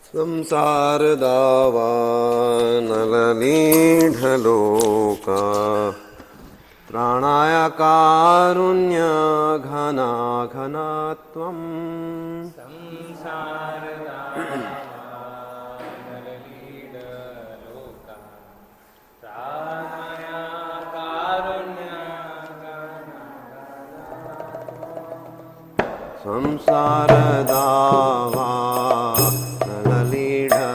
संसारदावानलनीढलोका त्राणाय कारुण्यघनाघनत्वम्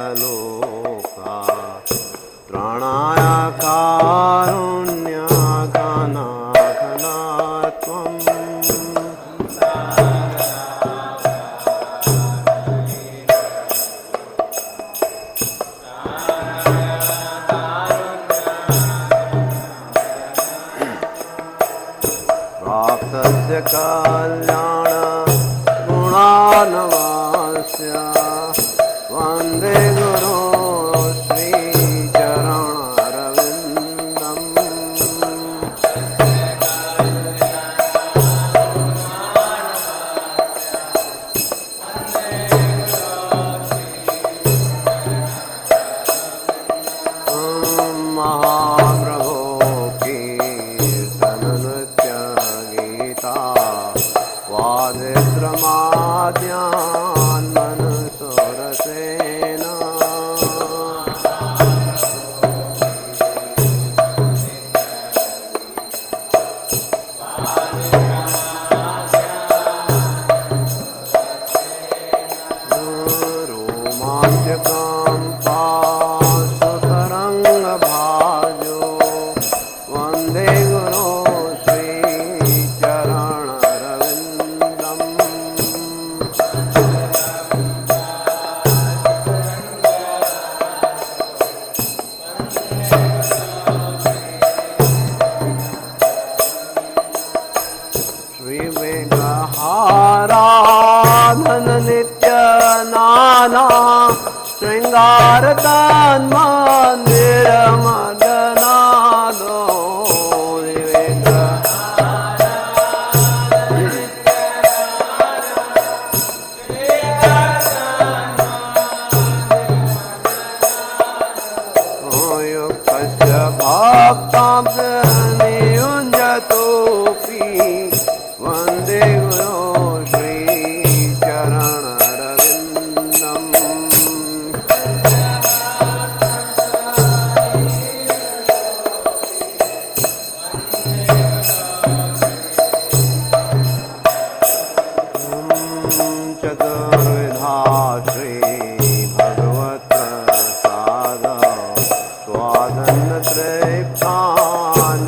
संसारदावानलनीढलोका त्राणाय कारुण्यघनाघनत्वम् प्राप्तस्य कल्याण गुणानवास्य वन्दे गुरो श्रीचरणारविन्दम् महाप्रभो कीर्तननृत्यगीता वादित्रमाद्यान् मनसोरसेन रोमाञ्चकम्पाशुतरङ्गभाजो वन्दे गुरो श्रीचरणरविन्दम् श्रीविग्रहाराधननित्यनाना शृङ्गारतन्मन्दिरमदनादो युक्तस्य भक्तांश्च नियुञ्जतोऽपि वन्दे गुरो श्रीचरणरविन्दम् चतुर्विधा श्रीभगवत्प्रसाद स्वादन्नतृप्तान्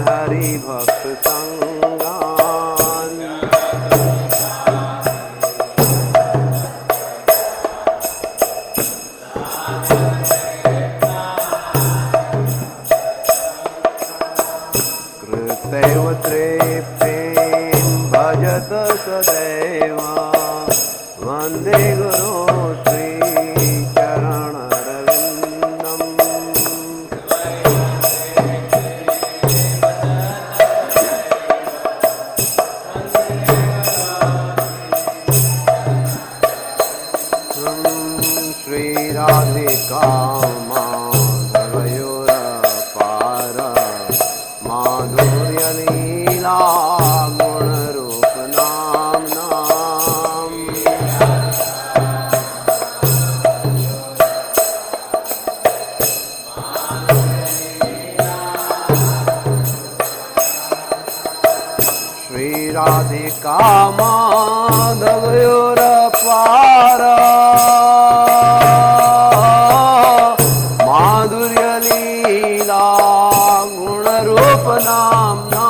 हरिभक्तसङ्गान् कृत्यैव तृप्तिं भजत सदैव वन्दे गुरो श्रीचरणरविन्दम् श्रीराधिका माधवयोरपार माधुर्यलीला गुणरूपनाम्नाम् श्रीराधिका माधवयोरपार माधुर्यलीला गुणरूपनाम्ना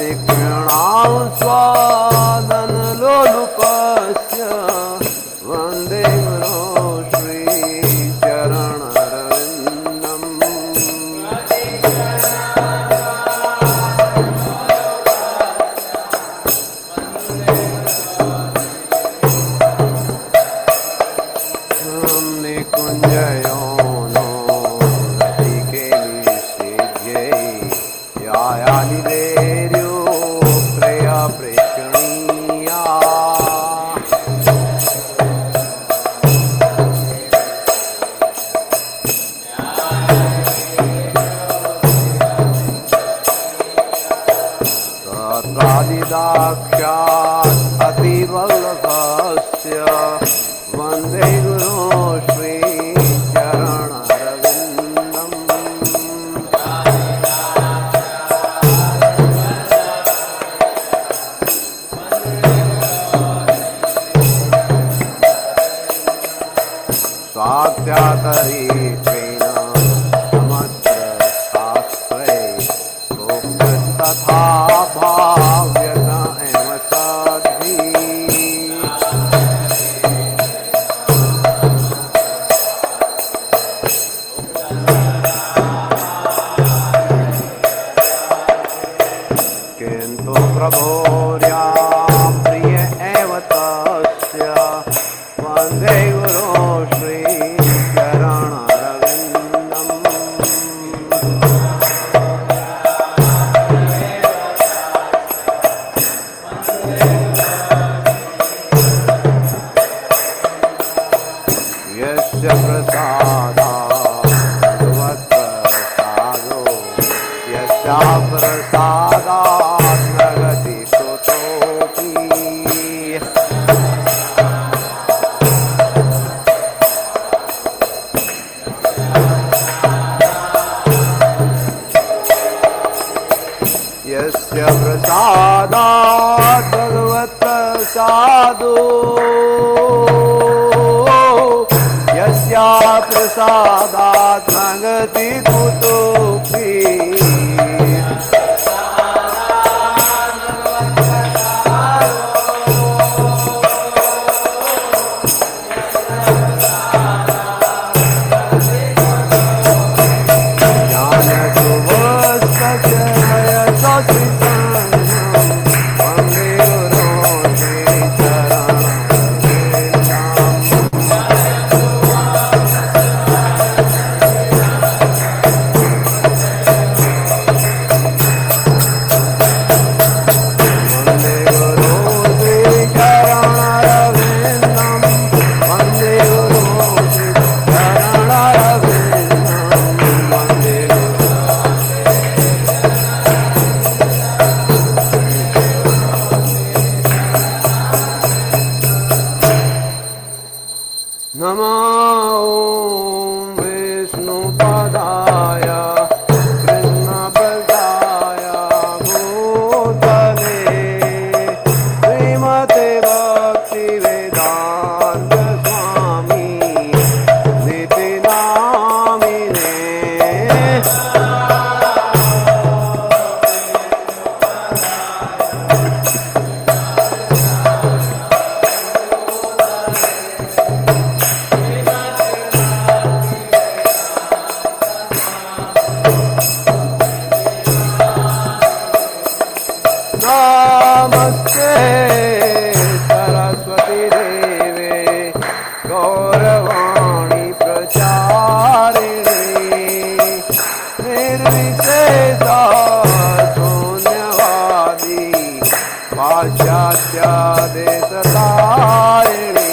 प्रतिक्षणां स्वाद वन्दे गुरो श्रीचरणरविन्दम् स्वाध्यातरीत्वेन समस्त्रशास्त्रे तथा भाव्यत एव साध्वी किन्तु प्रभोर्या प्रिय एव तस्य वन्दे गुरो श्रीचरणरविन्दम् यस्य प्रसादात् भगवत्प्रसादो यस्या प्रसादात् प्रगति कुतोऽपि यस्य प्रसादात् भगवत्प्रसादो यस्या प्रसादात् प्रगति कुतोऽपि नमस्ते सरस्वती देवे गौरवाणी प्रचारिणे निर्विशेषा शून्यवादी पाश्चात्य देशतारिणी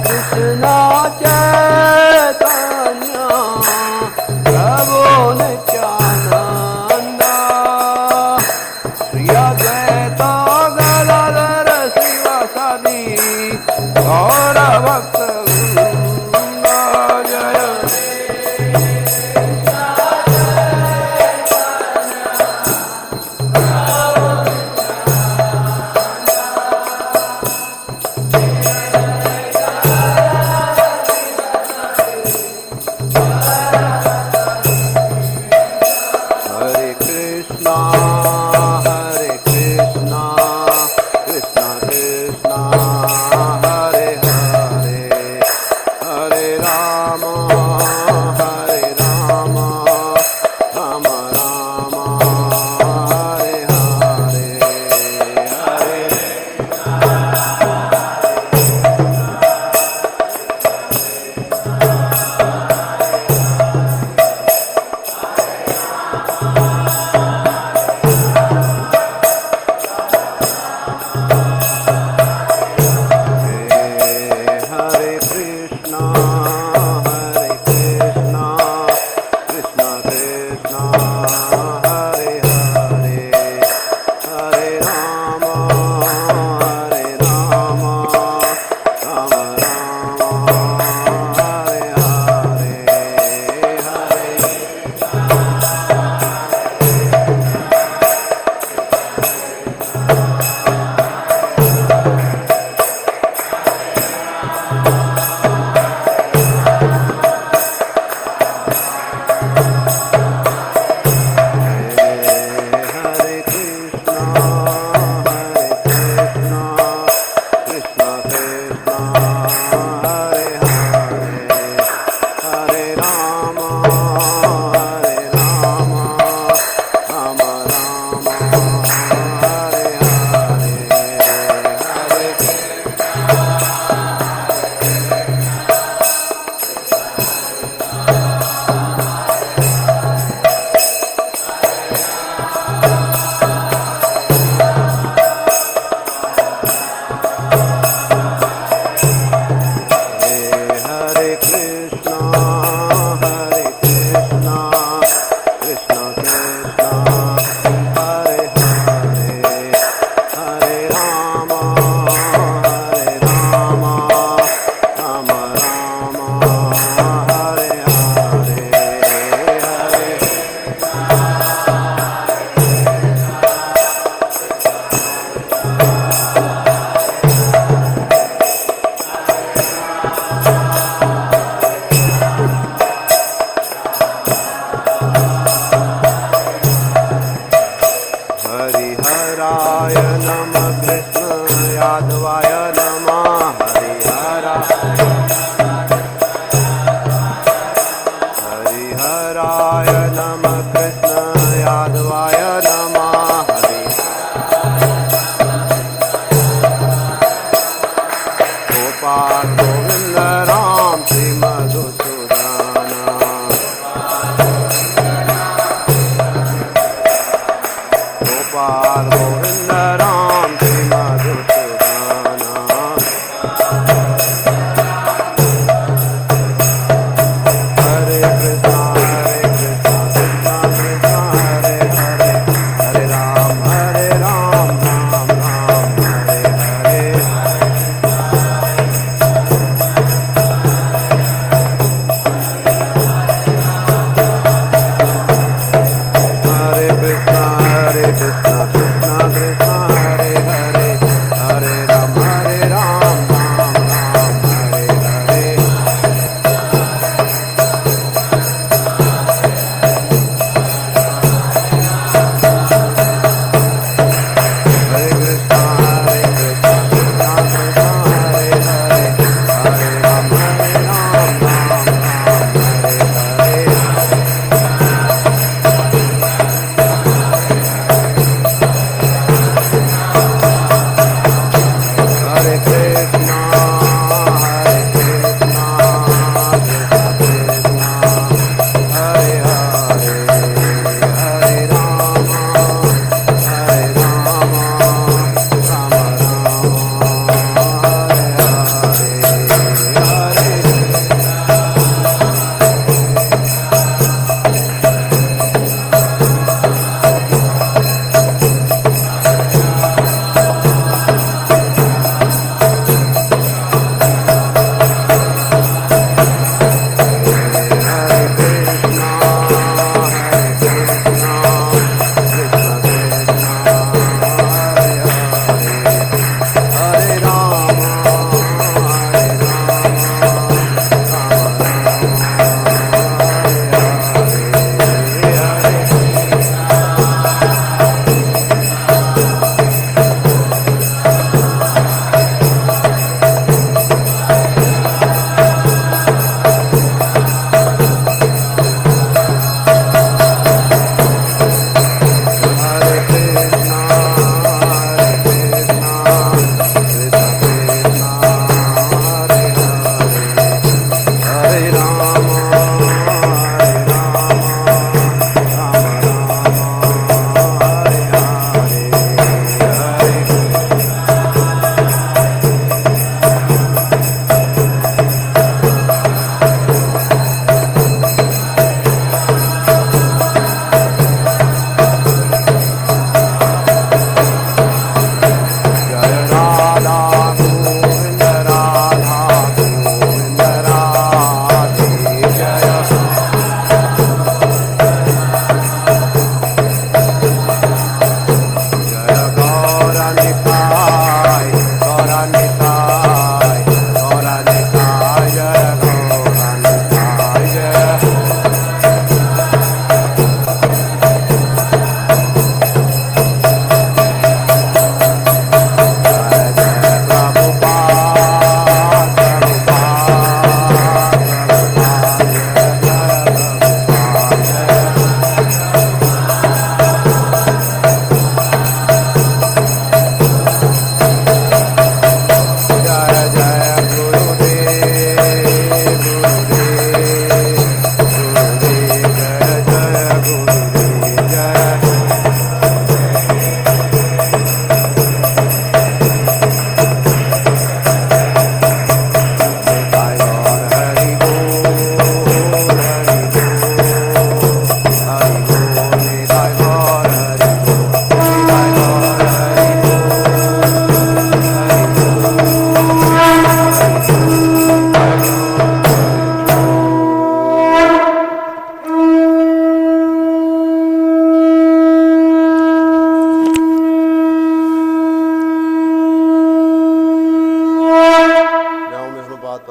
Krishna Chaitanya Prabhu Nityananda Shri Advaita Gadadhara Srivasadi Gaura Bhakta Vrinda Jaya Hare Krishna, Krishna Krishna, Hare Hare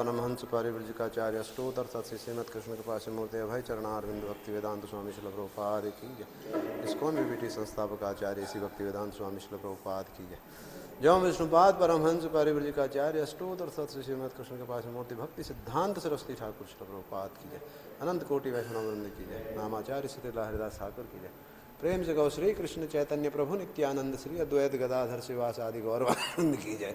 Paramhans परिव्रजकाचार्य अष्टोत्तर सत्स्य Shrimad Krishna कृपा से मूर्ति अभय चरणारविंद भक्ति वेदांत स्वामी श्रील प्रभुपाद की जय। इस्कॉन बीबीटी संस्थापक आचार्य श्री भक्ति वेदांत स्वामी श्रील प्रभुपाद की जय। जो विष्णुपाद परमहंस परिव्रजकाचार्य अष्टोत्तर सत्स्य श्रीमद कृष्ण कृपा से मूर्ति भक्ति सिद्धांत सरस्वती ठाकुर श्रील प्रभुपाद की जय। अनंत कोटि वैष्णव वृंद की जय। नामाचार्य सतीला हरिदास ठाकुर की जय। प्रेम से गौ श्री कृष्ण चैतन्य प्रभु नित्यानंद श्री अद्वैत गदाधर शिवास आदि गौरवानंद की जय।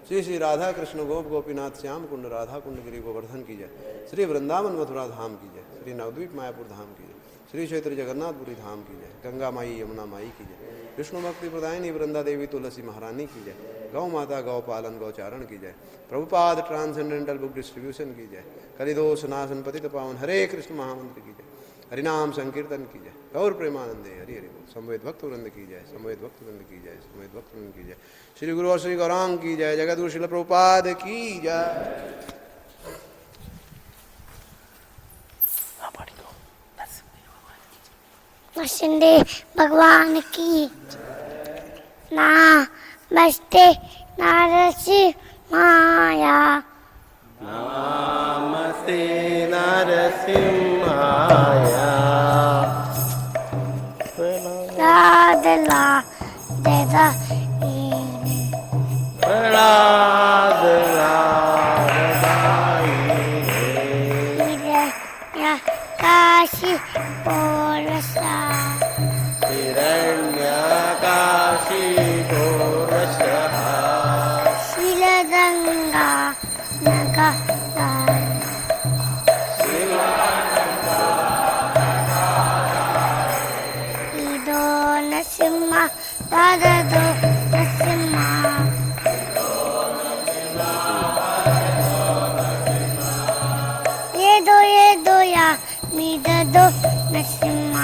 श्री श्री राधा कृष्ण गोप गोपीनाथ श्याम कुंड राधा कुंड गिरी गोवर्धन की जय। श्री वृंदावन मथुरा धाम की जय। श्री नवद्वीप मायापुर धाम की जय। श्री क्षेत्र जगन्नाथपुरी धाम की जय। गंगा माई यमुना माई की जय। विष्णु भक्ति प्रदायिनी वृंदा देवी तुलसी महारानी की जय। गौ माता गौ पालन गौचारण की जय। प्रभुपाद ट्रांसेंडेंटल बुक डिस्ट्रीब्यूशन की जय। कलिदोष नाशन पतित पावन हरे कृष्ण महामंत्र की जय। हरिनाम संकीर्तन की जय। गौर प्रेमानंदे हरि हरि बोल। समवेत भक्त वृंद की जय। समवेत भक्त वृंद की जय। समवेत भक्त वृंद की जय। श्री गुरु और श्री गौरांग की जय। जगद्गुरु श्रील प्रभुपाद की जय। नरसिंह भगवान की नमस्ते नरसिंह माया। नमस्ते नरसिंहाया। लाद ला देदा प्रहलाद काशी पोरसा हिरण्यकाशी घोरशः शीलगंगा नगा इदो नरसिंह पाददो नरसिंह ये दो या मीदा दो नरसिंह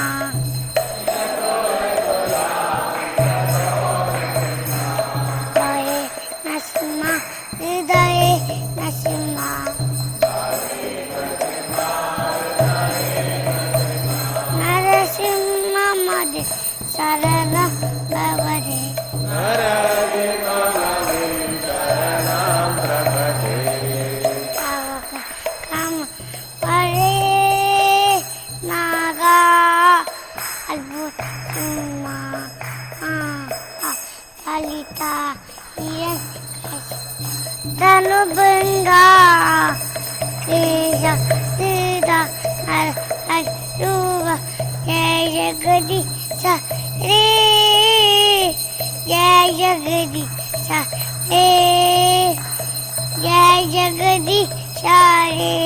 नरसिंह हृदय नरसिंह नरसिंह मद शरण भवरे काम परे नागा अद्भुत ललिता धनुबंगा केशा सीता अशुभ जय जगदीश रे जय जगदीश रे जय जगदीश रे।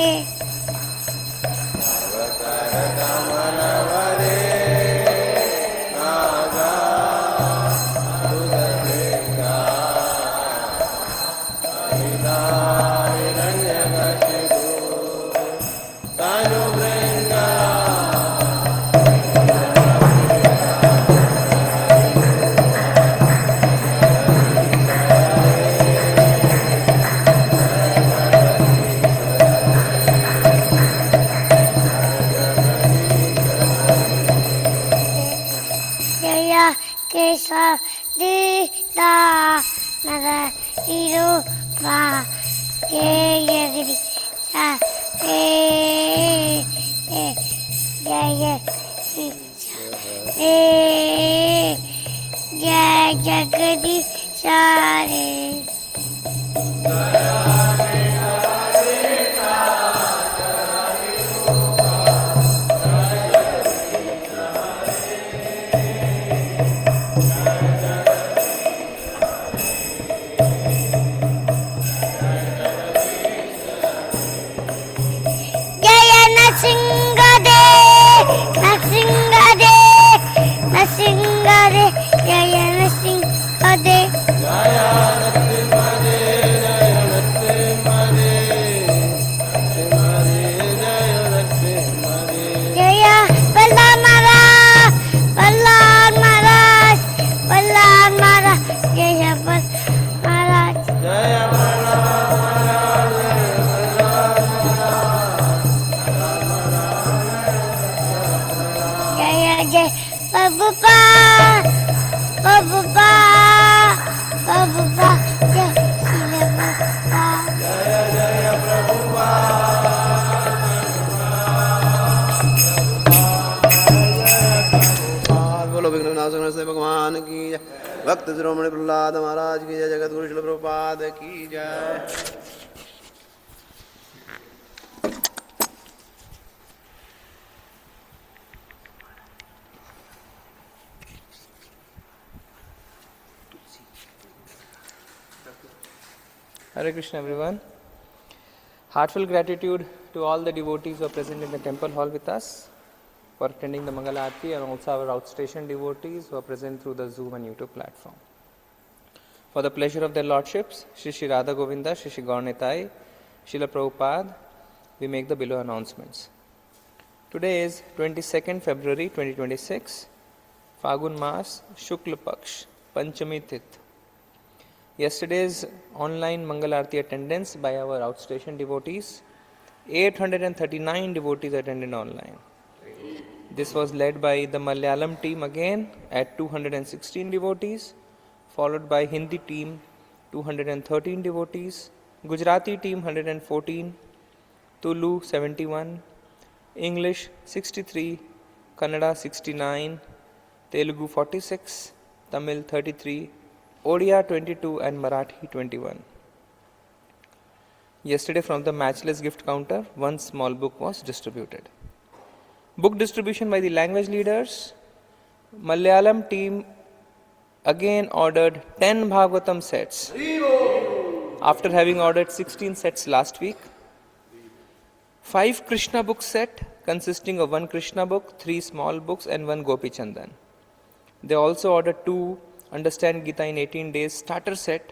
Kesha Dita Nara Iruva Jayagri Sa Jay Jagadi Sare Nasingade, Jaya Nasingade, Jaya Ballan Maharaj, Ballan Maharaj, Ballan Maharaj, Jaya Ballan Maharaj, Jaya Jaya Prabhupada, Prabhupada, Jai Shri Prabhupada. भक्त शिरोमणि प्रहलाद महाराज की जय। जगत गुरु श्रील प्रभुपाद की जय। Hare Krishna everyone. Heartfelt gratitude to all the devotees who are present in the temple hall with us for attending the Mangala Aarti, and also our outstation devotees who are present through the Zoom and YouTube platform. For the pleasure of their lordships, Shri Shri Radha Govinda, Shri Shri Gaurnitai, Srila Prabhupada, we make the below announcements. Today is 22nd February 2026, Fagun Mas, Shukla Paksh, Panchami Tith. Yesterday's online Mangala Aarti attendance by our outstation devotees, 839 devotees attended online. This was led by the Malayalam team again at 216 devotees, followed by Hindi team 213 devotees, Gujarati team 114, Tulu 71, English 63, Kannada 69, Telugu 46, Tamil 33, Odia 22 and Marathi 21. Yesterday from the Matchless Gift Counter, one small book was distributed. Book distribution by the language leaders. Malayalam team again ordered 10 Bhagavatam sets after having ordered 16 sets last week. 5 Krishna book set consisting of 1 Krishna book, 3 small books and 1 Gopi Chandan. They also ordered 2 Understand Gita in 18 Days starter set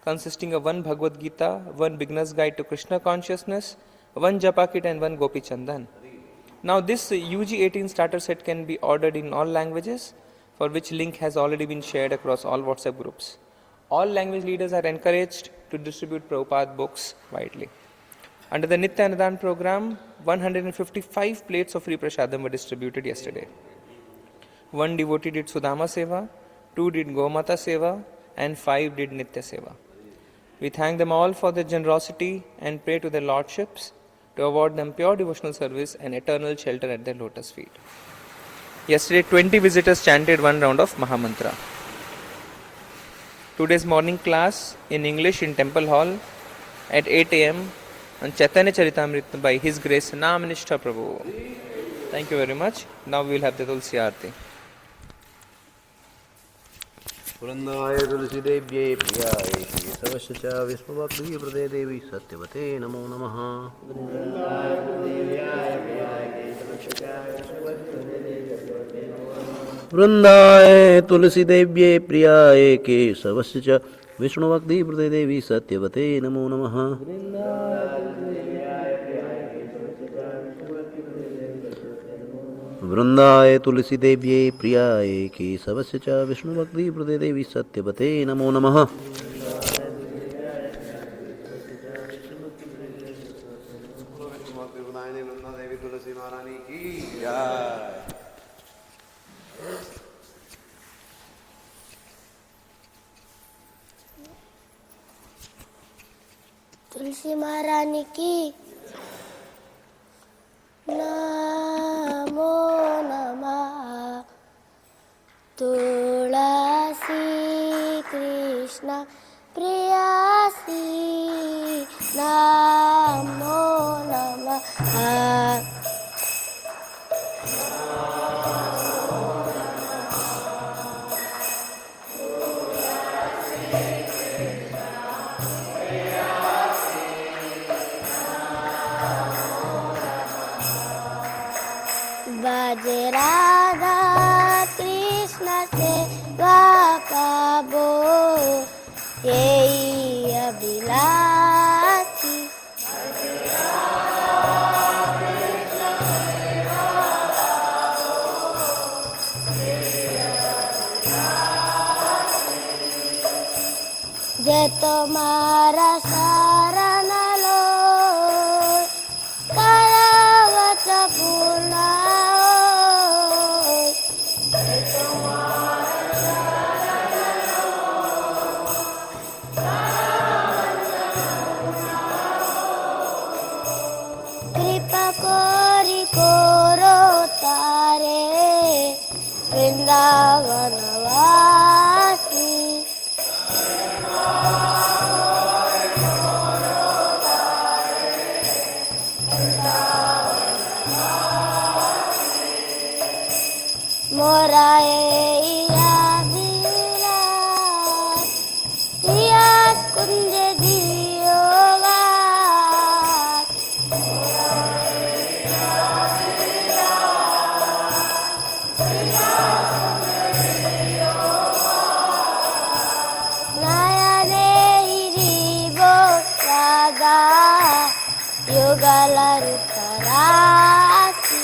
consisting of 1 Bhagavad Gita, 1 Beginner's Guide to Krishna Consciousness, 1 Japa Kit and 1 Gopi Chandan. Now this UG 18 starter set can be ordered in all languages, for which link has already been shared across all WhatsApp groups. All language leaders are encouraged to distribute Prabhupada books widely. Under the Nitya Anadan program, 155 plates of free prasadam were distributed yesterday. 1 devotee did Sudama Seva, 2 did Gomata Seva, and 5 did Nitya Seva. We thank them all for their generosity and pray to their lordships to award them pure devotional service and eternal shelter at their lotus feet. Yesterday, 20 visitors chanted 1 round of Mahamantra. Today's morning class in English in Temple Hall at 8 a.m. on Chaitanya Charitamrita by His Grace Namanishta Prabhu. Thank you very much. Now we will have the Tulsi Aarti. वृंदाय तुलसी देव्यै प्रियाय केशवस्य च विष्णुभक्ति प्रदे देवी सत्यवते नमो नमः। वृंदाय तुलसी देव्यै प्रियाय केशवस्य च विष्णुभक्ति प्रदे देवी सत्यवते नमो नमः। वृंदाय तुलसी देव्यै प्रियाय केशवस्य च विष्णुभक्ति प्रदे देवी सत्यवते नमो नमः। देवी तुलसी महारानी की जय। तुलसी महारानी की नमो नमः। तुलसी कृष्ण प्रियासी नमो नमः। बज राधा कृष्ण से पाबो यही अभिलाषी। जय तुम्हारा शरण लो करवत पूर्ण कृपा कोरी कोरो तारे वृंदावन वासी। Morae iya kunje diogat nayane iribo raga yogalaru tarati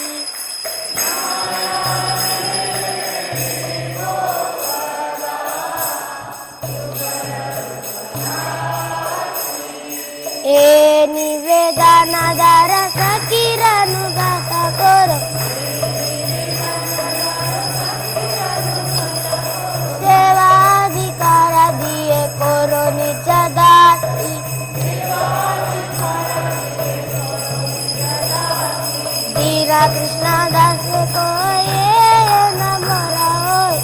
nivedana darasa kiranu gata koro sevadikara diye koro nichadati dira krishna das koye namara hoy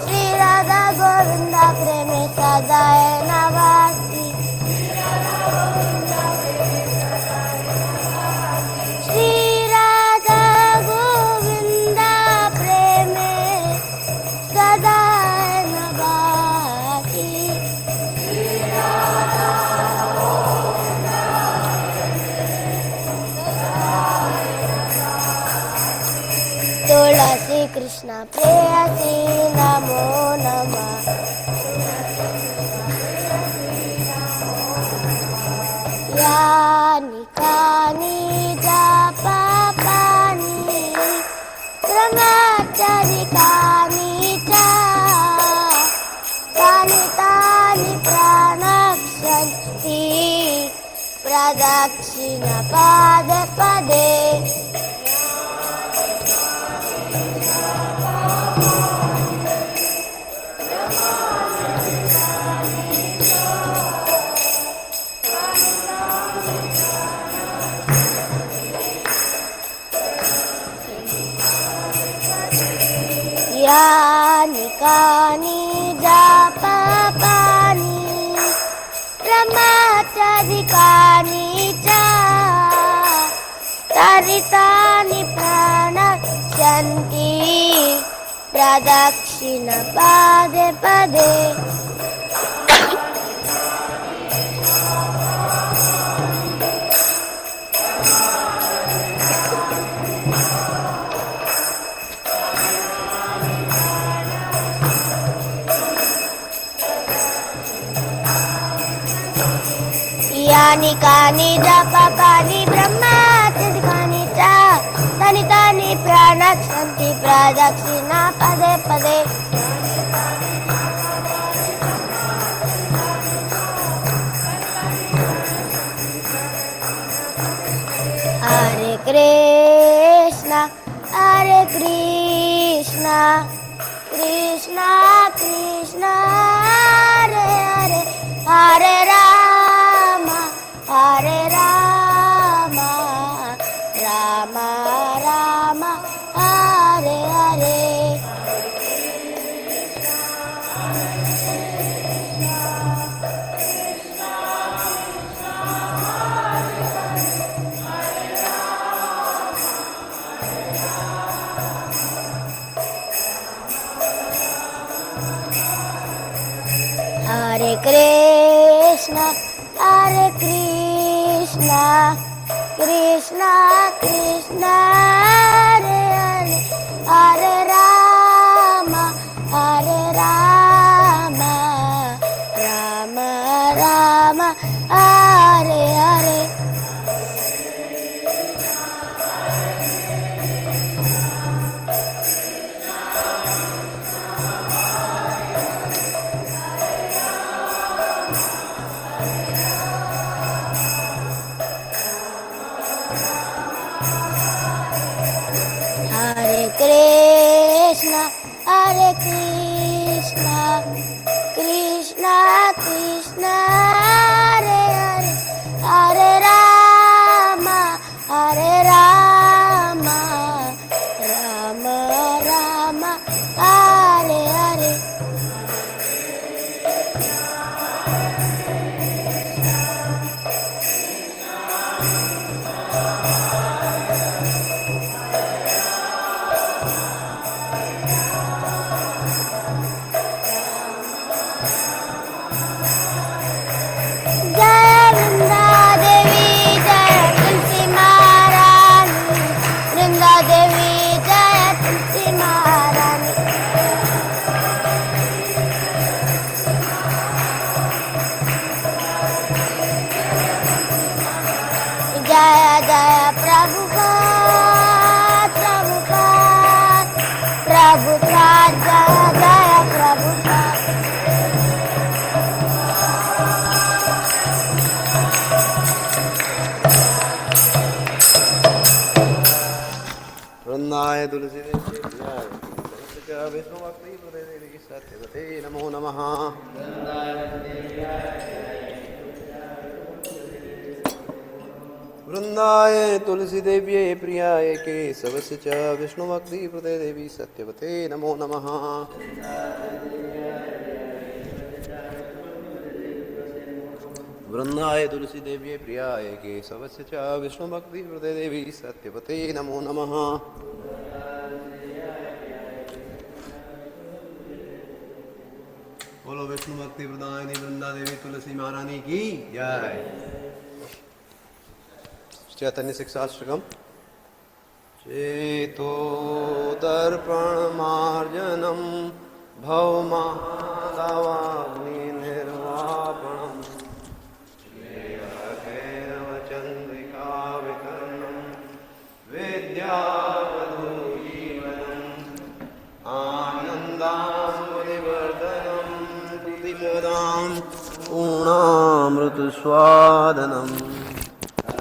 Shri Radha Govinda preme sadaye navasi Shri Radha Govinda preme sadaye navasi Tulasi Krishna preyasi namo namah Yani kani japapani Brahmachari kani cha Kani tani pranakshanti Pradakshina pade pade Yani kani japapani Brahmachari kani cha Tani tani pranakshanti Pradakshina pade pade Yani kani japapani brahmachari kani cha Tani tani pranakshanti pradakshina pade pade Hare Krishna Hare Krishna Krishna Krishna Hare Hare Hare Rama Hare Rama Rama Rama Hare Hare Hare Krishna Hare Krishna Krishna Krishna Hare Hare Hare Rama Hare Rama Rama Rama Hare Hare Hare Krishna Hare Krishna Krishna Krishna Hare Hare Hare Rama Hare Rama Rama Rama Hare Hare वृंदाय तुलसीदेव प्रियाय विष्णुभक्ति देवी सत्यवते नमो नमः। वृंदाय तुलसी देव्ये प्रियाय केशवस्य च विष्णुभक्ति प्रदे देवी सत्यवते नमो नमः। वृंदाय तुलसी देव्ये प्रियाय केशवस्य च विष्णुभक्ति प्रदे देवी सत्यवते नमो नमः। बोलो विष्णु भक्ति प्रदायिनी वृंदा देवी तुलसी महारानी की जय। चैतन्य शिक्षाष्टकम। चेतो दर्पण मार्जनम भवमहादावाग्नि निर्वापणम चंद्रिका वितरणम विद्यावधूजीवनम आनंदामृतवर्धनम प्रतिपदां पूर्णामृतस्वादनम्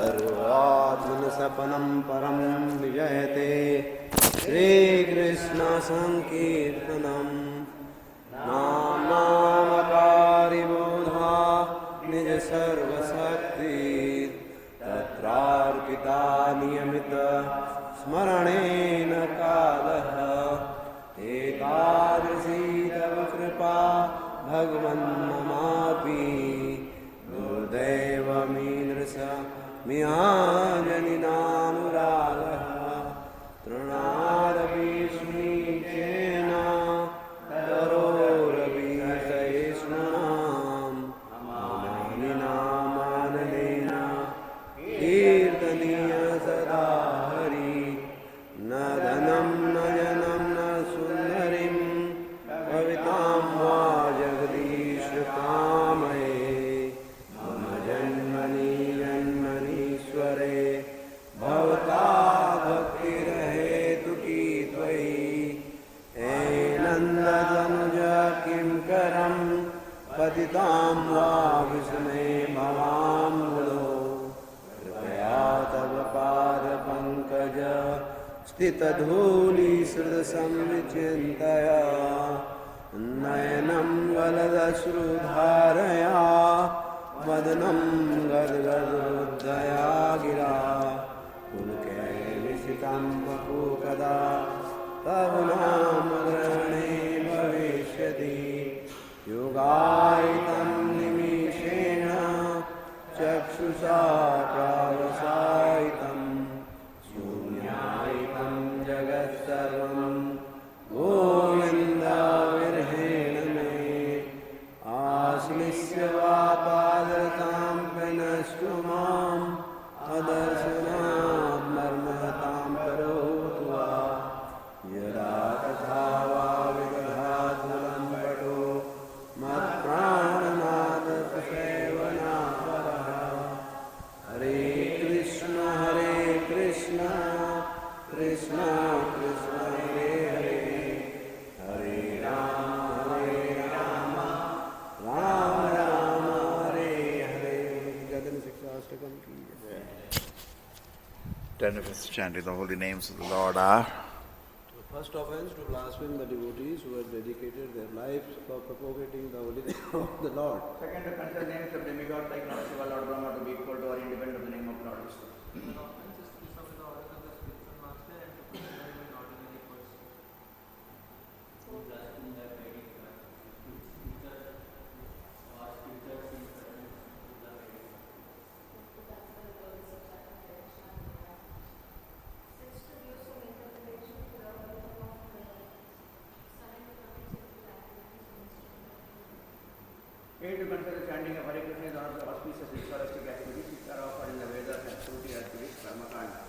सर्वात्मनसपनं परं विजयते श्रीकृष्णसङ्कीर्तनम् नामामकारिबोधा निजसर्वशक्ति तत्रार्पिता नियमित स्मरणेन कालः एतादृशी तव कृपा भगवन् ममापि दुर्दैवमीदृश मिहाजनिनानुरागः तृणादपि स्मीचेन तरोरपि सहिष्णुनां नामाननेन कीर्तनीय सदा हरि न धनं न जनं न सुन्दरीं कवितां वा जगदीश कामये मम जन्मनि जन्मनीश्वरे भवता भक्तिरहेतु की त्वयि नन्दतनुज किं करं पतितां वा विस्मे भवां गुरो कृपया तव पादपङ्कज स्थितधूलिसृतसंविचिन्तया नयनं वलदश्रुधारया वदनं गद्गदरुद्धया गिरा पुलकैर्विसितं वपुकदा तव नामग्रहणे भविष्यति योगायितं निमिषेण चक्षुषा प्रावसायितं शून्यायितं जगत्सर्वं गोविन्दाविर्हेण मे आश्लिष्य वा पादतां विनष्टु माम् अदर्शनात् मर्महतां करोतु वा यदा तथा वा विदधातुलं पटो मत्प्राणनाद सेवनापरः हरे कृष्ण कृष्ण कृष्ण हरे हरे हरे राम राम राम हरे हरे। जगन शिक्षाष्टकम की जय। 10 of us chanting the holy names of the Lord are The first offense to blaspheme the devotees who have dedicated their lives for propagating the holy name of the Lord. Second, to consider names of demigods like Lord Shiva, Lord Brahma to be equal to or independent of the name of Lord Vishnu. Eight, to consider chanting of Hare Krishna is one of the auspicious ritualistic activities which are offered in the Vedas and Shruti activities, Karmakanda.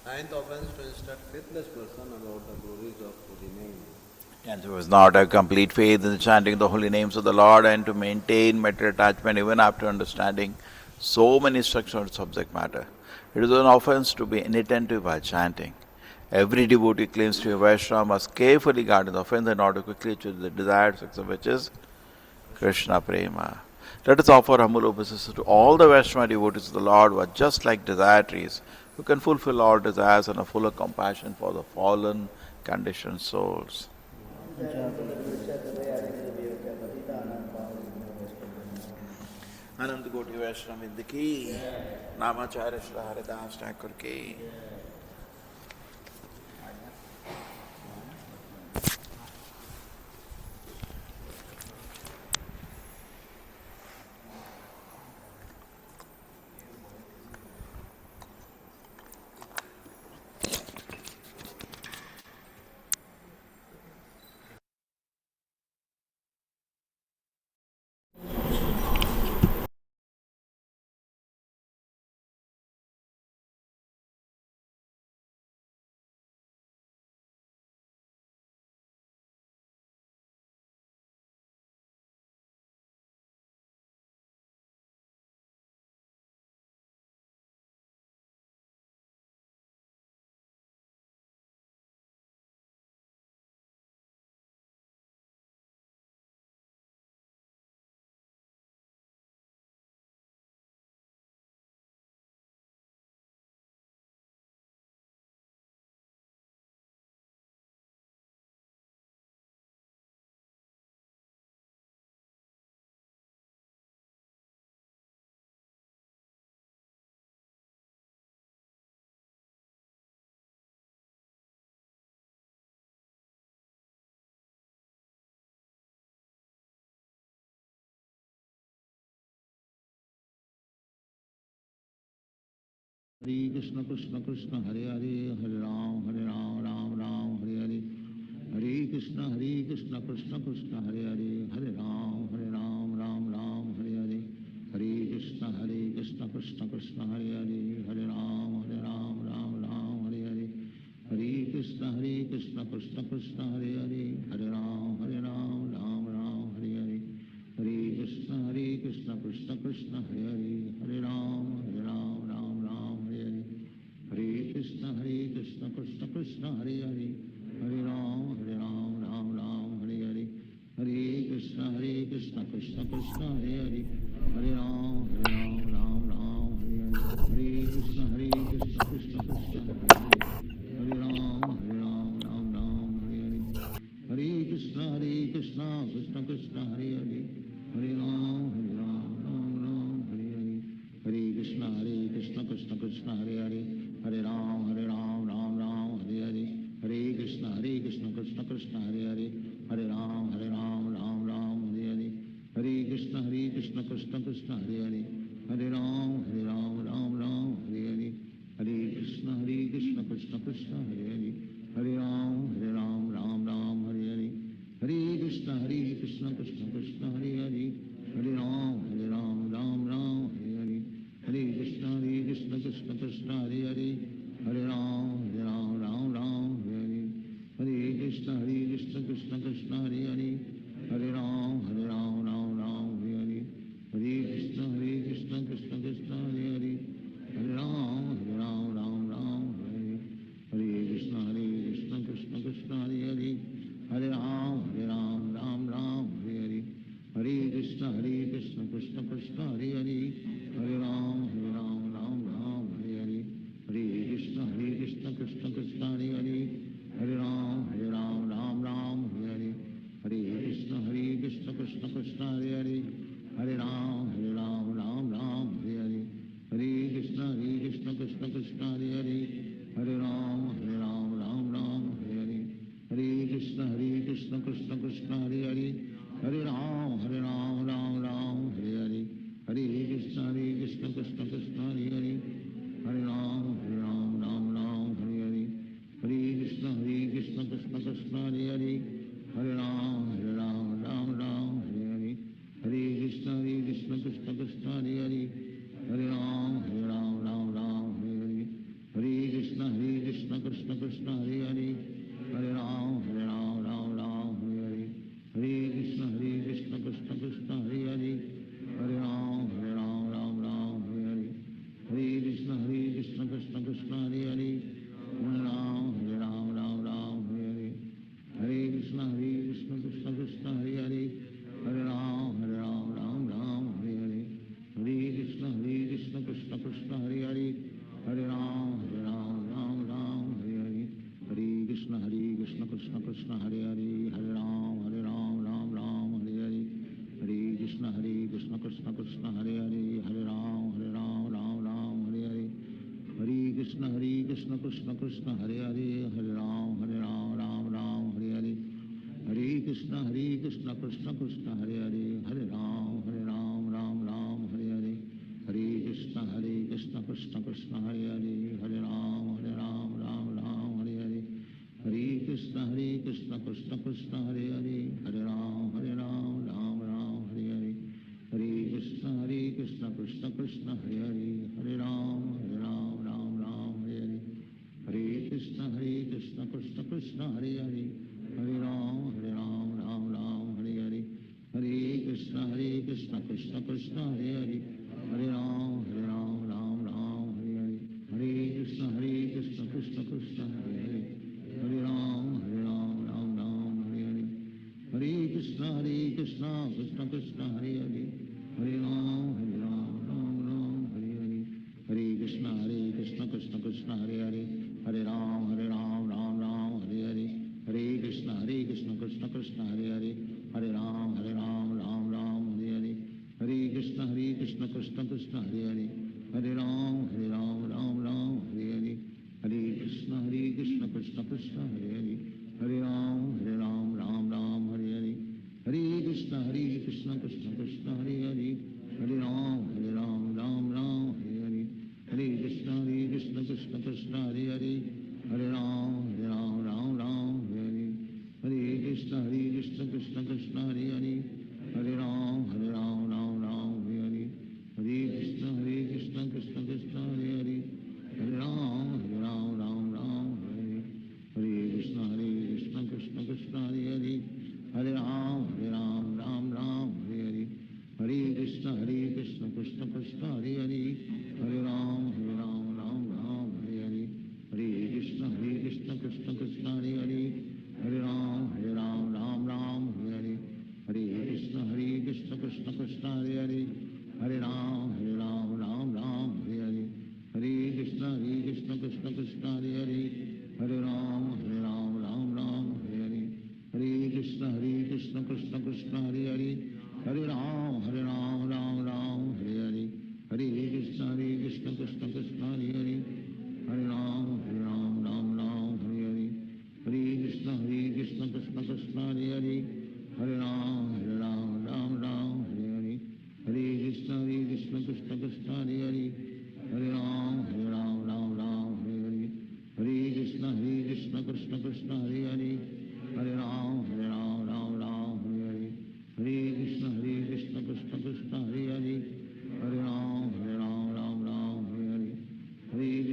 Ninth offense to instruct faithless person about the glories of holy name. and who has not a complete faith in the chanting of the holy names of the Lord and to maintain material attachment even after understanding so many instructions on subject matter. It is an offense to be inattentive while chanting. Every devotee claims to be a Vaishnava must carefully guard the offense in order to quickly achieve the desired success, which is Krishna Prema. Let us offer humble obeisances to all the Vaishnava devotees of the Lord who are just like desire trees, who can fulfill all desires and have fuller compassion for the fallen, conditioned souls. आनंद कोटि वैष्णव विंद की, नामाचार्य श्री हरिदास ठाकुर की. हरे कृष्ण कृष्ण कृष्ण हरे हरे, हरे राम राम राम हरे हरे. हरे कृष्ण कृष्ण कृष्ण हरे हरे, हरे राम राम हरे हरे. हरे कृष्ण कृष्ण कृष्ण हरे हरे, हरे राम राम हरे हरे. हरे कृष्ण कृष्ण कृष्ण हरे हरे, हरे राम राम हरे हरे. हरे कृष्ण कृष्ण कृष्ण हरे हरे, हरे राम राम हरे हरे. हरे कृष्ण कृष्ण कृष्ण हरे हरे, हरे राम राम हरे हरे. हरे कृष्ण कृष्ण कृष्ण हरे हरे, हरे राम राम हरे हरे. हरे कृष्ण कृष्ण कृष्ण हरे हरे, हरे राम राम हरे हरे. हरे कृष्ण कृष्ण कृष्ण हरे हरे, हरे राम राम हरे हरे. हरे कृष्ण कृष्ण कृष्ण हरे हरे, हरे राम राम हरे हरे. हरे कृष्ण कृष्ण कृष्ण हरे हरे, हरे राम राम हरे हरे. हरे कृष्ण कृष्ण कृष्ण हरे हरे, हरे राम राम हरे हरे. हरे कृष्ण कृष्ण कृष्ण हरे हरे, हरे राम राम हरे हरे. हरे कृष्ण कृष्ण कृष्ण हरे हरे, हरे राम राम हरे हरे. हरे कृष्ण कृष्ण कृष्ण हरे हरे, हरे राम राम हरे हरे. हरे कृष्ण कृष्ण कृष्ण हरे हरे, हरे राम राम हरे हरे. हरे कृष्ण कृष्ण कृष्ण हरे हरे, हरे राम राम हरे हरे. हरे कृष्ण कृष्ण कृष्ण हरे हरे, हरे राम हरे हरे. हरे कृष्ण कृष्ण कृष्ण हरे हरे, हरे राम हरे हरे. हरे कृष्ण कृष्ण कृष्ण हरे हरे, हरे राम हरे हरे. हरे कृष्ण कृष्ण कृष्ण हरे हरे, हरे राम हरे हरे. हरे कृष्ण कृष्ण कृष्ण हरे हरे, हरे राम हरे हरे. हरे कृष्ण कृष्ण कृष्ण हरे हरे, हरे Ram Ram Hare Hare. Krishna Krishna Krishna Hare Hare Hare Ram Ram Ram Hare Hare Hare Krishna Krishna Krishna Hare Hare Hare Ram Ram Ram Hare Hare Hare Krishna Krishna Krishna Hare Hare Hare Ram Ram Ram Hare Hare Hare Krishna Krishna Krishna Hare Hare Hare Ram Ram Hare Hare Hare Krishna Krishna Krishna Hare Hare Hare Ram Ram Hare Hare Hare Krishna Krishna Krishna Hare Hare Hare Ram Ram Hare Hare Hare Krishna Krishna Krishna Hare Hare Hare Ram Ram Hare Hare Hare Krishna Krishna Krishna Hare Hare Hare Ram Ram Hare Hare Hare Krishna Krishna Krishna Hare Hare Hare Ram Ram Hare Hare Hare Krishna Krishna Krishna Hare Hare Hare Ram Ram Hare Hare Hare Krishna Krishna Krishna Hare Hare Hare Ram Ram Hare Hare Hare Krishna Krishna Krishna Hare Hare Hare Ram Ram Hare Hare Hare Krishna Krishna Krishna Hare Hare Hare Ram Ram Hare Hare Hare Krishna Krishna Krishna Hare Hare Hare Ram Ram Hare Hare Hare Krishna Krishna Krishna Hare Hare Hare Ram Ram Hare Hare Hare Krishna Krishna Krishna Hare Hare Hare Ram Ram Hare Hare Hare Krishna Krishna Krishna Hare Hare Hare Ram Ram Hare Hare Hare Krishna Krishna Krishna Hare Hare Hare Ram Ram Hare Hare Hare Krishna Krishna Krishna Hare Hare Hare Ram Ram Hare Hare Hare Krishna Krishna Krishna Hare Hare Hare Ram Ram Hare Hare Hare Krishna Krishna Krishna Hare Hare Hare Ram Ram Hare Hare Hare Krishna Krishna Krishna Hare Hare Hare Ram Ram Hare Hare Hare Krishna Krishna Krishna Hare Hare Hare Ram Ram Hare Hare Hare Krishna Krishna Krishna Hare Hare Hare Ram Ram Hare Hare Hare Krishna Krishna Krishna Hare Hare Hare Ram Ram Hare Hare Hare Krishna Krishna Krishna Hare Hare Hare Ram Ram Hare Hare Hare Krishna Krishna Krishna Hare Hare Hare Ram Ram Hare Hare Hare Krishna Krishna Krishna Hare Hare Hare Ram Ram Hare Hare Hare Krishna Krishna Krishna Hare Hare Hare Ram Ram Hare Hare Hare Krishna Krishna Krishna Hare Hare Hare Ram Ram Hare Hare Hare Krishna Krishna Krishna Hare Hare Hare Ram Ram Hare Hare Hare Krishna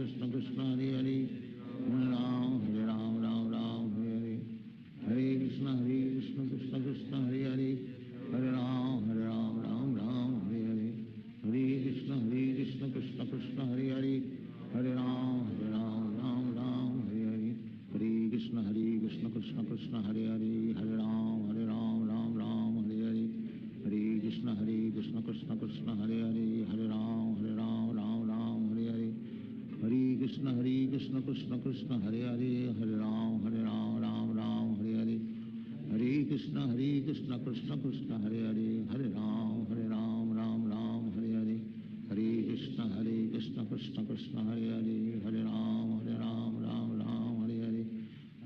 Krishna Krishna Hare Hare Hare Ram Ram Hare Hare Hare Krishna Krishna Krishna Hare Hare Hare Ram Ram Hare Hare Hare Krishna Krishna Krishna Hare Hare Hare Ram Hare Hare Hare Krishna Krishna Krishna Hare Hare Hare Ram Hare Hare Hare Krishna Krishna Krishna Hare Hare Hare Ram Hare Hare Hare Krishna Krishna Krishna Hare Hare Hare Ram Hare Hare Hare Krishna Krishna Krishna Hare Hare Hare Ram Hare Hare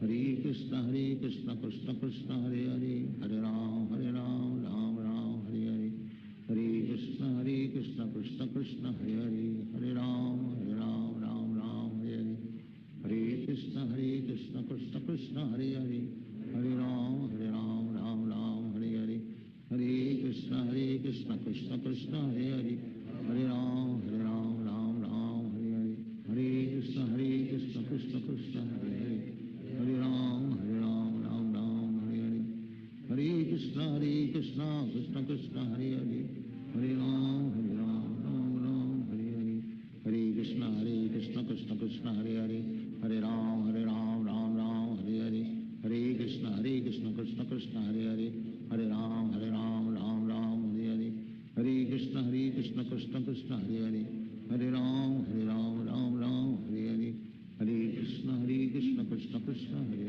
Hare Krishna Krishna Krishna Hare Hare Hare Ram Hare Hare Hare Krishna Krishna Krishna Hare Hare Hare Ram Hare Hare Hare Krishna Krishna Krishna Hare Hare Hare Ram Hare Hare Hare Krishna Krishna Krishna Hare Hare Hare Ram Hare Hare Hare Krishna Krishna Krishna Hare Hare Hare Ram Hare Hare Hare Krishna Krishna Krishna Hare Hare Hare Ram Hare Hare Hare Krishna Krishna Krishna Hare Hare Hare Ram Hare Hare Hare Krishna Krishna Krishna Hare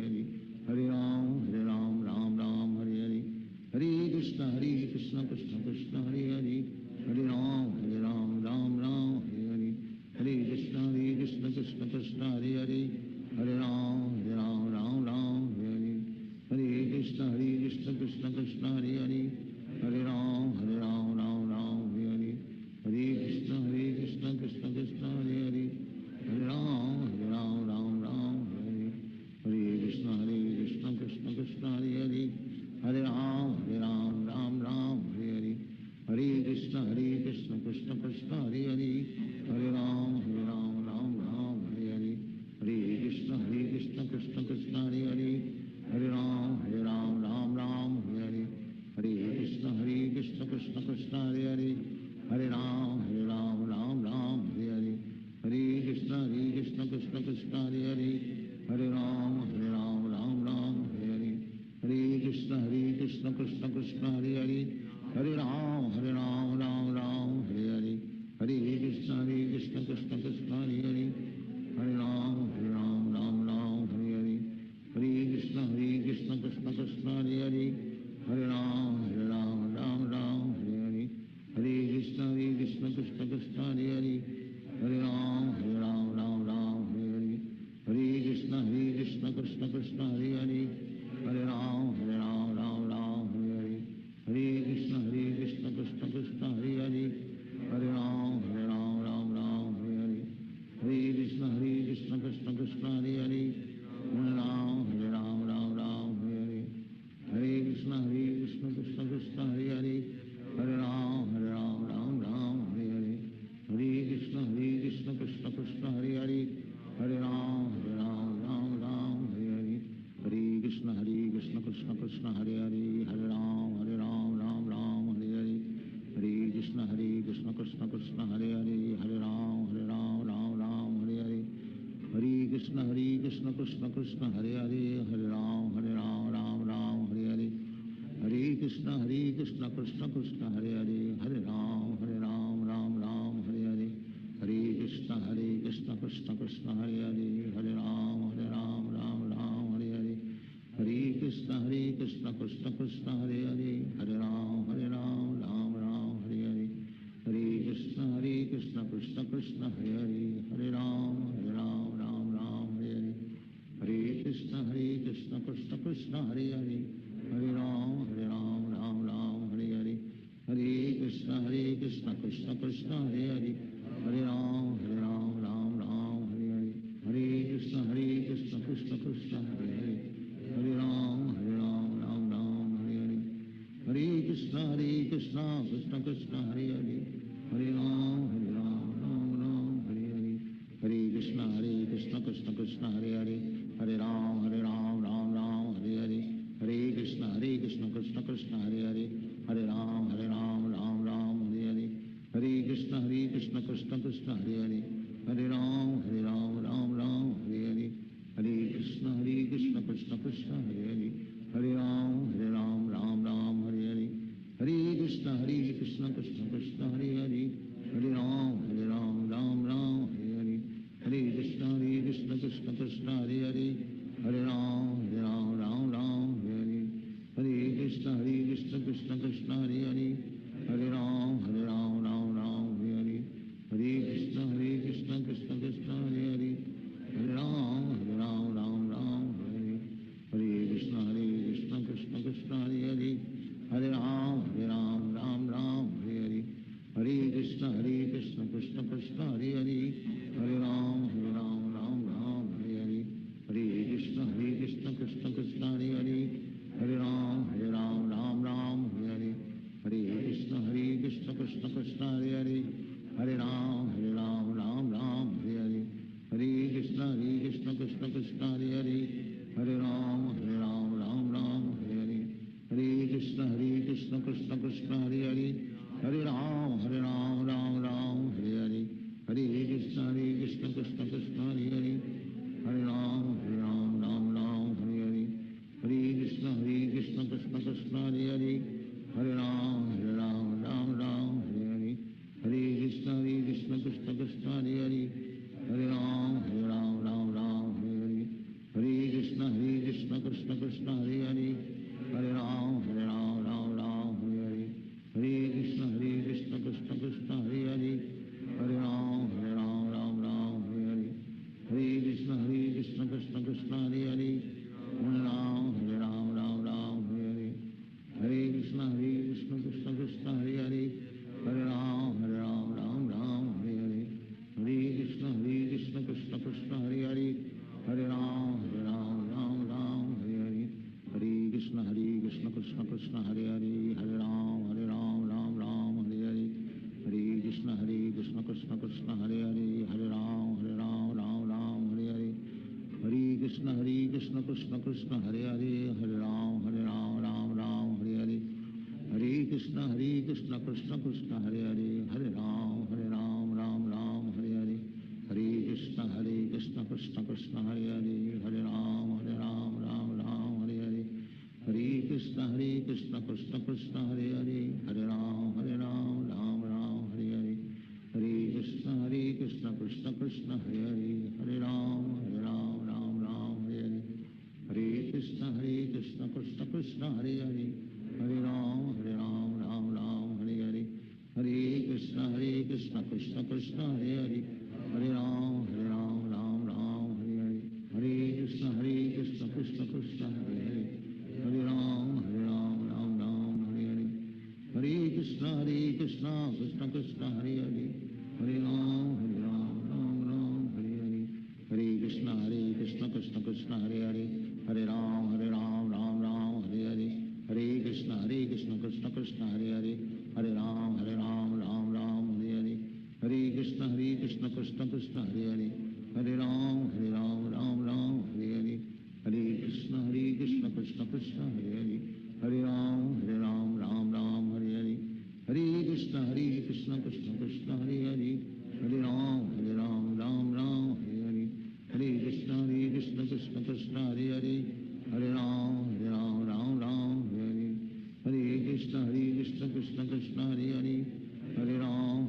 Hare Hare Ram Hare Hare Hare Krishna Krishna Krishna Hare Hare Hare Ram Hare Hare Hare Krishna Krishna Krishna Krishna Hare Hare Hare Ram Ram Ram Hare Hare Hare Krishna Krishna Krishna Hare Hare Hare Ram Ram Hare Hare Hare Krishna Krishna Krishna Hare Hare Hare Ram Ram Hare Hare Hare Krishna Krishna Krishna Hare Hare Hare Ram Ram Hare Hare Hare Krishna Krishna Krishna Hare Hare Hare Ram Ram Hare Hare Hare Krishna Krishna Krishna Hare Hare Hare Ram Ram Hare Hare Hare Krishna Krishna Krishna Hare Hare Hare Ram Ram Hare Hare Hare Krishna Krishna Krishna Hare Hare Hare Ram Ram Hare Hare Hare Krishna Krishna Krishna Hare Hare Hare Ram Ram Hare Hare Hare Krishna Krishna Krishna Hare Hare Hare Ram Ram Hare Hare Hare Krishna Krishna Krishna Hare Hare Hare Ram Ram Hare Hare Hare Krishna Krishna Krishna Hare Hare Hare Ram Ram Hare Hare Hare Krishna Krishna Krishna Hare Hare Hare Ram Ram Hare Hare Hare Krishna Krishna Krishna Hare Hare Hare Ram Ram Hare Hare Hare Krishna Krishna Krishna Hare Hare Hare Ram Ram Hare Hare Hare Krishna Krishna Krishna Hare Hare Hare Ram Hare Hare Hare Krishna Krishna Krishna Hare Hare Hare Ram Hare Hare Hare Krishna Krishna Krishna Hare Hare Hare Ram Hare Hare Hare Krishna Krishna Krishna Hare Hare Hare Ram Hare Hare Hare Krishna Krishna Krishna Hare Hare Hare Ram Hare Hare Hare Krishna Krishna Krishna Hare Hare Hare Ram Hare Hare Hare Krishna Krishna Krishna Hare Hare Hare Ram Hare Hare Hare Krishna Krishna Krishna Hare Hare Hare Ram Hare Hare Hare Krishna Krishna Krishna Hare Hare Hare Ram Hare Hare Hare Krishna Krishna Krishna Hare Hare Hare Ram Hare Hare Hare Krishna Krishna Krishna Hare Hare Hare Ram Hare Hare Hare Krishna Krishna Krishna Hare Hare Hare Ram Hare Hare Hare Krishna Krishna Krishna Hare Hare Hare Ram Hare Hare Hare Krishna Krishna Krishna Hare Hare Hare Ram Hare Hare Hare Krishna Krishna Krishna Hare Hare Hare Ram Hare Hare Hare Krishna Krishna Krishna Hare Hare Hare Ram Hare Hare Hare Krishna Krishna Krishna Hare Hare Hare Ram Hare Hare Hare Krishna Krishna Krishna Hare Hare Hare Ram Hare Hare Hare Krishna Krishna Krishna Hare Hare Hare Ram Hare Hare Hare Krishna Krishna Krishna Hare Hare Hare Ram Hare Hare Hare Krishna Krishna Krishna Hare Hare Hare Ram Hare Hare Hare Krishna Krishna Krishna Hare Hare Hare Ram Hare Hare Hare Krishna Krishna Krishna Hare Hare Hare Ram Hare Hare Hare Krishna Krishna Krishna Hare Hare Hare Ram Hare Hare Krishna Krishna Krishna Hare Hare Hare Ram Ram Ram Hare Hare Hare Krishna Krishna Krishna Hare Hare Hare Ram Ram Hare Hare Hare Krishna Krishna Krishna Hare Hare Hare Ram Ram Hare Hare Hare Krishna Krishna Krishna Hare Hare Hare Ram Ram Hare Hare Hare Krishna Krishna Krishna Hare Hare Hare Ram Ram Hare Hare Hare Krishna Krishna Krishna Hare Hare Hare Ram Ram Hare Hare Hare Krishna Krishna Krishna Hare Hare Hare Ram Ram Hare Hare Hare Krishna Krishna Krishna Hare Hare Hare Ram Ram Hare Hare Hare Krishna Krishna Krishna Hare Hare Hare Ram Hare Hare Hare Krishna Krishna Krishna Hare Hare Hare Ram Ram Hare Hare Hare Krishna Krishna Krishna Hare Hare Hare Ram Ram Hare Hare Hare Krishna Krishna Krishna Hare Hare Hare Ram Ram Hare Hare Hare Krishna Krishna Krishna Hare Hare Hare Ram Ram Hare Hare Hare Krishna Krishna Krishna Hare Hare Hare Ram Ram Hare Hare Hare Krishna Krishna Krishna Hare Hare Hare Ram Ram Hare Hare Hare Krishna Krishna Krishna Hare Hare Hare Ram Ram Hare Hare Hare Krishna Krishna Krishna Hare Hare Hare Ram Ram Hare Hare Hare Krishna Krishna Krishna Hare Hare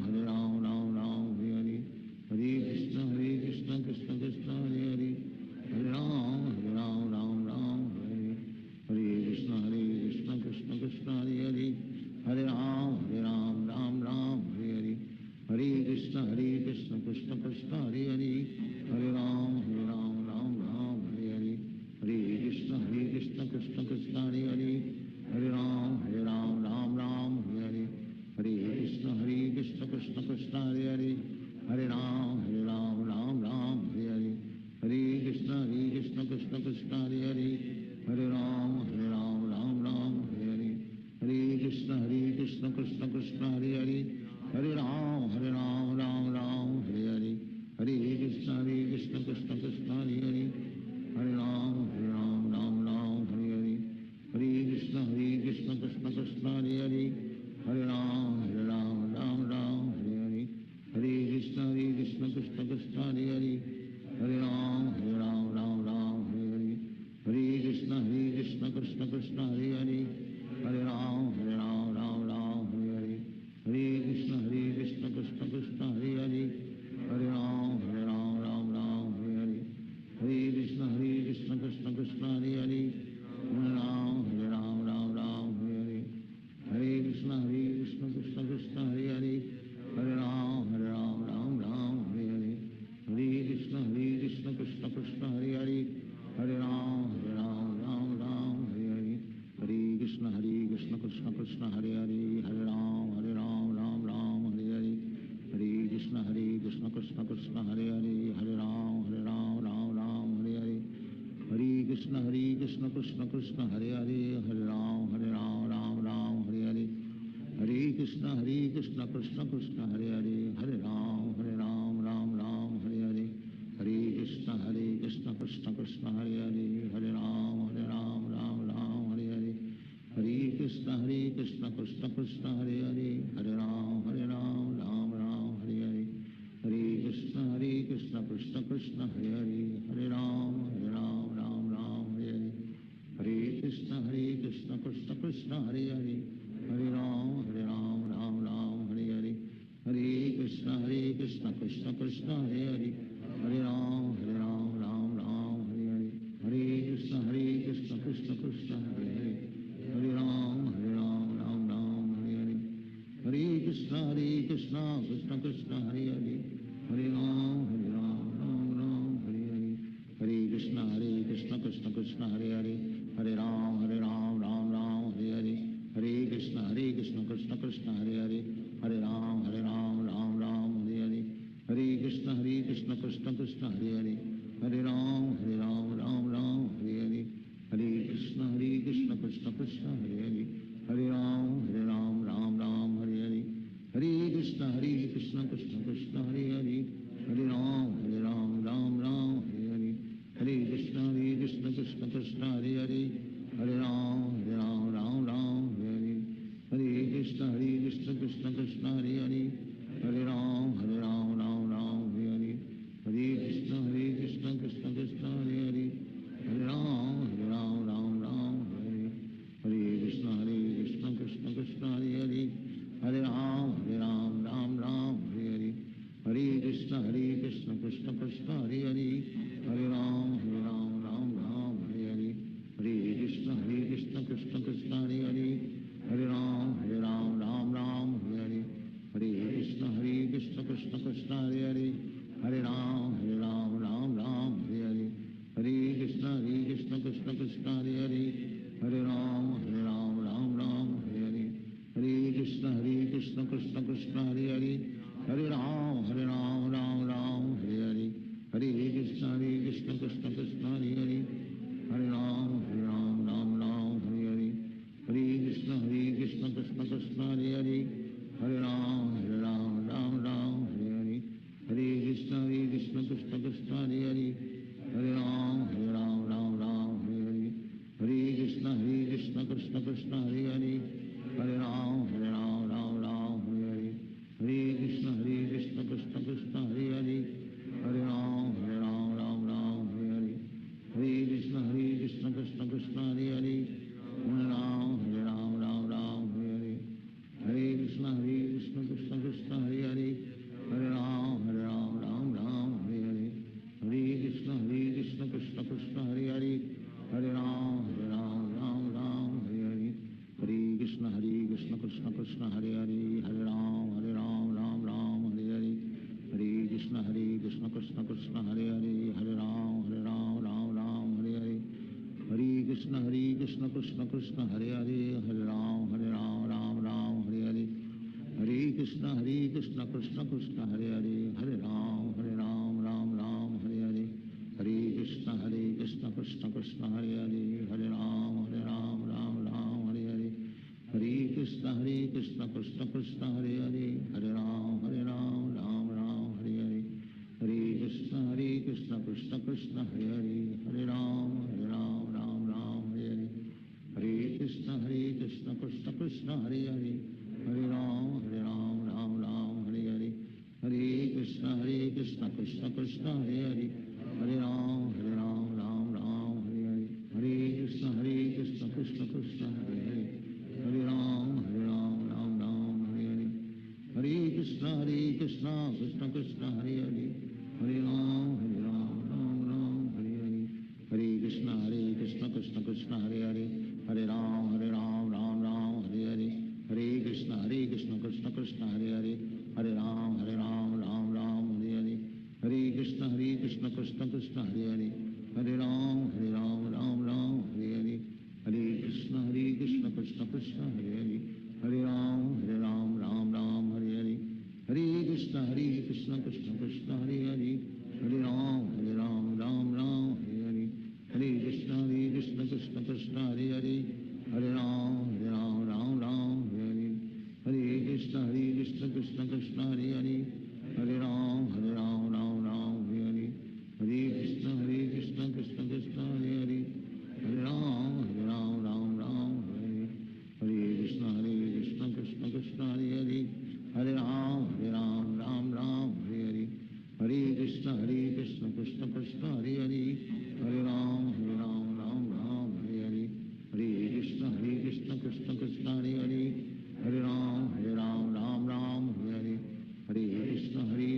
Hare Ram Ram Hare Hare Hare Krishna Krishna Krishna Hare Hare Hare Ram Ram Hare Hare Hare Krishna Krishna Krishna Hare Hare Hare Ram Ram Hare Hare Hare Krishna Krishna Krishna Hare Hare Hare Ram Ram Hare Hare Hare Krishna Krishna Krishna Hare Hare Hare Ram Ram Hare Hare Hare Krishna Krishna Krishna Hare Hare Hare Ram Hare Hare Hare Krishna Krishna Krishna Hare Hare Hare Ram Hare Hare Hare Krishna Krishna Krishna Hare Hare Hare Ram Hare Hare Hare Krishna Krishna Krishna Hare Hare Hare Ram Hare Hare Hare Krishna Krishna Krishna Hare Hare Hare Ram Hare Hare Hare Krishna Krishna Krishna Hare Hare Hare Ram Hare Hare Hare Krishna Krishna Krishna Hare Hare Hare Ram Hare Hare Hare Krishna Krishna Krishna Hare Hare Hare Ram Hare Hare Hare Krishna Krishna Krishna Hare Hare Hare Ram Hare Hare Hare Krishna Krishna Krishna Hare Hare Hare Ram Hare Hare Hare Krishna Krishna Krishna Hare Hare Hare Ram Hare Hare Hare Krishna Krishna Krishna Hare Hare Hare Ram Hare Hare Hare Krishna Krishna Krishna Hare Hare Hare Ram Hare Hare Hare Krishna Krishna Krishna Hare Hare Hare Ram Hare Hare Hare Krishna Krishna Krishna Hare Hare Hare Ram Hare Hare Hare Krishna Krishna Krishna Hare Hare Hare Ram Hare Hare Hare Krishna Krishna Krishna Hare Hare Hare Ram Hare Hare Hare Krishna Krishna Krishna Hare Hare Hare Ram Hare Hare Hare Krishna Krishna Krishna Hare Hare Hare Ram Hare Hare Hare Krishna Krishna Krishna Hare Hare Hare Ram Hare Hare Hare Krishna Krishna Krishna Hare Hare Hare Ram Hare Hare Hare Krishna Krishna Krishna Hare Hare Hare Ram Hare Hare Hare Krishna Krishna Krishna Hare Hare Hare Ram Hare Hare Hare Krishna Krishna Krishna Hare Hare Hare Ram Hare Hare Hare Krishna Krishna Krishna Hare Hare Hare Ram Hare Hare Hare Krishna Krishna Krishna Krishna Hare Hare Hare Ram Ram Ram Hare Hare Hare Krishna Krishna Krishna Hare Hare Hare Ram Ram Ram Hare Hare Hare Krishna Krishna Krishna Hare Hare Hare Ram Ram Ram Hare Hare Hare Krishna Krishna Krishna Hare Hare Hare Ram Ram Ram Hare Hare Hare Krishna Krishna Krishna Hare Hare Hare Ram Ram Hare Hare Hare Krishna Krishna Krishna Hare Hare Hare Ram Ram Hare Hare Hare Krishna Krishna Krishna Hare Hare Hare Ram Ram Hare Hare Hare Krishna Krishna Krishna Hare Hare Hare Ram Ram Hare Hare Hare Krishna Krishna Krishna Hare Hare Hare Ram Ram Hare Hare Hare Krishna Krishna Krishna Hare Hare Hare Ram Ram Hare Hare Hare Krishna Krishna Krishna Hare Hare Hare Ram Ram Hare Hare Hare Krishna Krishna Krishna Hare Hare Hare Ram Ram Hare Hare Hare Krishna Krishna Krishna Hare Hare Hare Ram Ram Hare Hare Hare Krishna Krishna Krishna Hare Hare Hare Ram Ram Hare Hare Hare Krishna Krishna Krishna Hare Hare Hare Ram Ram Hare Hare Hare Krishna Krishna Krishna Hare Hare Hare Ram Hare Hare Hare Krishna Krishna Krishna Hare Hare Hare Ram Hare Hare Hare Krishna Krishna Krishna Hare Hare Hare Ram Hare Hare Hare Krishna Krishna Krishna Hare Hare Hare Ram Hare Hare Hare Krishna Krishna Krishna Hare Hare Hare Ram Hare Hare Hare Krishna Krishna Krishna Hare Hare Hare Ram Hare Hare Hare Krishna Krishna Krishna Hare Hare Hare Ram Hare Hare Hare Krishna Krishna Krishna Hare Hare Hare Ram Hare Hare Hare Krishna Krishna Krishna Hare Hare Hare Ram Hare Hare Hare Krishna Krishna Krishna Hare Hare Hare Ram Hare Hare Hare Krishna Krishna Krishna Hare Hare Hare Ram Hare Hare Hare Krishna Krishna Krishna Hare Hare Hare Ram Hare Hare Hare Krishna Krishna Krishna Hare Hare Hare Ram Hare Hare Hare Krishna Krishna Krishna Hare Hare Hare Ram Hare Hare Hare Krishna Krishna Krishna Hare Hare Hare Ram Hare Hare Hare Krishna Krishna Krishna Hare Hare Hare Ram Hare Hare Hare Krishna Krishna Krishna Hare Hare Hare Ram Hare Hare Hare Krishna Krishna Krishna Hare Hare Hare Ram Hare Hare Hare Krishna Krishna Krishna Hare Hare Hare Ram Hare Hare Hare Krishna Krishna Krishna Hare Hare Hare Ram Hare Hare Hare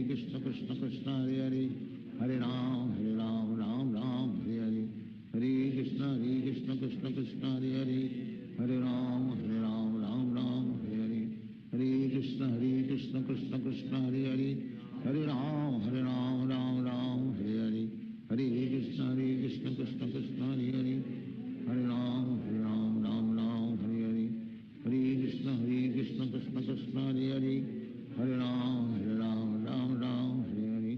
Krishna Krishna Krishna Hare Hare Hare Ram Hare Hare Hare Krishna Krishna Krishna Hare Hare Hare Ram Hare Hare Hare Krishna Krishna Krishna Hare Hare Hare Ram Hare Hare Hare Krishna Krishna Krishna Hare Hare Hare Ram Hare Hare Hare Krishna Krishna Krishna Hare Hare Hare Ram Hare Hare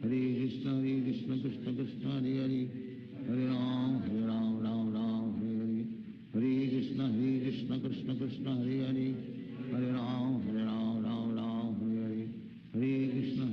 Hare Krishna Krishna Krishna Hare Hare Hare Ram Hare Hare Hare Krishna Krishna Krishna Hare Hare Hare Ram Hare Hare Hare Krishna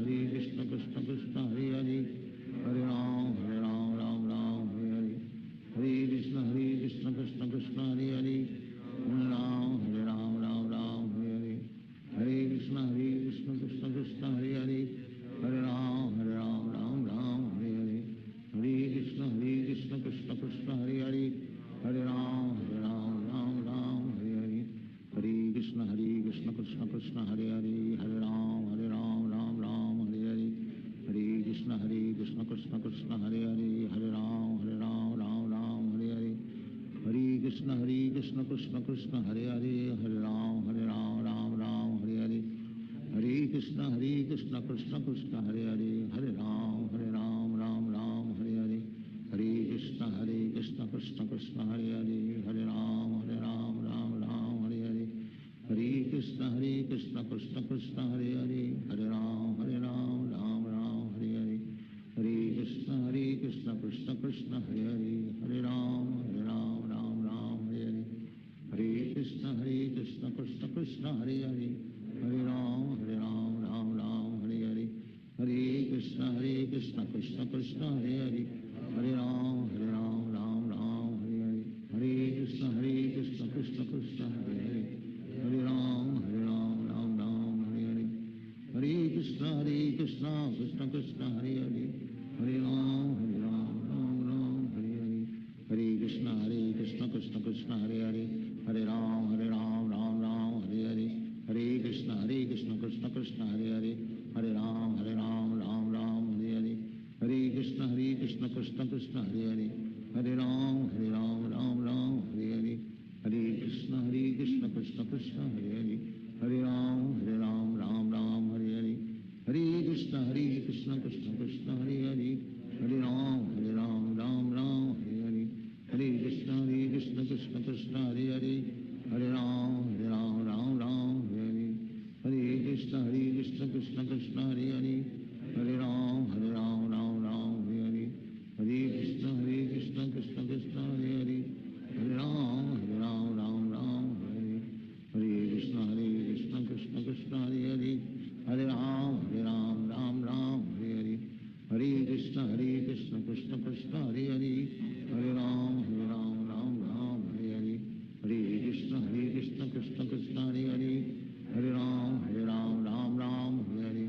Krishna Krishna Krishna Hare Hare Hare Ram Ram Ram Hare Hare Hare Krishna Krishna Krishna Hare Hare Hare Ram Ram Ram Hare Hare Hare Krishna Krishna Krishna Hare Hare Hare Ram Ram Ram Hare Hare Hare Krishna Krishna Krishna Hare Hare Hare Ram Ram Hare Hare Hare Krishna Krishna Hare Hare Hare Ram Ram Hare Hare Hare Krishna Krishna Krishna Hare Hare Hare Ram Ram Hare Hare Hare Krishna Krishna Krishna Hare Hare Hare Ram Ram Hare Hare Hare Krishna Krishna Krishna Hare Hare Hare Ram Ram Hare Hare Hare Krishna Krishna Krishna Hare Hare Hare Ram Ram Hare Hare Hare Krishna Krishna Krishna Hare Hare Hare Ram Ram Hare Hare Hare Krishna Krishna Krishna Hare Hare Hare Ram Ram Hare Hare Hare Krishna Krishna Krishna Hare Hare Hare Ram Ram Hare Hare Hare Krishna Krishna Krishna Hare Hare Hare Ram Ram Hare Hare Hare Krishna Krishna Krishna Hare Hare Hare Ram Ram Hare Hare Hare Krishna Krishna Krishna Hare Hare Hare Ram Ram Hare Hare Hare Krishna Krishna Krishna Hare Hare Hare Ram Ram Hare Hare Hare Krishna Krishna Krishna Hare Hare Hare Ram Ram Hare Hare Hare Krishna Krishna Krishna Hare Hare Hare Ram Ram Hare Hare Hare Krishna Krishna Krishna Hare Hare Hare Ram Ram Hare Hare Hare Krishna Krishna Krishna Hare Hare Hare Ram Ram Hare Hare Hare Krishna Krishna Krishna Hare Hare Hare Ram Ram Hare Hare Hare Krishna Krishna Krishna Hare Hare Hare Ram Ram Hare Hare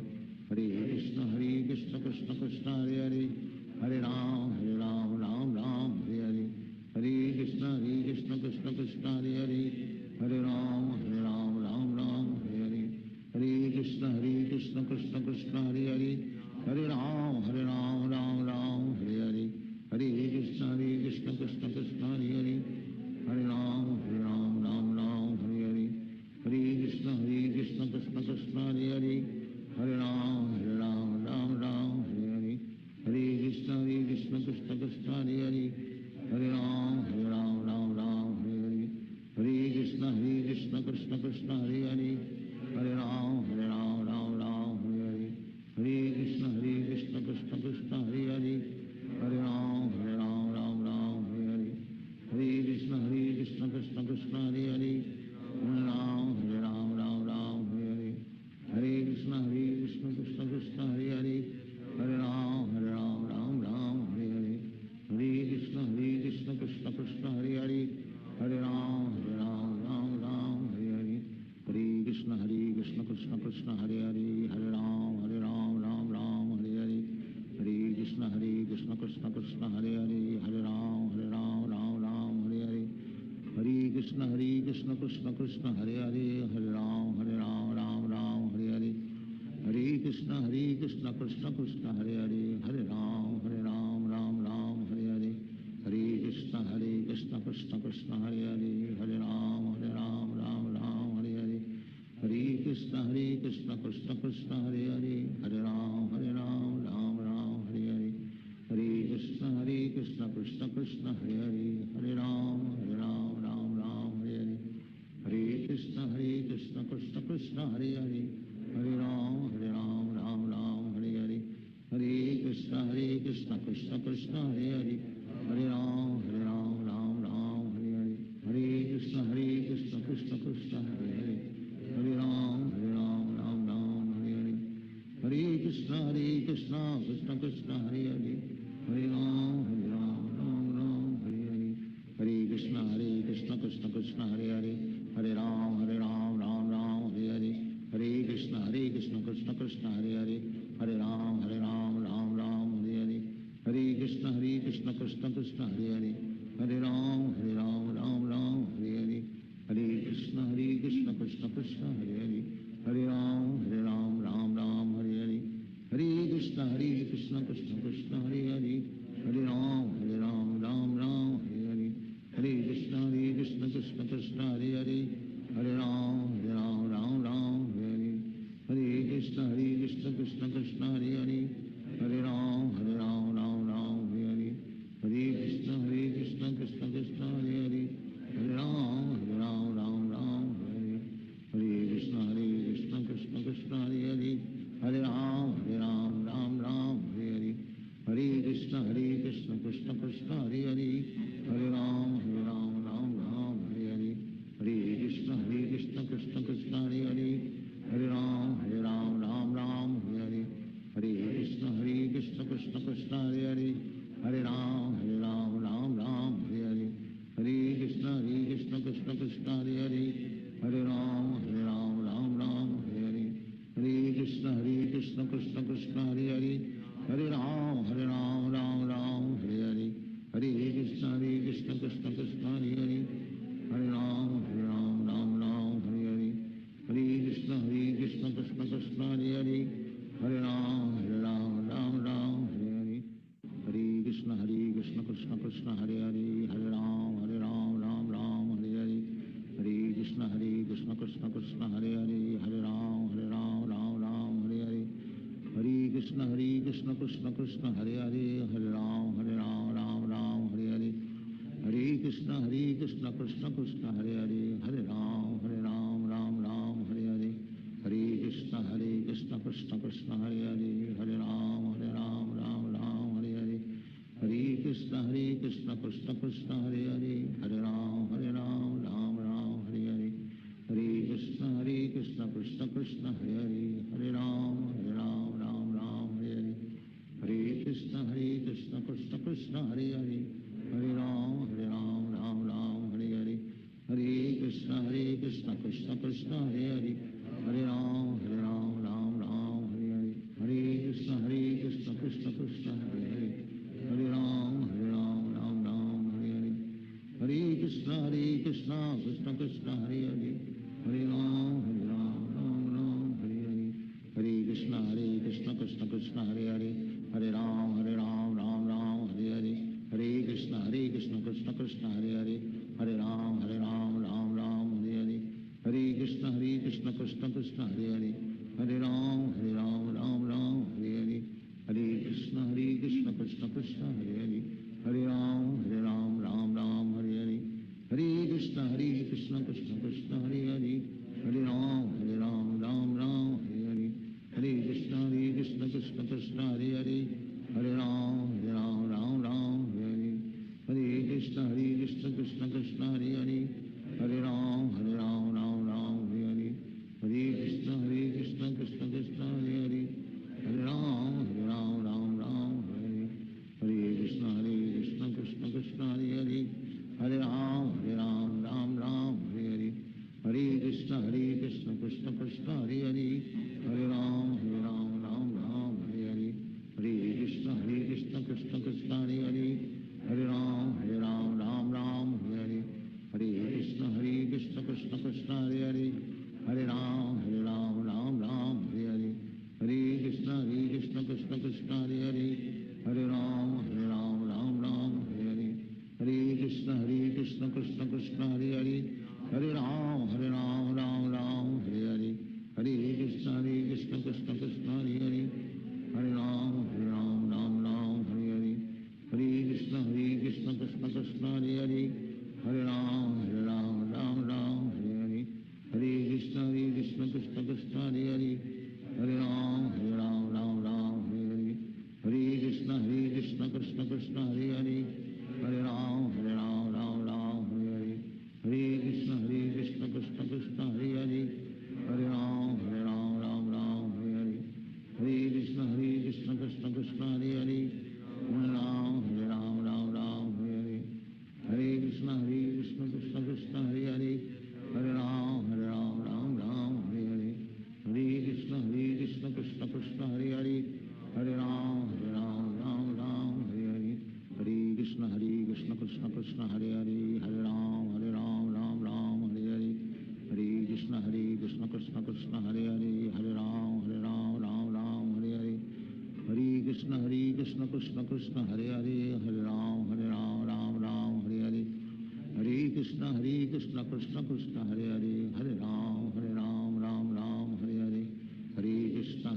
Hare Krishna Krishna Krishna Hare Hare Hare Ram Ram Hare Hare Hare Krishna Krishna Krishna Hare Hare Hare Ram Ram Hare Hare Hare Krishna Krishna Krishna Hare Hare Hare Ram Ram Hare Hare Hare Krishna Krishna Krishna Hare Hare Hare Ram Ram Hare Hare Hare Krishna Krishna Krishna Hare Hare Hare Ram Ram Hare Hare Hare Krishna Krishna Krishna Hare Hare Hare Ram Ram Hare Hare Hare Krishna Krishna Krishna Hare Hare Hare Ram Ram Hare Hare Hare Krishna Krishna Krishna Hare Hare Hare Ram Ram Hare Hare Hare Krishna Krishna Krishna Hare Hare Hare Ram Ram Hare Hare Hare Krishna Krishna Krishna Hare Hare Hare Ram Ram Hare Hare Hare Krishna Krishna Krishna Hare Hare Hare Ram Ram Hare Hare Hare Krishna Krishna Krishna Hare Hare Hare Ram Ram Hare Hare Hare Krishna Krishna Krishna Hare Hare Hare Ram Ram Hare Hare Hare Krishna Krishna Krishna Hare Hare Hare Ram Ram Hare Hare Hare Krishna Krishna Krishna Hare Hare Hare Ram Ram Hare Hare Hare Krishna Krishna Krishna Hare Hare Hare Ram Ram Hare Hare Hare Krishna Krishna Krishna Hare Hare Hare Ram Hare Hare Hare Krishna Krishna Krishna Hare Hare Hare Ram Ram Hare Hare Hare Krishna Krishna Krishna Hare Hare Hare Ram Ram Hare Hare Hare Krishna Krishna Krishna Hare Hare Hare Ram Hare Hare Hare Krishna Krishna Krishna Hare Hare Hare Ram Ram Hare Hare Hare Krishna Krishna Krishna Hare Hare Hare Ram Ram Hare Hare Hare Krishna Krishna Krishna Hare Hare Hare Ram Ram Hare Hare Hare Krishna Krishna Krishna Hare Hare Hare Ram Ram Hare Hare Hare Krishna Krishna Krishna Hare Hare Hare Ram Ram Hare Hare Hare Krishna Krishna Krishna Krishna Hare Hare Hare Ram Ram Ram Hare Hare Hare Krishna Krishna Krishna Hare Hare Hare Ram Ram Ram Hare Hare Hare Krishna Krishna Krishna Hare Hare Hare Ram Ram Hare Hare Hare Krishna Krishna Krishna Hare Hare Hare Ram Ram Hare Hare Hare Krishna Krishna Krishna Hare Hare Hare Ram Ram Hare Hare Hare Krishna Krishna Krishna Hare Hare Hare Ram Ram Hare Hare Hare Krishna Krishna Krishna Hare Hare Hare Ram Ram Hare Hare Hare Krishna Krishna Krishna Hare Hare Hare Ram Hare Hare Hare Krishna Krishna Krishna Hare Hare Hare Ram Hare Hare Hare Krishna Krishna Krishna Hare Hare Hare Ram Hare Hare Hare Krishna Krishna Krishna Hare Hare Hare Ram Hare Hare Hare Krishna Krishna Krishna Hare Hare Hare Ram Hare Hare Hare Krishna Krishna Krishna Hare Hare Hare Ram Hare Hare Hare Krishna Krishna Krishna Hare Hare Hare Ram Hare Hare Hare Krishna Krishna Krishna Hare Hare Hare Ram Hare Hare Hare Krishna Krishna Krishna Hare Hare Hare Ram Hare Hare Hare Krishna Krishna Krishna Hare Hare Hare Ram Hare Hare Hare Krishna Krishna Krishna Hare Hare Hare Ram Hare Hare Hare Krishna Krishna Krishna Hare Hare Hare Ram Hare Hare Hare Krishna Krishna Krishna Hare Hare Hare Ram Hare Hare Hare Krishna Krishna Krishna Hare Hare Hare Ram Hare Hare Hare Krishna Krishna Krishna Hare Hare Hare Ram Hare Hare Hare Krishna Krishna Krishna Hare Hare Hare Ram Hare Hare Hare Krishna Krishna Krishna Hare Hare Hare Ram Hare Hare Hare Krishna Krishna Krishna Hare Hare Hare Ram Hare Hare Hare Krishna Krishna Krishna Hare Hare Hare Ram Hare Hare Hare Krishna Krishna Krishna Hare Hare Hare Ram Hare Hare Hare Krishna Krishna Krishna Hare Hare Hare Ram Hare Hare Hare Krishna Krishna Krishna Hare Hare Hare Ram Hare Hare Krishna Krishna Krishna Hare Hare Hare Ram Hare Hare Hare Krishna Krishna Krishna Hare Hare Hare Ram Hare Hare Hare Krishna Krishna Krishna Hare Hare Hare Ram Hare Hare Hare Krishna Krishna Krishna Hare Hare Hare Ram Hare Hare Hare Krishna Krishna Krishna Hare Hare Hare Ram Hare Hare Hare Krishna Krishna Krishna Hare Hare Hare Ram Hare Hare Hare Krishna Krishna Krishna Hare Hare Hare Ram Hare Hare Hare Krishna Krishna Krishna Hare Hare Hare Ram Hare Hare Hare Krishna Krishna Krishna Hare Hare Hare Ram Hare Hare Hare Krishna Krishna Krishna Hare Hare Hare Ram Hare Hare Hare Krishna Krishna Krishna Hare Hare Hare Ram Hare Hare Hare Krishna Krishna Krishna Hare Hare Hare Ram Hare Hare Hare Krishna Krishna Krishna Hare Hare Hare Ram Hare Hare Hare Krishna Krishna Krishna Hare Hare Hare Ram Hare Hare Hare Krishna Krishna Krishna Hare Hare Hare Ram Hare Hare Hare Krishna Krishna Krishna Hare Hare Hare Ram Hare Hare Hare Krishna Krishna Krishna Hare Hare Hare Ram Hare Hare Hare Krishna Krishna Krishna Hare Hare Hare Ram Hare Hare Hare Krishna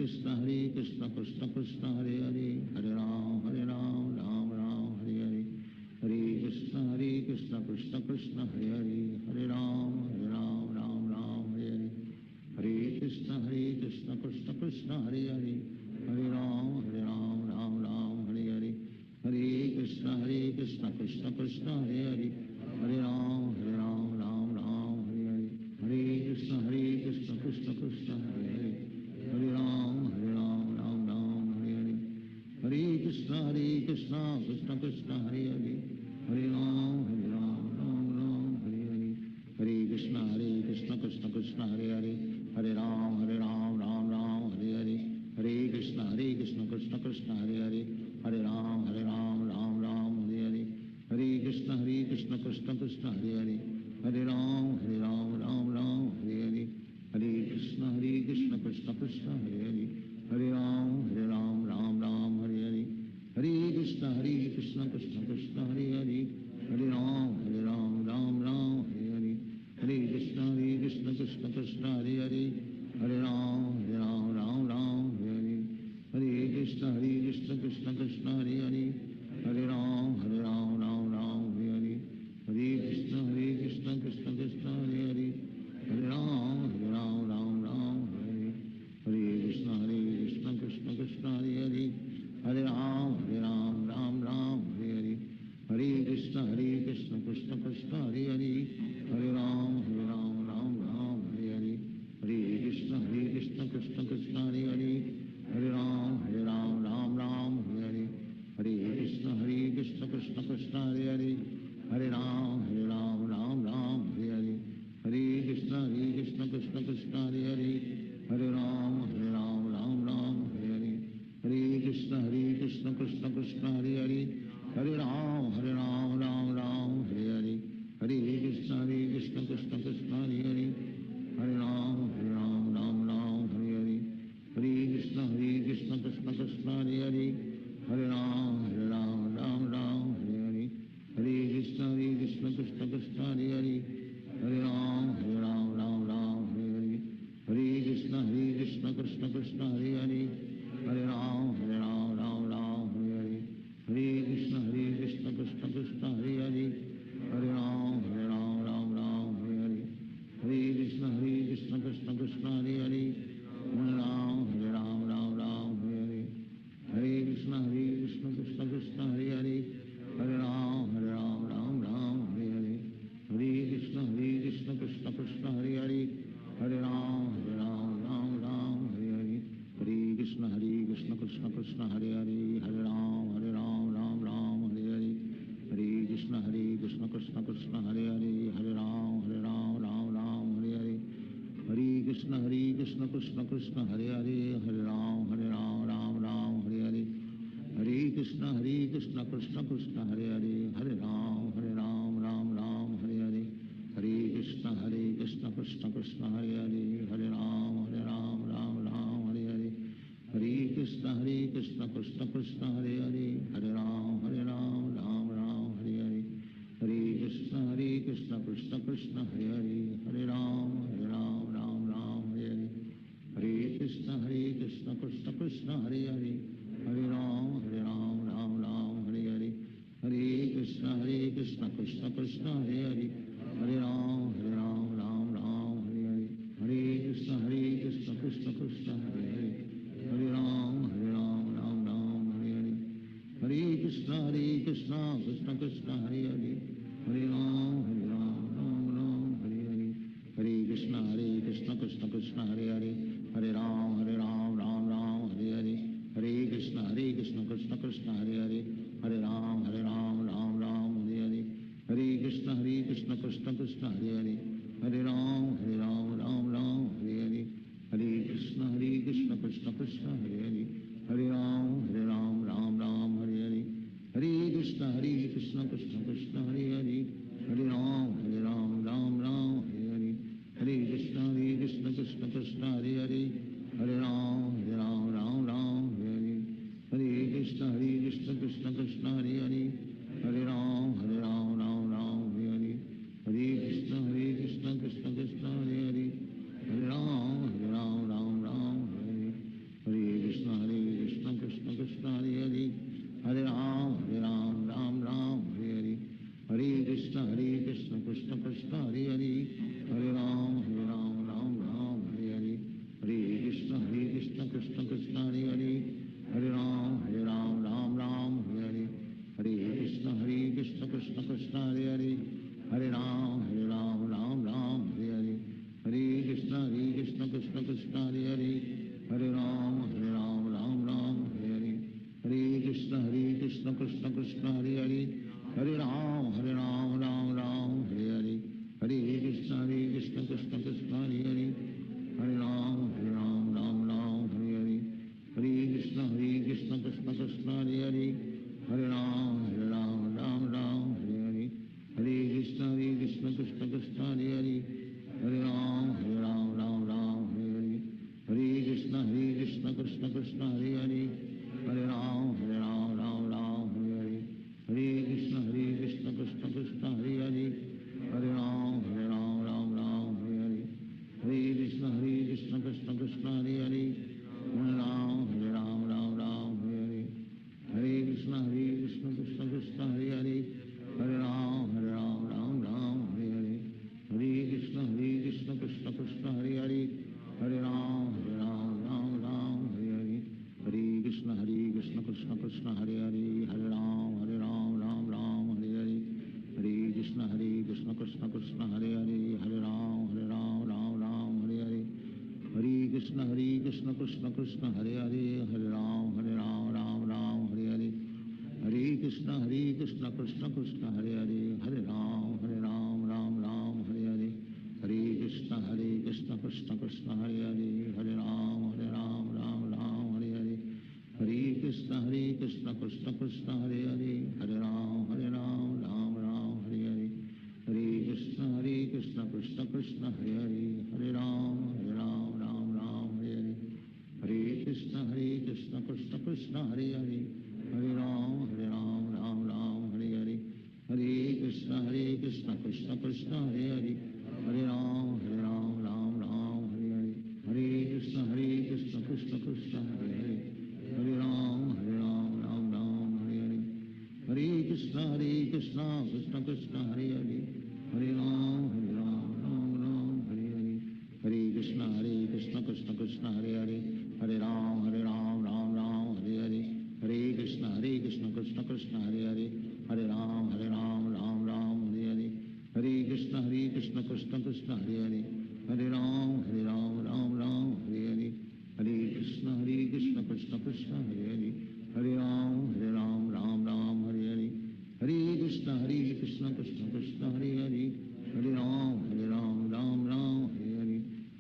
Krishna Krishna Krishna Hare Hare Hare Ram Ram Ram Hare Hare Hare Krishna Krishna Krishna Hare Hare Hare Ram Ram Ram Hare Hare Hare Krishna Krishna Krishna Hare Hare Hare Ram Ram Ram Hare Hare Hare Krishna Krishna Krishna Hare Hare Hare Ram Ram Ram Hare Hare Hare Krishna Krishna Krishna Hare Hare Hare Ram Ram Ram Hare Hare Hare Krishna Krishna Krishna Hare Hare Hare Ram Ram Ram Hare Hare Hare Krishna Krishna Krishna Hare Hare Hare Ram Ram Ram Hare Hare Hare Krishna Krishna Krishna Hare Hare Hare Ram Ram Ram Hare Hare Hare Krishna Krishna Krishna Hare Hare Hare Ram Ram Ram Hare Hare Hare Krishna Krishna Krishna Hare Hare Hare Ram Ram Ram Hare Hare Hare Krishna Krishna Krishna Hare Hare Hare Ram Ram Ram Hare Hare Hare Krishna Krishna Krishna Hare Hare Hare Ram Ram Ram Hare Hare Hare Krishna Krishna Krishna Hare Hare Hare Ram Ram Ram Hare Hare Hare Krishna Krishna Krishna Hare Hare Hare Ram Ram Ram Hare Hare Hare Krishna Krishna Krishna Hare Hare Hare Ram Ram Ram Hare Hare Hare Krishna Krishna Krishna Hare Hare Hare Ram Ram Ram Hare Hare Hare Krishna Krishna Krishna Hare Hare Hare Ram Ram Ram Hare Hare Hare Krishna Krishna Krishna Hare Hare Hare Ram Ram Ram Hare Hare Hare Krishna Krishna Krishna Hare Hare Hare Ram Ram Ram Hare Hare Hare Krishna Krishna Krishna Hare Hare Hare Ram Ram Hare Hare Hare Krishna Krishna Krishna Hare Hare Hare Ram Ram Hare Hare Hare Krishna Krishna Krishna Hare Hare Hare Ram Ram Hare Hare Hare Krishna Krishna Krishna Hare Hare Hare Ram Ram Hare Hare Hare Krishna Krishna Krishna Hare Hare Hare Ram Ram Hare Hare Hare Krishna Krishna Krishna Hare Hare Hare Ram Ram Hare Hare Hare Krishna Krishna Krishna Hare Hare Hare Ram Ram Hare Hare Hare Krishna Krishna Krishna Hare Hare Hare Ram Ram Hare Hare Hare Krishna Krishna Krishna Hare Hare Hare Ram Ram Hare Hare Hare Krishna Krishna Krishna Hare Hare Hare Ram Ram Hare Hare Hare Krishna Krishna Krishna Hare Hare Hare Ram Ram Hare Hare Hare Krishna Krishna Krishna Hare Hare Hare Ram Ram Hare Hare Hare Krishna Krishna Krishna Hare Hare Hare Ram Ram Hare Hare Hare Krishna Krishna Krishna Hare Hare Hare Ram Ram Hare Hare Hare Krishna Krishna Krishna Hare Hare Hare Ram Ram Hare Hare Hare Krishna Krishna Krishna Hare Hare Hare Ram Ram Hare Hare Hare Krishna Krishna Krishna Hare Hare Hare Ram Ram Hare Hare Hare Krishna Krishna Krishna Hare Hare Hare Ram Ram Hare Hare Hare Krishna Krishna Krishna Hare Hare Hare Ram Ram Hare Hare Hare Krishna Krishna Krishna Hare Hare Hare Ram Ram Hare Hare Hare Krishna Krishna Krishna Hare Hare Hare Ram Ram Hare Hare Hare Krishna Krishna Krishna Hare Hare Hare Ram Ram Hare Hare Hare Krishna Krishna Krishna Hare Hare Hare Ram Ram Hare Hare Hare Krishna Krishna Krishna Hare Hare Hare Ram Ram Hare Hare Hare Krishna Krishna Krishna Hare Hare Hare Ram Ram Hare Hare Hare Krishna Krishna Krishna Hare Hare Hare Ram Ram Hare Hare Hare Krishna Krishna Krishna Hare Hare Hare Ram Ram Hare Hare Hare Krishna Krishna Krishna Krishna Hare Hare Hare Ram Ram Ram Hare Hare Hare Krishna Krishna Krishna Hare Hare Hare Ram Ram Hare Hare Hare Krishna Krishna Krishna Hare Hare Hare Ram Ram Hare Hare Hare Krishna Krishna Krishna Hare Hare Hare Ram Ram Hare Hare Hare Krishna Krishna Krishna Hare Hare Hare Ram Ram Hare Hare Hare Krishna Krishna Krishna Hare Hare Hare Ram Ram Hare Hare Hare Krishna Krishna Krishna Hare Hare Hare Ram Ram Hare Hare Hare Krishna Krishna Krishna Hare Hare Hare Ram Ram Hare Hare Hare Krishna Krishna Krishna Hare Hare Hare Ram Ram Hare Hare Hare Krishna Krishna Krishna Hare Hare Hare Ram Ram Hare Hare Hare Krishna Krishna Krishna Hare Hare Hare Ram Ram Hare Hare Hare Krishna Krishna Krishna Hare Hare Hare Ram Ram Hare Hare Hare Krishna Krishna Krishna Hare Hare Hare Ram Hare Hare Hare Krishna Krishna Krishna Hare Hare Hare Ram Hare Hare Hare Krishna Krishna Krishna Hare Hare Hare Ram Hare Hare Hare Krishna Krishna Krishna Hare Hare Hare Ram Hare Hare Hare Krishna Krishna Krishna Hare Hare Hare Ram Hare Hare Hare Krishna Krishna Krishna Hare Hare Hare Ram Hare Hare Hare Krishna Krishna Krishna Hare Hare Hare Ram Hare Hare Hare Krishna Krishna Krishna Hare Hare Hare Ram Hare Hare Hare Krishna Krishna Krishna Hare Hare Hare Ram Hare Hare Hare Krishna Krishna Krishna Hare Hare Hare Ram Hare Hare Hare Krishna Krishna Krishna Hare Hare Hare Ram Hare Hare Hare Krishna Krishna Krishna Hare Hare Hare Ram Hare Hare Hare Krishna Krishna Krishna Hare Hare Hare Ram Hare Hare Hare Krishna Krishna Krishna Hare Hare Hare Ram Hare Hare Hare Krishna Krishna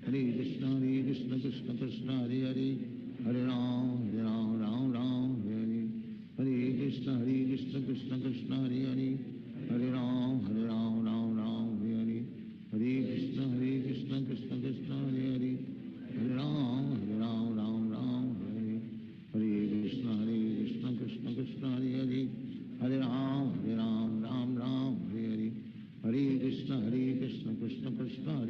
Krishna Hare Hare Hare Ram Hare Hare Hare Krishna Krishna Krishna Hare Hare Hare Ram Hare Hare Hare Krishna Krishna Krishna Hare Hare Hare Ram Hare Hare Hare Krishna Krishna Krishna Hare Hare Hare Ram Hare Hare Hare Krishna Krishna Krishna Hare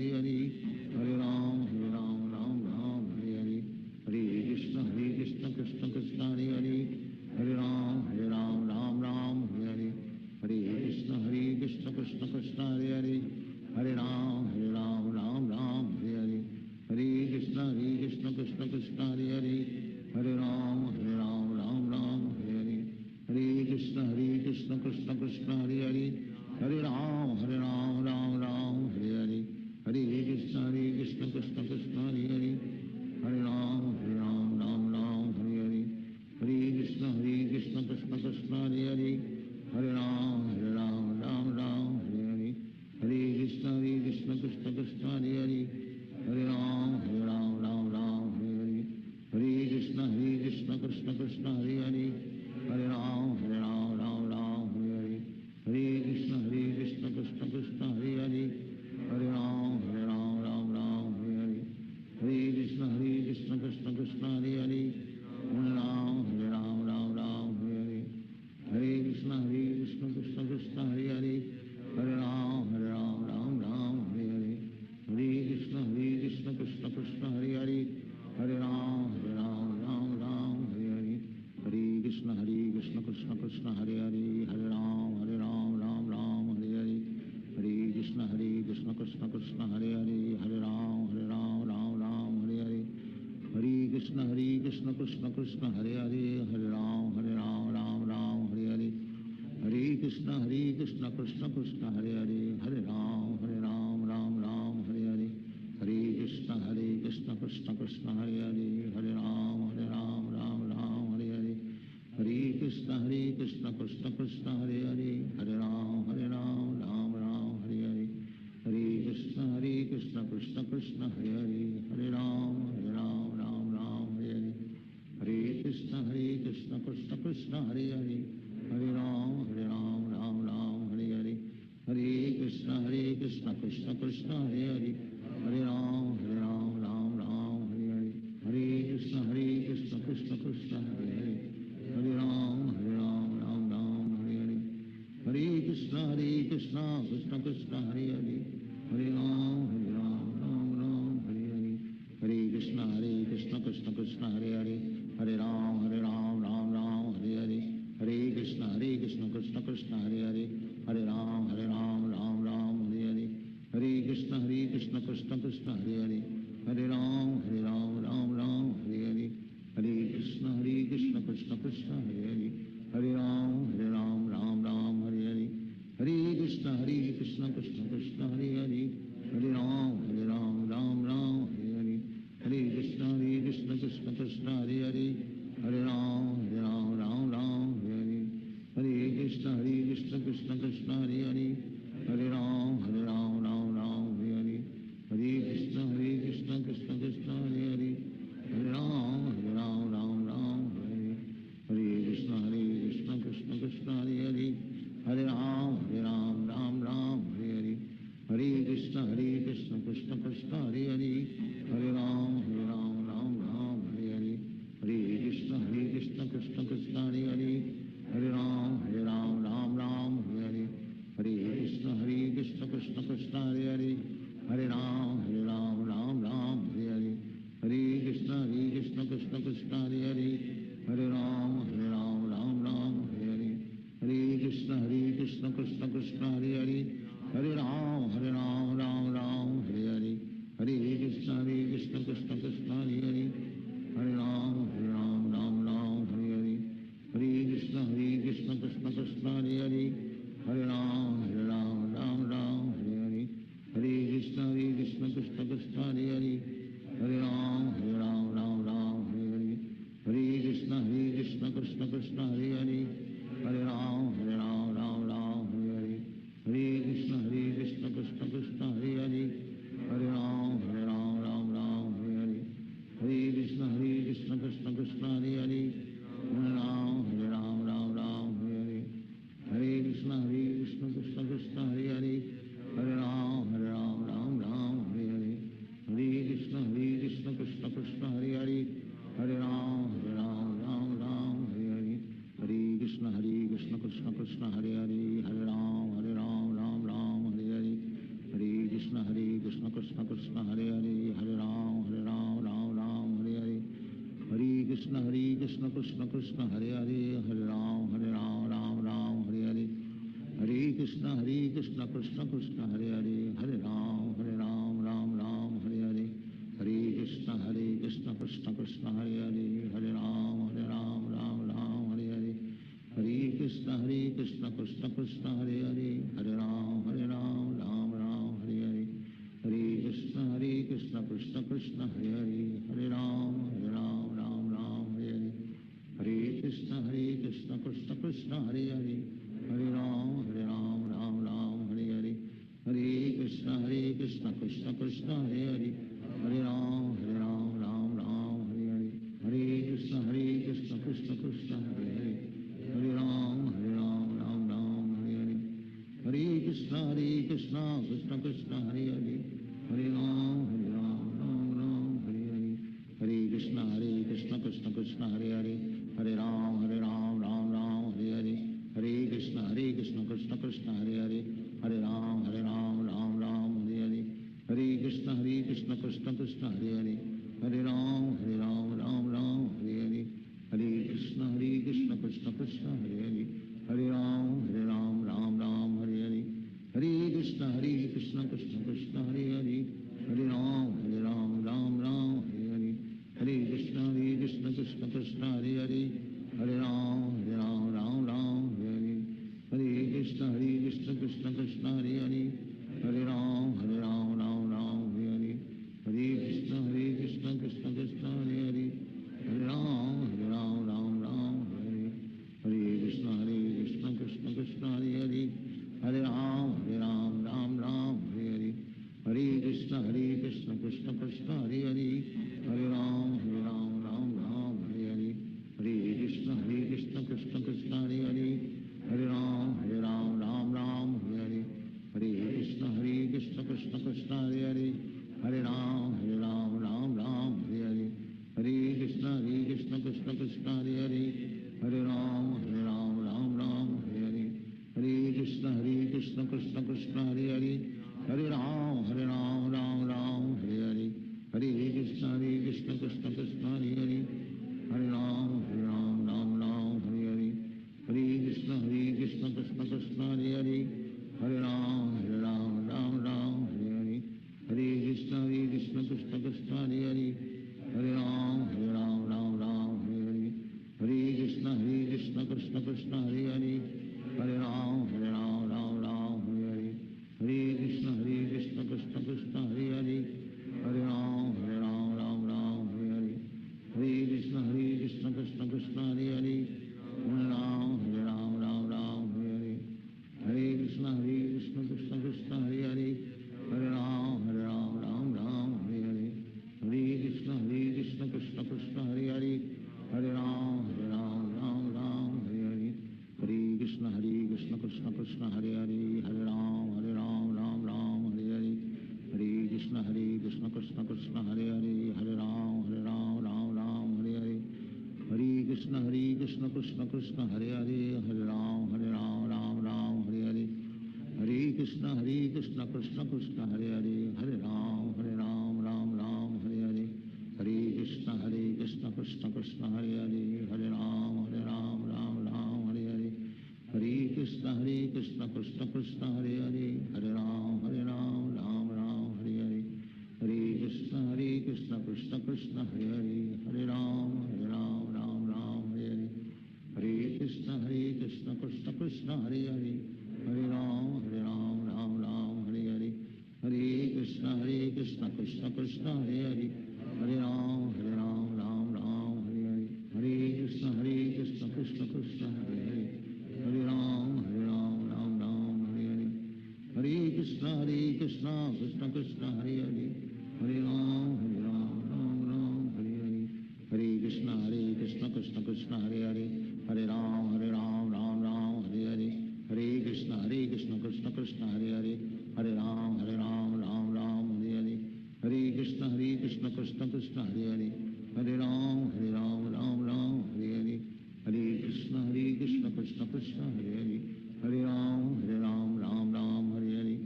Hare Hare Ram Hare Hare Hare Krishna Krishna Krishna Hare Hare Hare Ram Hare Hare Hare Krishna Krishna Krishna Hare Hare Hare Ram Hare Hare Hare Krishna Krishna Krishna Hare Hare Hare Ram Hare Hare Hare Krishna Krishna Krishna Hare Hare Hare Ram Hare Hare Hare Krishna Krishna Krishna Hare Hare Hare Ram Hare Hare Hare Krishna Krishna Krishna Hare Hare Hare Ram Hare Hare Hare Krishna Krishna Krishna Hare Hare Hare Ram Hare Hare Hare Krishna Krishna Krishna Hare Hare Hare Ram Hare Hare Hare Krishna Krishna Krishna Hare Hare Hare Ram Hare Hare Hare Krishna Krishna Krishna Hare Hare Hare Ram Hare Hare Hare Krishna Krishna Krishna Hare Hare Hare Ram Hare Hare Hare Krishna Krishna Krishna Hare Hare Hare Ram Hare Hare Hare Krishna Krishna Krishna Hare Hare Hare Ram Hare Hare Hare Krishna Krishna Krishna Hare Hare Hare Ram Hare Hare Hare Krishna Krishna Krishna Hare Hare Hare Ram Hare Hare Hare Krishna Krishna Krishna Hare Hare Hare Ram Hare Hare Hare Krishna Krishna Krishna Krishna Hare Hare Hare Ram Ram Ram Hare Hare Hare Krishna Krishna Krishna Hare Hare Hare Ram Ram Ram Hare Hare Hare Krishna Krishna Krishna Hare Hare Hare Ram Ram Hare Hare Hare Krishna Krishna Krishna Hare Hare Hare Ram Ram Hare Hare Hare Krishna Krishna Krishna Hare Hare Hare Ram Hare Hare Hare Krishna Krishna Krishna Hare Hare Hare Ram Ram Hare Hare Hare Krishna Krishna Krishna Hare Hare Hare Ram Ram Hare Hare Hare Krishna Krishna Krishna Hare Hare Hare Ram Ram Hare Hare Hare Krishna Krishna Krishna Hare Hare Hare Ram Ram Hare Hare Hare Krishna Krishna Krishna Hare Hare Hare Ram Ram Hare Hare Hare Krishna Krishna Krishna Hare Hare Hare Ram Ram Hare Hare Hare Krishna Krishna Krishna Hare Hare Hare Ram Ram Hare Hare Hare Krishna Krishna Krishna Hare Hare Hare Ram Ram Hare Hare Hare Krishna Krishna Krishna Hare Hare Hare Ram Ram Hare Hare Hare Krishna Krishna Krishna Hare Hare Hare Ram Ram Hare Hare Hare Krishna Krishna Krishna Hare Hare Hare Ram Ram Hare Hare Hare Krishna Krishna Krishna Hare Hare Hare Ram Ram Hare Hare Hare Krishna Krishna Krishna Hare Hare Hare Ram Ram Hare Hare Hare Krishna Krishna Krishna Hare Hare Hare Ram Hare Hare Hare Krishna Krishna Krishna Hare Hare Hare Ram Hare Hare Hare Krishna Krishna Krishna Hare Hare Hare Ram Hare Hare Hare Krishna Krishna Krishna Hare Hare Hare Ram Hare Hare Hare Krishna Krishna Krishna Hare Hare Hare Ram Hare Hare Hare Krishna Krishna Krishna Hare Hare Hare Ram Hare Hare Hare Krishna Krishna Krishna Hare Hare Hare Ram Hare Hare Hare Krishna Krishna Krishna Hare Hare Hare Ram Hare Hare Hare Krishna Krishna Krishna Hare Hare Hare Ram Hare Hare Hare Krishna Krishna Krishna Hare Hare Hare Ram Hare Hare Hare Krishna Krishna Krishna Hare Hare Hare Ram Hare Hare Hare Krishna Krishna Krishna Hare Hare Hare Ram Hare Hare Hare Krishna Krishna Krishna Hare Hare Hare Ram Hare Hare Hare Krishna Krishna Krishna Hare Hare Hare Ram Hare Hare Hare Krishna Krishna Krishna Hare Hare Hare Ram Hare Hare Hare Krishna Krishna Krishna Hare Hare Hare Ram Hare Hare Hare Krishna Krishna Krishna Hare Hare Hare Ram Hare Hare Hare Krishna Krishna Krishna Hare Hare Hare Ram Hare Hare Hare Krishna Krishna Krishna Hare Hare Hare Ram Hare Hare Hare Krishna Krishna Krishna Hare Hare Hare Ram Hare Hare Hare Krishna Krishna Krishna Hare Hare Hare Ram Hare Hare Hare Krishna Krishna Krishna Hare Hare Hare Ram Hare Hare Hare Krishna Krishna Krishna Hare Hare Hare Ram Hare Hare Hare Krishna Krishna Krishna Hare Hare Hare Ram Hare Hare Hare Krishna Krishna Krishna Hare Hare Hare Ram Hare Hare Hare Krishna Krishna Krishna Hare Hare Hare Ram Hare Hare Hare Krishna Krishna Krishna Hare Hare Hare Ram Hare Hare Hare Krishna Krishna Krishna Hare Hare Hare Ram Hare Hare Hare Krishna Krishna Krishna Hare Hare Hare Ram Hare Hare Hare Krishna Krishna Krishna Hare Hare Hare Ram Ram Ram Hare Hare Hare Krishna Krishna Krishna Hare Hare Hare Ram Ram Ram Hare Hare Hare Krishna Krishna Krishna Hare Hare Hare Ram Ram Ram Hare Hare Hare Krishna Krishna Krishna Hare Hare Hare Ram Ram Ram Hare Hare Hare Krishna Krishna Krishna Hare Hare Hare Ram Ram Hare Hare Hare Krishna Krishna Krishna Hare Hare Hare Ram Ram Hare Hare Hare Krishna Krishna Krishna Hare Hare Hare Ram Ram Hare Hare Hare Krishna Krishna Krishna Hare Hare Hare Ram Ram Hare Hare Hare Krishna Krishna Krishna Hare Hare Hare Ram Ram Hare Hare Hare Krishna Krishna Krishna Hare Hare Hare Ram Ram Hare Hare Hare Krishna Krishna Krishna Hare Hare Hare Ram Ram Hare Hare Hare Krishna Krishna Krishna Hare Hare Hare Ram Ram Hare Hare Hare Krishna Krishna Krishna Hare Hare Hare Ram Ram Hare Hare Hare Krishna Krishna Krishna Hare Hare Hare Ram Ram Hare Hare Hare Krishna Krishna Krishna Hare Hare Hare Ram Ram Hare Hare Hare Krishna Krishna Krishna Hare Hare Hare Ram Hare Hare Hare Krishna Krishna Krishna Hare Hare Hare Ram Ram Hare Hare Hare Krishna Krishna Krishna Hare Hare Hare Ram Ram Hare Hare Hare Krishna Krishna Krishna Hare Hare Hare Ram Ram Hare Hare Hare Krishna Krishna Krishna Hare Hare Hare Ram Ram Hare Hare Hare Krishna Krishna Krishna Hare Hare Hare Ram Ram Hare Hare Hare Krishna Krishna Krishna Hare Hare Hare Ram Ram Hare Hare Hare Krishna Krishna Krishna Hare Hare Hare Ram Ram Hare Hare Hare Krishna Krishna Krishna Hare Hare Hare Ram Ram Hare Hare Hare Krishna Krishna Krishna Hare Hare Hare Ram Ram Hare Hare Hare Krishna Krishna Krishna Hare Hare Hare Ram Ram Hare Hare Hare Krishna Krishna Krishna Hare Hare Hare Ram Ram Hare Hare Hare Krishna Krishna Krishna Hare Hare Hare Ram Ram Hare Hare Hare Krishna Krishna Krishna Hare Hare Hare Ram Ram Hare Hare Hare Krishna Krishna Krishna Hare Hare Hare Ram Ram Hare Hare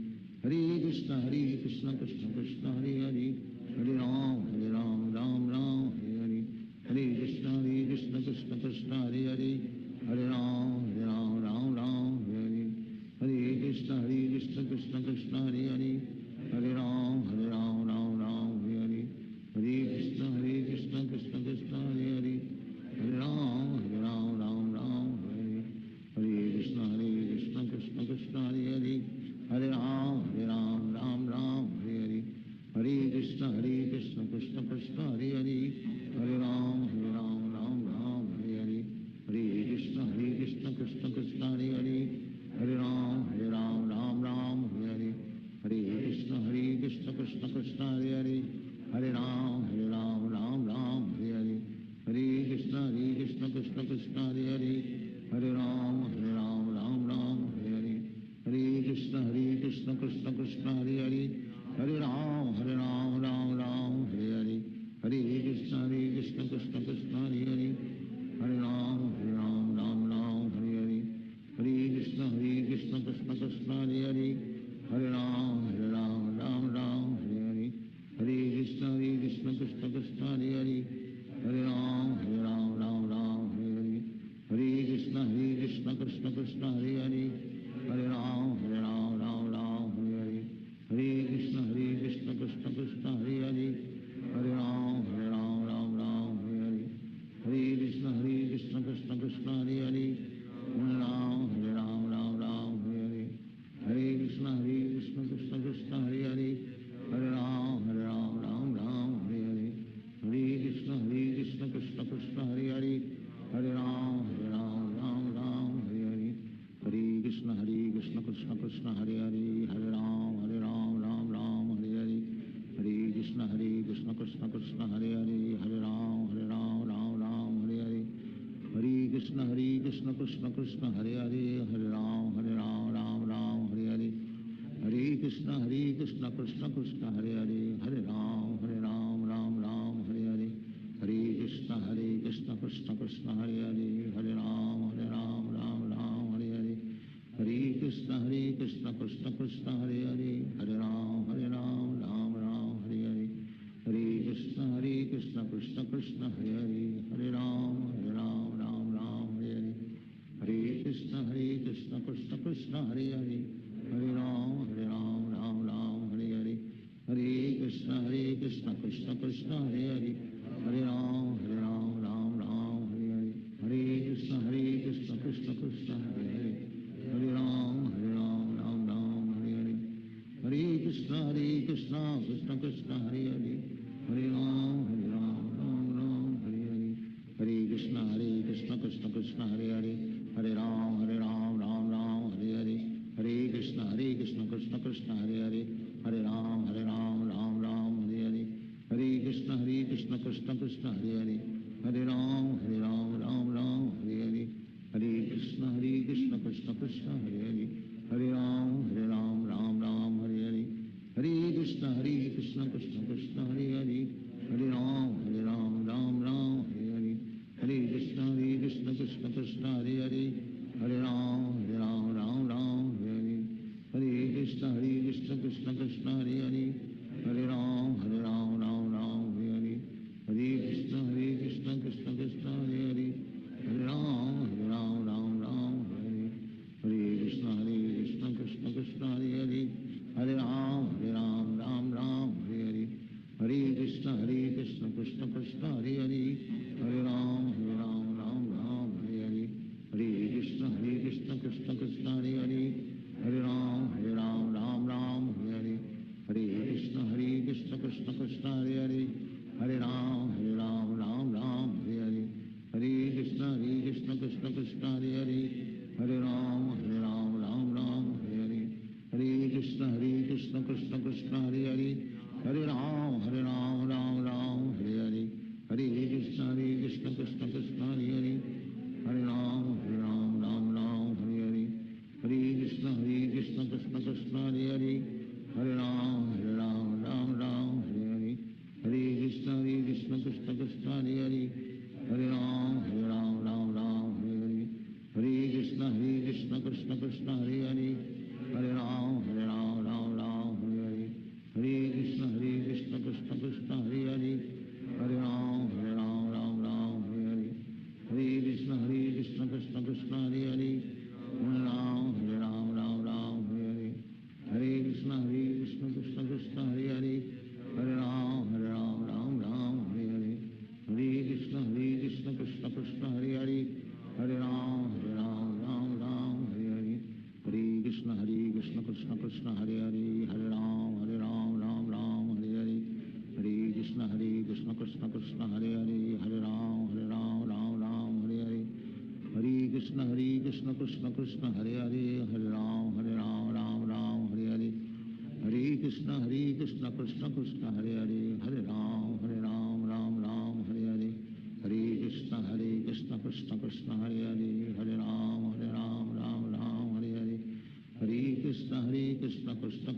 Hare Krishna Krishna Krishna Hare Hare Hare Ram Ram Hare Hare Hare Krishna Krishna Krishna Hare Hare Hare Ram Ram Hare Hare Hare Krishna Krishna Krishna Hare Hare Hare Ram Ram Hare Hare Hare Krishna Krishna Krishna Hare Hare Hare Ram Ram Hare Hare Hare Krishna Krishna Krishna Hare Hare Hare Ram Ram Hare Hare Hare Krishna Krishna Krishna Hare Hare Hare Ram Ram Hare Hare Hare Krishna Krishna Krishna Hare Hare Hare Ram Ram Hare Hare Hare Krishna Krishna Krishna Hare Hare Hare Ram Ram Hare Hare Hare Krishna Krishna Krishna Hare Hare Hare Ram Hare Hare Hare Krishna Krishna Krishna Hare Hare Hare Ram Hare Hare Hare Krishna Krishna Krishna Hare Hare Hare Ram Hare Hare Hare Krishna Krishna Krishna Hare Hare Hare Ram Hare Hare Hare Krishna Krishna Krishna Hare Hare Hare Ram Hare Hare Hare Krishna Krishna Krishna Hare Hare Hare Ram Hare Hare Hare Krishna Krishna Krishna Hare Hare Hare Ram Hare Hare Hare Krishna Krishna Krishna Hare Hare Hare Ram Hare Hare Hare Krishna Krishna Krishna Hare Hare Hare Ram Ram Hare Hare Krishna Krishna Hare Hare Hare Ram Ram Ram Hare Hare Hare Krishna Krishna Krishna Hare Hare Hare Ram Ram Ram Hare Hare Hare Krishna Krishna Krishna Hare Hare Hare Ram Ram Ram Hare Hare Hare Krishna Krishna Krishna Hare Hare Hare Ram Ram Hare Hare Hare Krishna Krishna Krishna Hare Hare Hare Ram Ram Hare Hare Hare Krishna Krishna Krishna Hare Hare Hare Ram Ram Hare Hare Hare Krishna Krishna Krishna Hare Hare Hare Ram Ram Hare Hare Hare Krishna Krishna Krishna Hare Hare Hare Ram Ram Hare Hare Hare Krishna Krishna Krishna Hare Hare Hare Ram Ram Hare Hare Hare Krishna Krishna Krishna Hare Hare Hare Ram Ram Hare Hare Hare Krishna Krishna Krishna Hare Hare Hare Ram Ram Hare Hare Hare Krishna Krishna Krishna Hare Hare Hare Ram Ram Hare Hare Hare Krishna Krishna Krishna Hare Hare Hare Ram Ram Hare Hare Hare Krishna Krishna Krishna Hare Hare Hare Ram Ram Hare Hare Hare Krishna Krishna Krishna Hare Hare Hare Ram Ram Hare Hare Hare Krishna Krishna Krishna Hare Hare Hare Ram Ram Hare Hare Hare Krishna Krishna Krishna Hare Hare Hare Ram Ram Hare Hare Hare Krishna Krishna Krishna Hare Hare Hare Ram Ram Hare Hare Hare Krishna Krishna Krishna Hare Hare Hare Ram Ram Hare Hare Hare Krishna Krishna Krishna Hare Hare Hare Ram Ram Hare Hare Hare Krishna Krishna Krishna Hare Hare Hare Ram Ram Hare Hare Hare Krishna Krishna Krishna Hare Hare Hare Ram Ram Hare Hare Hare Krishna Krishna Krishna Hare Hare Hare Ram Hare Hare Hare Krishna Krishna Krishna Hare Hare Hare Ram Hare Hare Hare Krishna Krishna Krishna Hare Hare Hare Ram Hare Hare Hare Krishna Krishna Krishna Hare Hare Hare Ram Hare Hare Hare Krishna Krishna Krishna Hare Hare Hare Ram Hare Hare Hare Krishna Krishna Krishna Hare Hare Hare Ram Hare Hare Hare Krishna Krishna Krishna Hare Hare Hare Ram Hare Hare Hare Krishna Krishna Krishna Hare Hare Hare Ram Hare Hare Hare Krishna Krishna Krishna Hare Hare Hare Ram Hare Hare Hare Krishna Krishna Krishna Hare Hare Hare Ram Hare Hare Hare Krishna Krishna Krishna Hare Hare Hare Ram Hare Hare Hare Krishna Krishna Krishna Hare Hare Hare Ram Hare Hare Hare Krishna Krishna Krishna Hare Hare Hare Ram Hare Hare Hare Krishna Krishna Krishna Hare Hare Hare Ram Hare Hare Hare Krishna Krishna Krishna Hare Hare Hare Ram Hare Hare Hare Krishna Krishna Krishna Hare Hare Hare Ram Hare Hare Hare Krishna Krishna Krishna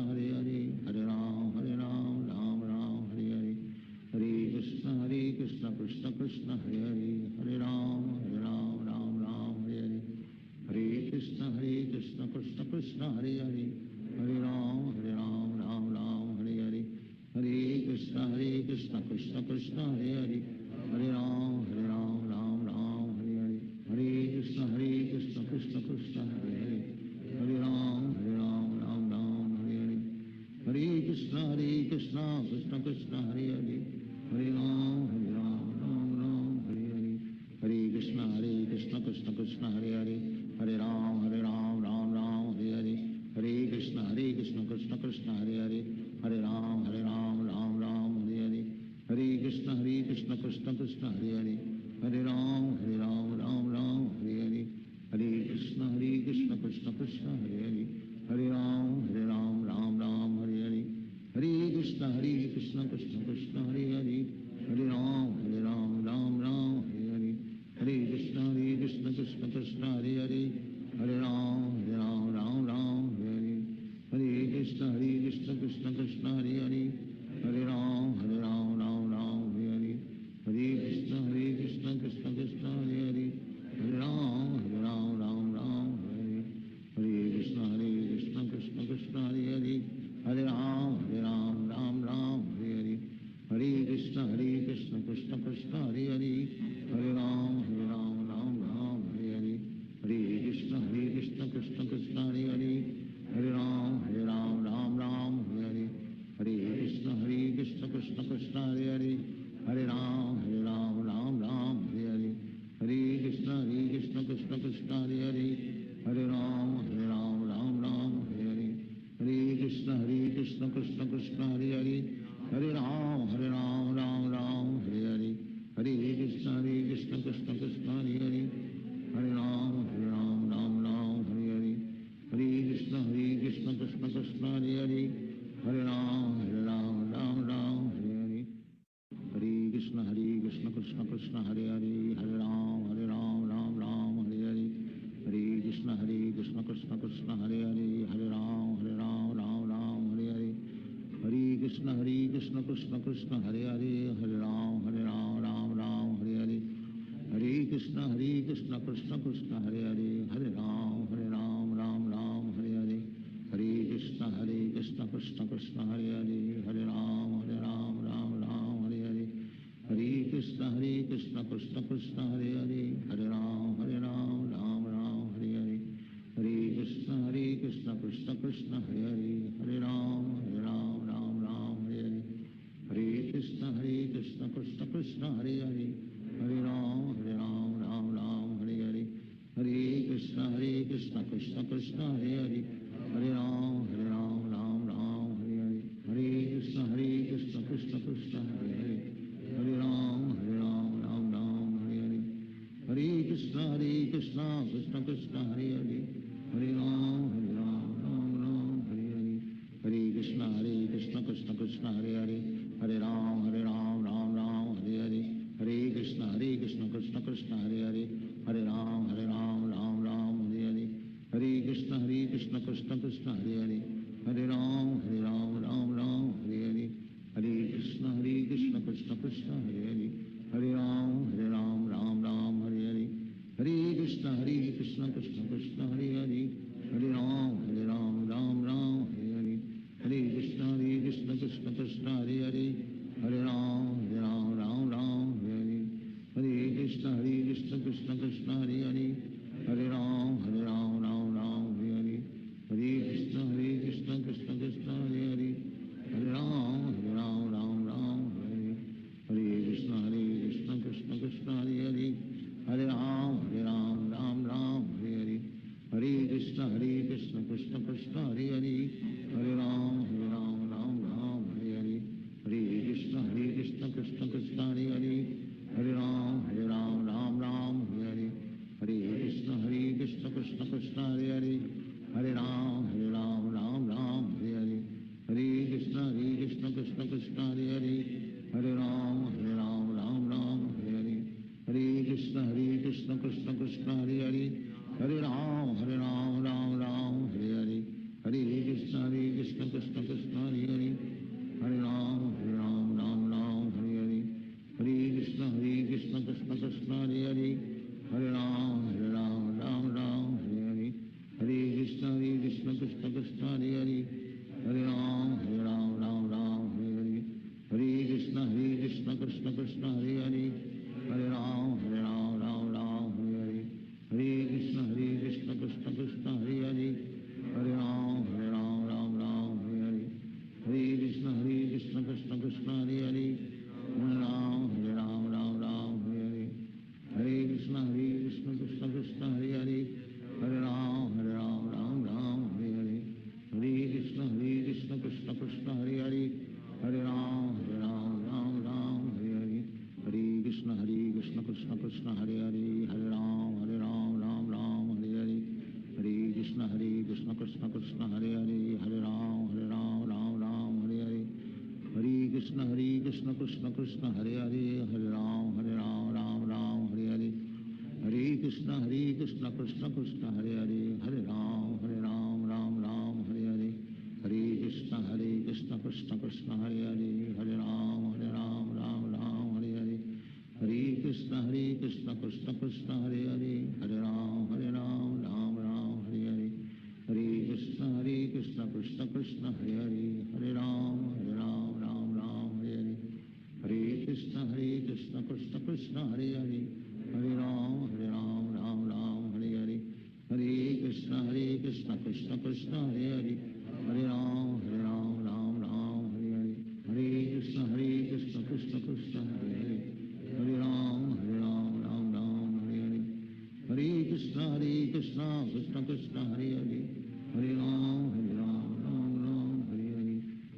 Hare Hare Hare Ram Hare Hare Hare Krishna Krishna Krishna Hare Hare Hare Ram Hare Hare Hare Krishna Krishna Krishna Hare Hare Hare Ram Hare Hare Hare Krishna Krishna Krishna Hare Hare Hare Ram Hare Hare Hare Krishna Krishna Krishna Hare Hare Hare Ram Hare Hare Hare Krishna Krishna Krishna Hare Hare Hare Ram Hare Hare Hare Krishna Krishna Krishna Hare Hare Hare Ram Hare Hare Hare Krishna Krishna Krishna Hare Hare Hare Ram Hare Hare Hare Krishna Krishna Krishna Hare Hare Hare Ram Hare Hare Hare Krishna Krishna Krishna Krishna Hare Hare Hare Ram Ram Ram Hare Hare Hare Krishna Krishna Krishna Hare Hare Hare Ram Ram Ram Hare Hare Hare Krishna Krishna Krishna Hare Hare Hare Ram Ram Ram Hare Hare Hare Krishna Krishna Krishna Hare Hare Hare Ram Ram Ram Hare Hare Hare Krishna Krishna Krishna Hare Hare Hare Ram Ram Ram Hare Hare Hare Krishna Krishna Krishna Hare Hare Hare Ram Ram Ram Hare Hare Hare Krishna Krishna Krishna Hare Hare Hare Ram Ram Ram Hare Hare Hare Krishna Krishna Krishna Hare Hare Hare Ram Ram Ram Hare Hare Hare Krishna Krishna Krishna Hare Hare Hare Ram Ram Hare Hare Hare Krishna Krishna Krishna Hare Hare Hare Ram Ram Hare Hare Hare Krishna Krishna Krishna Hare Hare Hare Ram Ram Hare Hare Hare Krishna Krishna Krishna Hare Hare Hare Ram Ram Hare Hare Hare Krishna Krishna Krishna Hare Hare Hare Ram Ram Hare Hare Hare Krishna Krishna Krishna Hare Hare Hare Ram Ram Hare Hare Hare Krishna Krishna Krishna Hare Hare Hare Ram Ram Hare Hare Hare Krishna Krishna Krishna Hare Hare Hare Ram Ram Hare Hare Hare Krishna Krishna Krishna Hare Hare Hare Ram Ram Hare Hare Hare Krishna Krishna Krishna Hare Hare Hare Ram Ram Hare Hare Hare Krishna Krishna Krishna Hare Hare Hare Ram Ram Hare Hare Hare Krishna Krishna Krishna Hare Hare Hare Ram Ram Hare Hare Hare Krishna Krishna Krishna Hare Hare Hare Ram Ram Hare Hare Hare Krishna Krishna Krishna Hare Hare Hare Ram Ram Hare Hare Hare Krishna Krishna Krishna Hare Hare Hare Ram Ram Hare Hare Hare Krishna Krishna Krishna Hare Hare Hare Ram Ram Hare Hare Hare Krishna Krishna Krishna Hare Hare Hare Ram Ram Hare Hare Hare Krishna Krishna Krishna Hare Hare Hare Ram Ram Hare Hare Hare Krishna Krishna Krishna Hare Hare Hare Ram Ram Hare Hare Hare Krishna Krishna Krishna Hare Hare Hare Ram Ram Hare Hare Hare Krishna Krishna Krishna Hare Hare Hare Ram Ram Hare Hare Hare Krishna Krishna Krishna Hare Hare Hare Ram Ram Hare Hare Hare Krishna Krishna Krishna Hare Hare Hare Ram Ram Hare Hare Hare Krishna Krishna Krishna Hare Hare Hare Ram Ram Hare Hare Hare Krishna Krishna Krishna Hare Hare Hare Ram Ram Hare Hare Hare Krishna Krishna Krishna Hare Hare Hare Ram Ram Hare Hare Hare Krishna Krishna Krishna Hare Hare Hare Ram Ram Hare Hare Hare Krishna Krishna Krishna Hare Hare Hare Ram Ram Hare Hare Hare Krishna Krishna Krishna Hare Hare Hare Ram Ram Hare Hare Hare Krishna Krishna Krishna Hare Hare Hare Ram Ram Hare Hare Hare Krishna Krishna Krishna Hare Hare Hare Ram Ram Hare Hare Hare Krishna Krishna Krishna Hare Hare Hare Ram Ram Hare Hare Hare Krishna Krishna Krishna Hare Hare Hare Ram Ram Hare Hare Hare Krishna Krishna Krishna Hare Hare Hare Ram Hare Hare Hare Krishna Krishna Krishna Hare Hare Hare Ram Ram Hare Hare Hare Krishna Krishna Krishna Hare Hare Hare Ram Ram Hare Hare Hare Krishna Krishna Krishna Hare Hare Hare Ram Ram Hare Hare Hare Krishna Krishna Krishna Hare Hare Hare Ram Ram Hare Hare Hare Krishna Krishna Krishna Hare Hare Hare Ram Ram Hare Hare Hare Krishna Krishna Krishna Hare Hare Hare Ram Ram Ram Hare Hare Hare Krishna Krishna Krishna Hare Hare Hare Ram Ram Ram Hare Hare Hare Krishna Krishna Krishna Hare Hare Hare Ram Ram Ram Hare Hare Hare Krishna Krishna Krishna Hare Hare Hare Ram Ram Ram Hare Hare Hare Krishna Krishna Krishna Hare Hare Hare Ram Ram Ram Hare Hare Hare Krishna Krishna Krishna Hare Hare Hare Ram Ram Ram Hare Hare Hare Krishna Krishna Krishna Hare Hare Hare Ram Ram Ram Hare Hare Hare Krishna Krishna Krishna Hare Hare Hare Ram Ram Ram Hare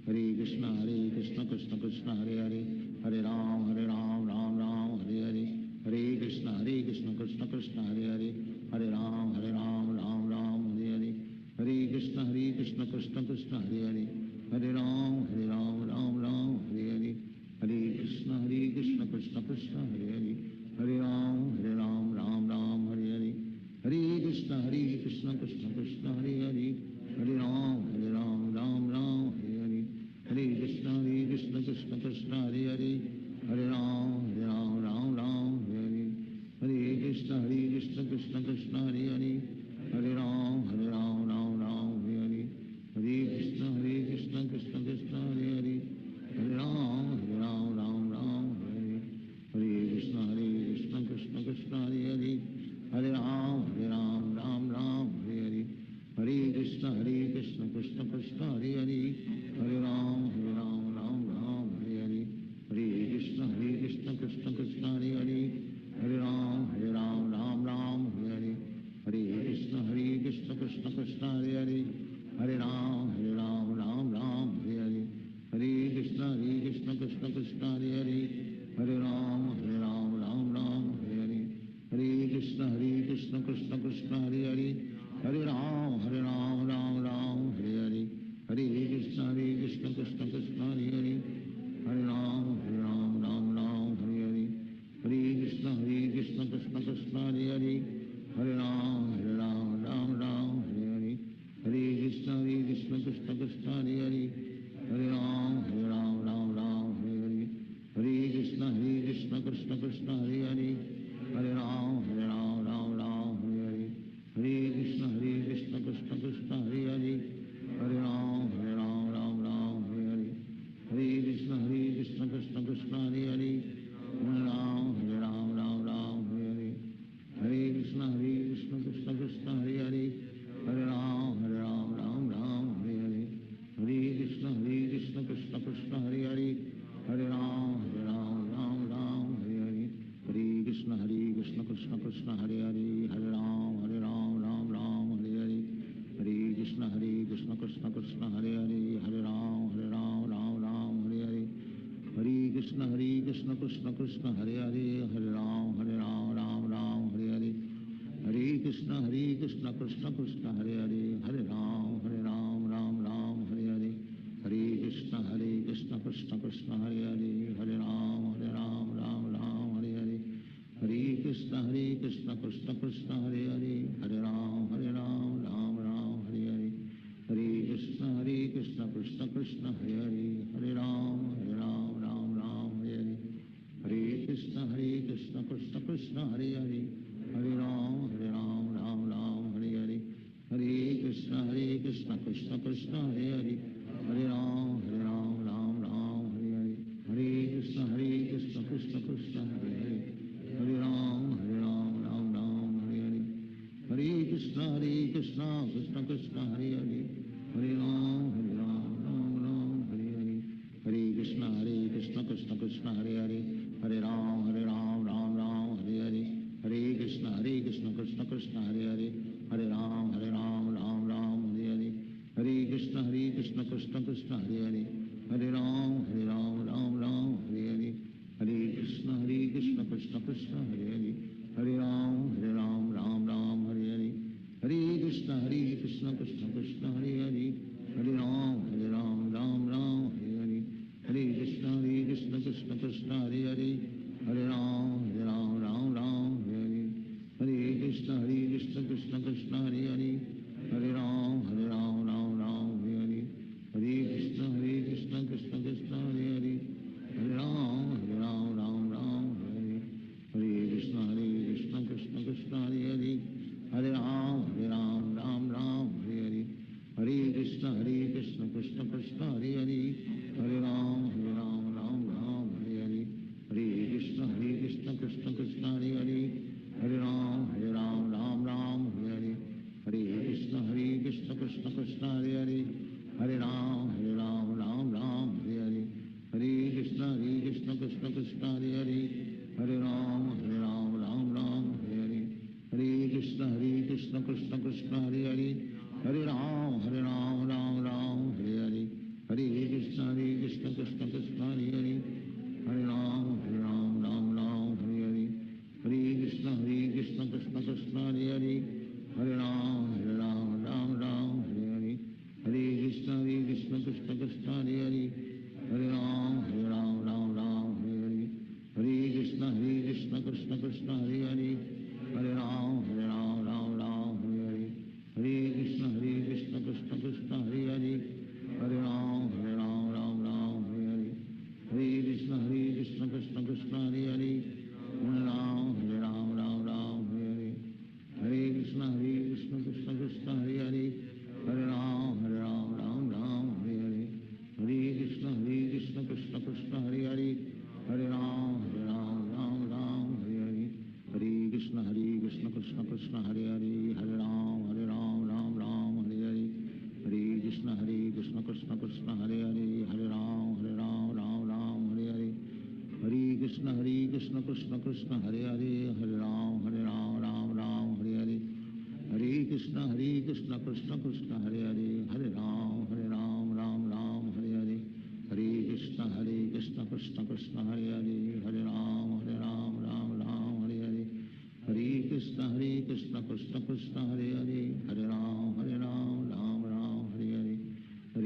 Hare Hare Krishna Krishna Krishna Hare Hare Hare Ram Ram Ram Hare Hare Hare Krishna Krishna Krishna Hare Hare Hare Ram Ram Ram Hare Hare Hare Krishna Krishna Krishna Hare Hare Hare Ram Ram Ram Hare Hare Hare Krishna Krishna Krishna Hare Hare Hare Ram Ram Ram Hare Hare Hare Krishna Krishna Krishna Hare Hare Hare Ram Ram Ram Hare Hare Hare Krishna Krishna Krishna Hare Hare Hare Ram Ram Hare Hare Hare Krishna Krishna Krishna Hare Hare Hare Ram Ram Hare Hare Hare Krishna Krishna Krishna Hare Hare Hare Ram Ram Hare Hare Hare Krishna Krishna Krishna Hare Hare Hare Ram Ram Hare Hare Hare Krishna Krishna Krishna Hare Hare Hare Ram Ram Hare Hare Hare Krishna Krishna Krishna Hare Hare Hare Ram Ram Hare Hare Hare Krishna Krishna Krishna Hare Hare Hare Ram Ram Hare Hare Hare Krishna Krishna Krishna Hare Hare Hare Ram Ram Hare Hare Hare Krishna Krishna Krishna Hare Hare Hare Ram Ram Hare Hare Hare Krishna Krishna Krishna Hare Hare Hare Ram Ram Hare Hare Hare Krishna Krishna Krishna Hare Hare Hare Ram Ram Hare Hare Hare Krishna Krishna Krishna Hare Hare Hare Ram Ram Hare Hare Hare Krishna Krishna Krishna Hare Hare Hare Ram Ram Hare Hare Hare Krishna Krishna Krishna Hare Hare Hare Ram Ram Hare Hare Hare Krishna Krishna Krishna Hare Hare Hare Ram Ram Hare Hare Hare Krishna Krishna Krishna Hare Hare Hare Ram Ram Hare Hare Hare Krishna Krishna Krishna Hare Hare Hare Ram Ram Hare Hare Hare Krishna Krishna Krishna Hare Hare Hare Ram Ram Hare Hare Hare Krishna Krishna Krishna Hare Hare Hare Ram Ram Hare Hare Hare Krishna Krishna Krishna Hare Hare Hare Ram Ram Hare Hare Hare Krishna Krishna Krishna Hare Hare Hare Ram Ram Hare Hare Hare Krishna Krishna Krishna Hare Hare Hare Ram Ram Hare Hare Hare Krishna Krishna Krishna Hare Hare Hare Ram Ram Hare Hare Hare Krishna Krishna Krishna Hare Hare Hare Ram Ram Hare Hare Hare Krishna Krishna Krishna Hare Hare Hare Ram Hare Hare Hare Krishna Krishna Krishna Hare Hare Hare Ram Ram Hare Hare Hare Krishna Krishna Krishna Hare Hare Hare Ram Ram Hare Hare Hare Krishna Krishna Krishna Hare Hare Hare Ram Hare Hare Hare Krishna Krishna Krishna Hare Hare Hare Ram Ram Hare Hare Hare Krishna Krishna Krishna Hare Hare Hare Ram Ram Hare Hare Hare Krishna Krishna Krishna Hare Hare Hare Ram Ram Hare Hare Hare Krishna Krishna Krishna Hare Hare Hare Ram Ram Hare Hare Hare Krishna Krishna Krishna Hare Hare Hare Ram Ram Hare Hare Hare Krishna Krishna Krishna Hare Hare Hare Ram Ram Hare Hare Hare Krishna Krishna Hare Hare Hare Ram Ram Ram Hare Hare Hare Krishna Krishna Krishna Hare Hare Hare Ram Ram Ram Hare Hare Hare Krishna Krishna Krishna Hare Hare Hare Ram Ram Hare Hare Hare Krishna Krishna Krishna Hare Hare Hare Ram Ram Hare Hare Hare Krishna Krishna Krishna Hare Hare Hare Ram Ram Hare Hare Hare Krishna Krishna Krishna Hare Hare Hare Ram Ram Hare Hare Hare Krishna Krishna Krishna Hare Hare Hare Ram Ram Hare Hare Hare Krishna Krishna Krishna Hare Hare Hare Ram Hare Hare Hare Krishna Krishna Krishna Hare Hare Hare Ram Hare Hare Hare Krishna Krishna Krishna Hare Hare Hare Ram Hare Hare Hare Krishna Krishna Krishna Hare Hare Hare Ram Hare Hare Hare Krishna Krishna Krishna Hare Hare Hare Ram Hare Hare Hare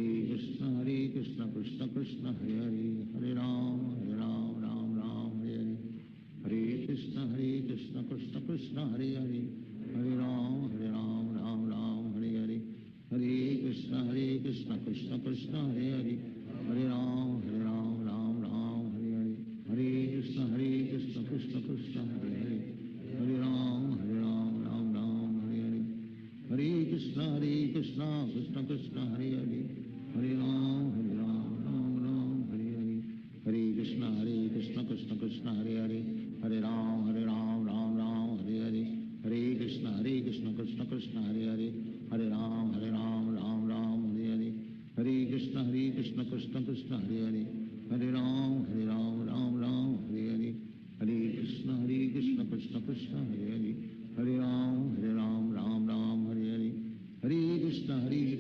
Krishna Krishna Krishna Hare Hare Hare Ram Hare Hare Hare Krishna Krishna Krishna Hare Hare Hare Ram Hare Hare Hare Krishna Krishna Krishna Hare Hare Hare Ram Hare Hare Hare Krishna Krishna Krishna Hare Hare Hare Ram Hare Hare Hare Krishna Krishna Krishna Hare Hare Hare Ram Hare Hare Hare Krishna Krishna Krishna Hare Hare Hare Ram Hare Hare Hare Krishna Krishna Krishna Hare Hare Hare Ram Hare Hare Hare Krishna Krishna Krishna Hare Hare Hare Ram Hare Hare Hare Krishna Krishna Krishna Hare Hare Hare Ram Hare Hare Hare Krishna Krishna Krishna Hare Hare Hare Ram Hare Hare Hare Krishna Krishna Krishna Hare Hare Hare Ram Hare Hare Hare Krishna Krishna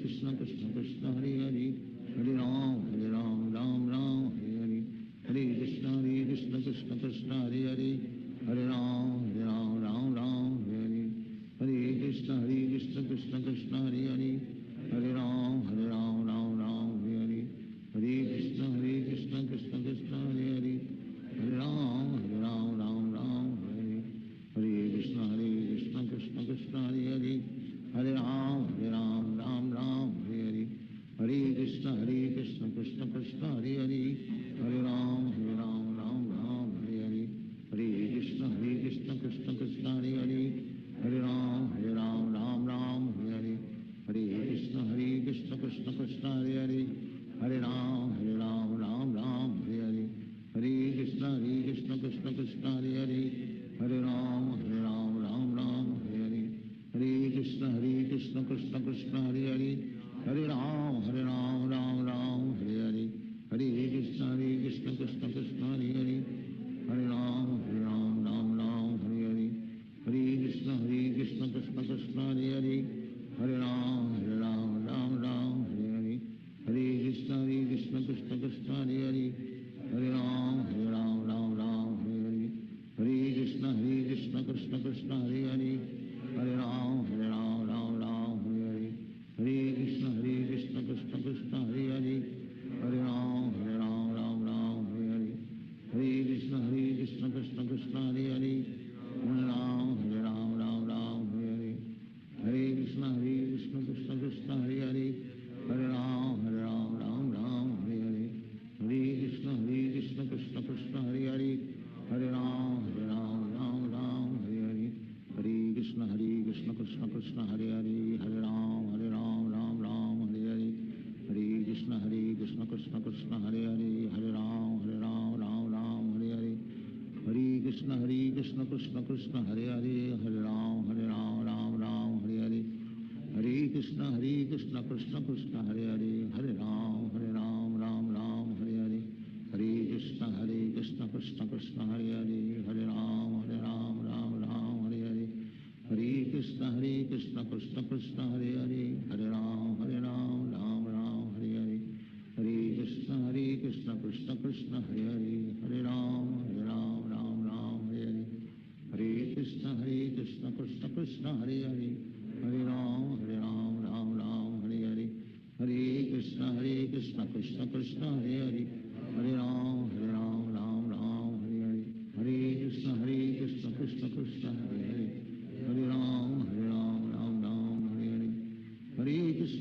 Krishna Hare Hare Hare Ram Hare Hare Hare Krishna Krishna Krishna Hare Hare Hare Ram Hare Hare Hare Krishna Krishna Krishna Hare Hare Hare Ram Hare Hare Hare Krishna Krishna Krishna Hare Hare Hare Ram Hare Hare Hare Krishna Krishna Krishna Hare Hare Hare Ram Hare Hare Hare Krishna Krishna Krishna Hare Hare Hare Ram Hare Hare Hare Krishna Krishna Krishna Hare Hare Hare Ram Hare Hare Hare Krishna Krishna Krishna Hare Hare Hare Ram Hare Hare Hare Krishna Krishna Krishna Hare Hare Hare Ram Hare Hare Hare Krishna Krishna Krishna Hare Hare Hare Ram Hare Hare Hare Krishna Krishna Krishna Hare Hare Hare Ram Hare Hare Hare Krishna Krishna Krishna Hare Hare Hare Ram Hare Hare Hare Krishna Krishna Krishna Hare Hare Hare Ram Hare Hare Hare Krishna Krishna Krishna Hare Hare Hare Ram Hare Hare Hare Krishna Krishna Krishna Hare Hare Hare Ram Hare Hare Hare Krishna Krishna Krishna Hare Hare Hare Ram Hare Hare Hare Krishna Krishna Krishna Hare Hare Hare Ram Hare Hare Hare Krishna Krishna Krishna Hare Hare Hare Ram Hare Hare Hare Krishna Krishna Krishna Hare Hare Hare Ram Hare Hare Hare Krishna Krishna Krishna Hare Hare Hare Ram Hare Hare Hare Krishna Krishna Krishna Hare Hare Hare Ram Hare Hare Hare Krishna Krishna Krishna Hare Hare Hare Ram Hare Hare Hare Krishna Krishna Krishna Hare Hare Hare Ram Hare Hare Hare Krishna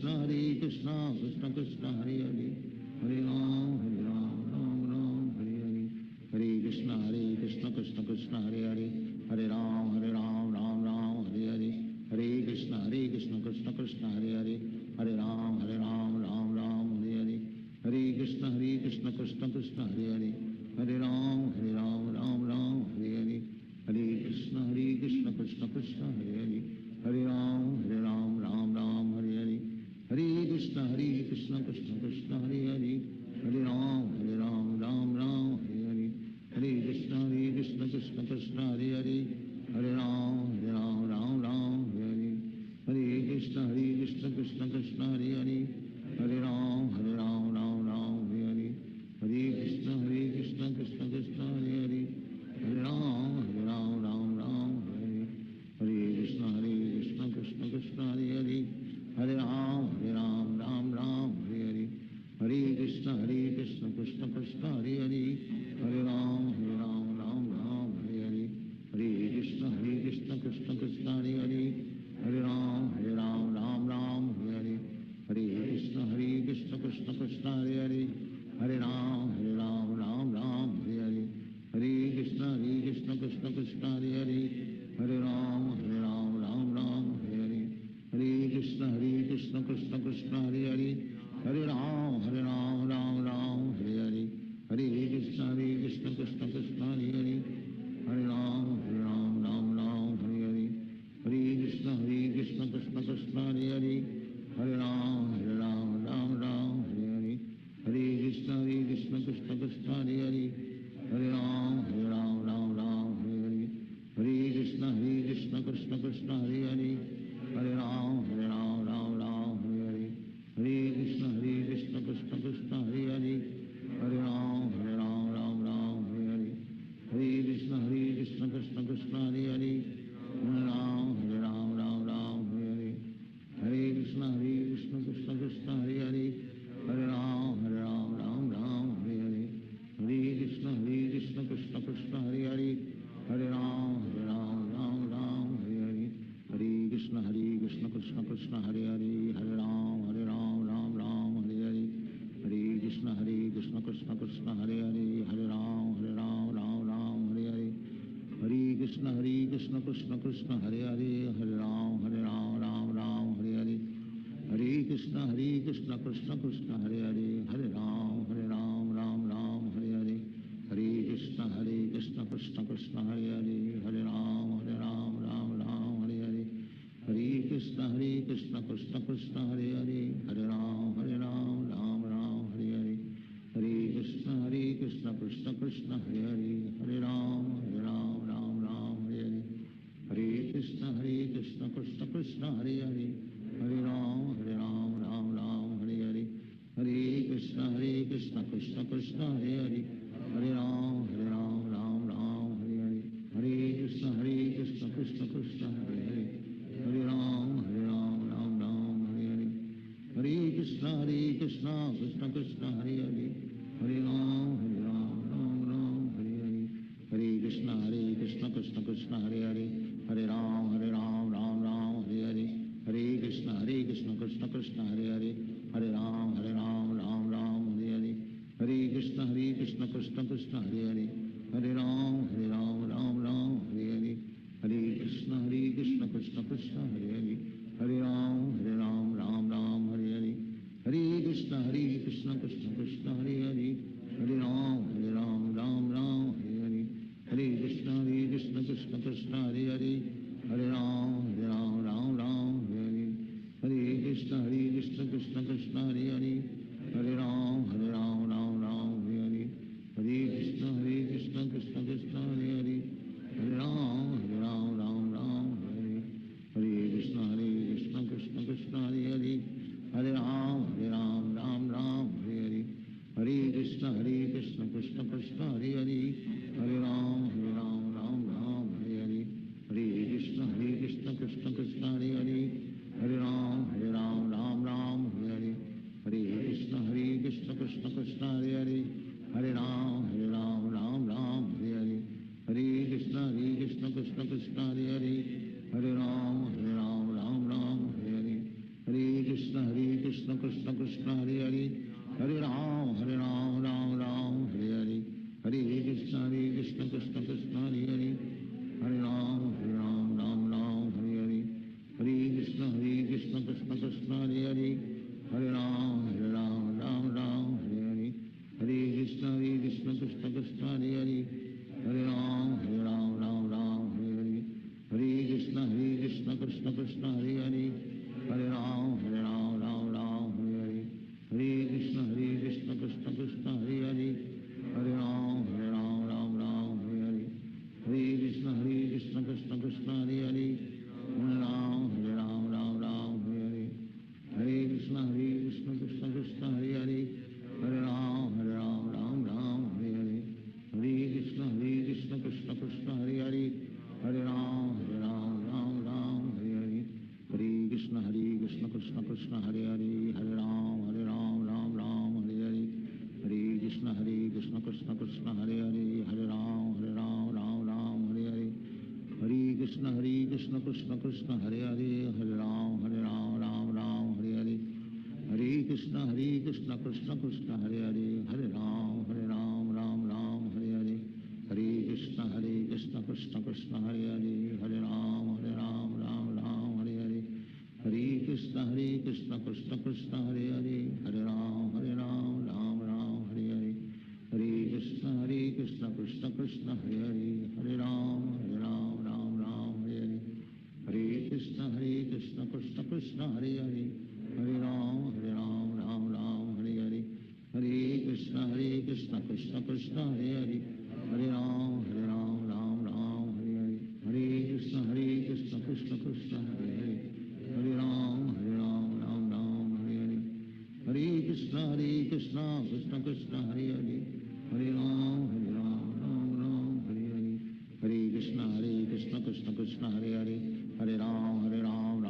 Krishna Krishna Krishna Hare Hare Hare Ram Ram Ram Hare Hare Hare Krishna Krishna Krishna Hare Hare Hare Ram Ram Ram Hare Hare Hare Krishna Krishna Krishna Hare Hare Hare Ram Ram Ram Hare Hare Hare Krishna Krishna Krishna Hare Hare Hare Ram Ram Ram Hare Hare Hare Krishna Krishna Krishna Hare Hare Hare Ram Ram Ram Hare Hare Hare Krishna Krishna Krishna Hare Hare Hare Ram Ram Ram Hare Hare Hare Krishna Krishna Krishna Hare Hare Hare Ram Ram Ram Hare Hare Hare Krishna Krishna Krishna Hare Hare Hare Ram Ram Ram Hare Hare Hare Krishna Krishna Krishna Hare Hare Hare Ram Ram Ram Hare Hare Hare Krishna Krishna Krishna Hare Hare Hare Ram Ram Ram Hare Hare Hare Krishna Krishna Krishna Hare Hare Hare Ram Ram Ram Hare Hare Hare Krishna Krishna Krishna Hare Hare Hare Ram Ram Ram Hare Hare Hare Krishna Krishna Krishna Hare Hare Hare Ram Ram Ram Hare Hare Hare Krishna Krishna Krishna Hare Hare Hare Ram Ram Ram Hare Hare Hare Krishna Krishna Krishna Hare Hare Hare Ram Ram Ram Hare Hare Hare Krishna Krishna Krishna Hare Hare Hare Ram Ram Ram Hare Hare Hare Krishna Krishna Krishna Hare Hare Hare Ram Ram Ram Hare Hare Hare Krishna Krishna Krishna Hare Hare Hare Ram Ram Ram Hare Hare Hare Krishna Krishna Krishna Hare Hare Hare Ram Ram Ram Hare Hare Hare Krishna Krishna Krishna Hare Hare Hare Ram Ram Ram Hare Hare Hare Krishna Krishna Krishna Hare Hare Hare Ram Ram Hare Hare Hare Krishna Krishna Krishna Hare Hare Hare Ram Ram Hare Hare Hare Krishna Krishna Krishna Hare Hare Hare Ram Ram Hare Hare Hare Krishna Krishna Krishna Hare Hare Hare Ram Ram Hare Hare Hare Krishna Krishna Krishna Hare Hare Hare Ram Ram Hare Hare Hare Krishna Krishna Krishna Hare Hare Hare Ram Ram Hare Hare Hare Krishna Krishna Krishna Hare Hare Hare Ram Ram Hare Hare Hare Krishna Krishna Krishna Hare Hare Hare Ram Ram Hare Hare Hare Krishna Krishna Krishna Hare Hare Hare Ram Ram Hare Hare Hare Krishna Krishna Krishna Hare Hare Hare Ram Ram Hare Hare Hare Krishna Krishna Krishna Hare Hare Hare Ram Ram Hare Hare Hare Krishna Krishna Krishna Hare Hare Hare Ram Ram Hare Hare Hare Krishna Krishna Krishna Hare Hare Hare Ram Ram Hare Hare Hare Krishna Krishna Krishna Hare Hare Hare Ram Ram Hare Hare Hare Krishna Krishna Krishna Hare Hare Hare Ram Ram Hare Hare Hare Krishna Krishna Krishna Hare Hare Hare Ram Ram Hare Hare Hare Krishna Krishna Krishna Hare Hare Hare Ram Ram Hare Hare Hare Krishna Krishna Krishna Hare Hare Hare Ram Ram Hare Hare Hare Krishna Krishna Krishna Hare Hare Hare Ram Ram Hare Hare Hare Krishna Krishna Krishna Hare Hare Hare Ram Ram Hare Hare Hare Krishna Krishna Krishna Hare Hare Hare Ram Ram Hare Hare Hare Krishna Krishna Krishna Hare Hare Hare Ram Ram Hare Hare Krishna Krishna Krishna Hare Hare Hare Ram Ram Hare Hare Hare Krishna Krishna Krishna Hare Hare Hare Ram Ram Hare Hare Hare Krishna Krishna Krishna Hare Hare Hare Ram Ram Hare Hare Hare Krishna Krishna Krishna Hare Hare Hare Ram Ram Hare Hare Hare Krishna Krishna Krishna Hare Hare Hare Ram Ram Hare Hare Hare Krishna Krishna Krishna Krishna Hare Hare Hare Ram Ram Ram Hare Hare Hare Krishna Krishna Krishna Hare Hare Hare Ram Ram Ram Hare Hare Hare Krishna Krishna Krishna Hare Hare Hare Ram Ram Ram Hare Hare Hare Krishna Krishna Krishna Hare Hare Hare Ram Ram Hare Hare Hare Krishna Krishna Krishna Hare Hare Hare Ram Ram Hare Hare Hare Krishna Krishna Krishna Hare Hare Hare Ram Ram Hare Hare Hare Krishna Krishna Krishna Hare Hare Hare Ram Ram Hare Hare Hare Krishna Krishna Krishna Hare Hare Hare Ram Ram Hare Hare Hare Krishna Krishna Krishna Hare Hare Hare Ram Ram Hare Hare Hare Krishna Krishna Krishna Hare Hare Hare Ram Ram Hare Hare Hare Krishna Krishna Krishna Hare Hare Hare Ram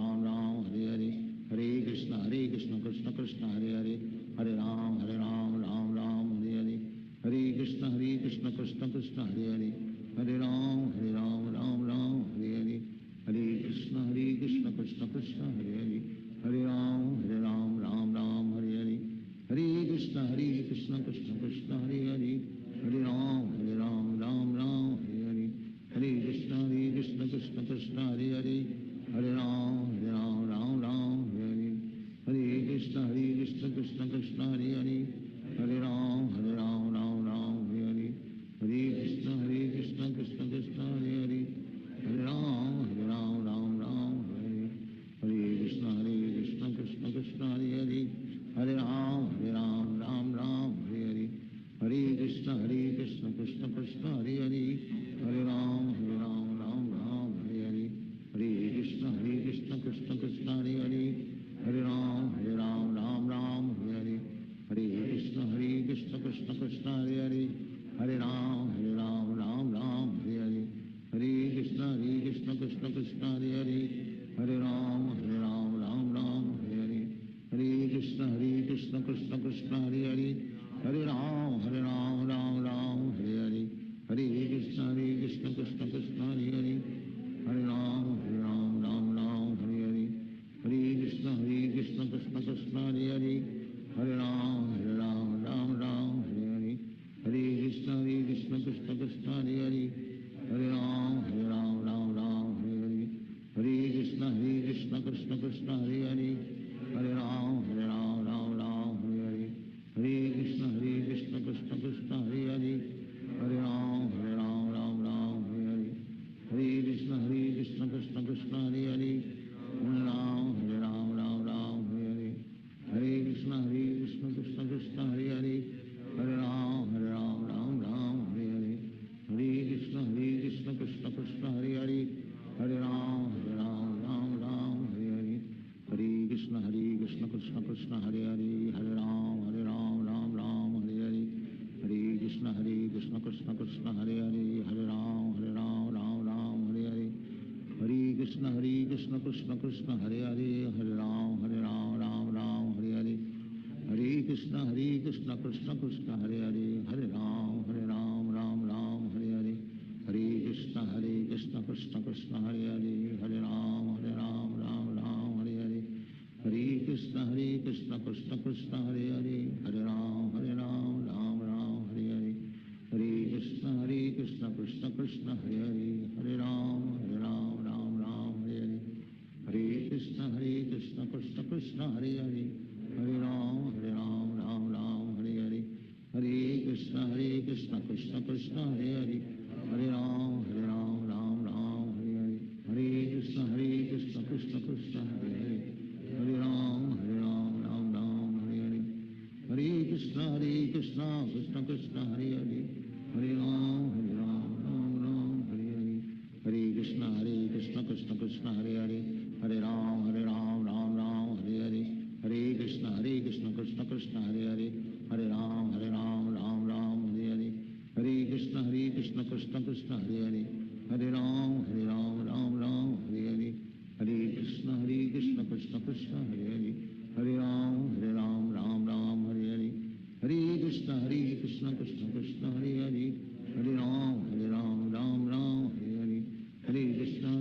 Ram Hare Hare Hare Krishna Krishna Krishna Hare Hare Hare Ram Ram Hare Hare Hare Krishna Krishna Krishna Hare Hare Hare Ram Ram Hare Hare Hare Krishna Krishna Krishna Hare Hare Hare Ram Ram Hare Hare Hare Krishna Krishna Krishna Hare Hare Hare Ram Ram Hare Hare Hare Krishna Krishna Krishna Hare Hare Hare Ram Ram Hare Hare Hare Krishna Krishna Krishna Hare Hare Hare Ram Ram Hare Hare Hare Krishna Krishna Krishna Hare Hare Hare Ram Ram Hare Hare Hare Krishna Krishna Krishna Hare Hare Hare Ram Ram Hare Hare Hare Krishna Krishna Krishna Hare Hare Hare Ram Ram Hare Hare Hare Krishna Krishna Krishna Hare Hare Hare Ram Ram Hare Hare Hare Krishna Krishna Krishna Hare Hare Hare Ram Ram Hare Hare Hare Krishna Krishna Krishna Hare Hare Hare Ram Ram Hare Hare Hare Krishna Krishna Krishna Hare Hare Hare Ram Ram Hare Hare Hare Krishna Krishna Krishna Hare Hare Hare Ram Ram Hare Hare Hare Krishna Krishna Krishna Hare Hare Hare Ram Ram Hare Hare Hare Krishna Krishna Krishna Hare Hare Hare Ram Ram Hare Hare Hare Krishna Krishna Krishna Hare Hare Hare Ram Ram Hare Hare Hare Krishna Krishna Krishna Hare Hare Hare Ram Hare Hare Hare Krishna Krishna Krishna Hare Hare Hare Ram Ram Hare Hare Hare Krishna Krishna Krishna Hare Hare Hare Ram Ram Hare Hare Hare Krishna Krishna Krishna Hare Hare Hare Ram Ram Hare Hare Hare Krishna Krishna Krishna Hare Hare Hare Ram Ram Hare Hare Hare Krishna Krishna Krishna Hare Hare Hare Ram Hare Hare Hare Krishna Krishna Krishna Hare Hare Hare Ram Hare Hare Hare Krishna Krishna Krishna Hare Hare Hare Ram Hare Hare Hare Krishna Krishna Krishna Hare Hare Hare Ram Hare Hare Hare Krishna Krishna Krishna Hare Hare Hare Ram Hare Hare Hare Krishna Krishna Krishna Hare Hare Hare Ram Hare Hare Hare Krishna Krishna Krishna Hare Hare Hare Ram Hare Hare Hare Krishna Krishna Krishna Hare Hare Hare Ram Hare Hare Hare Krishna Krishna Krishna Hare Hare Hare Ram Hare Hare Hare Krishna Krishna Krishna Hare Hare Hare Ram Hare Hare Hare Krishna Krishna Krishna Hare Hare Hare Ram Hare Hare Hare Krishna Krishna Krishna Hare Hare Hare Ram Hare Hare Hare Krishna Krishna Krishna Hare Hare Hare Ram Hare Hare Hare Krishna Krishna Krishna Hare Hare Hare Ram Hare Hare Hare Krishna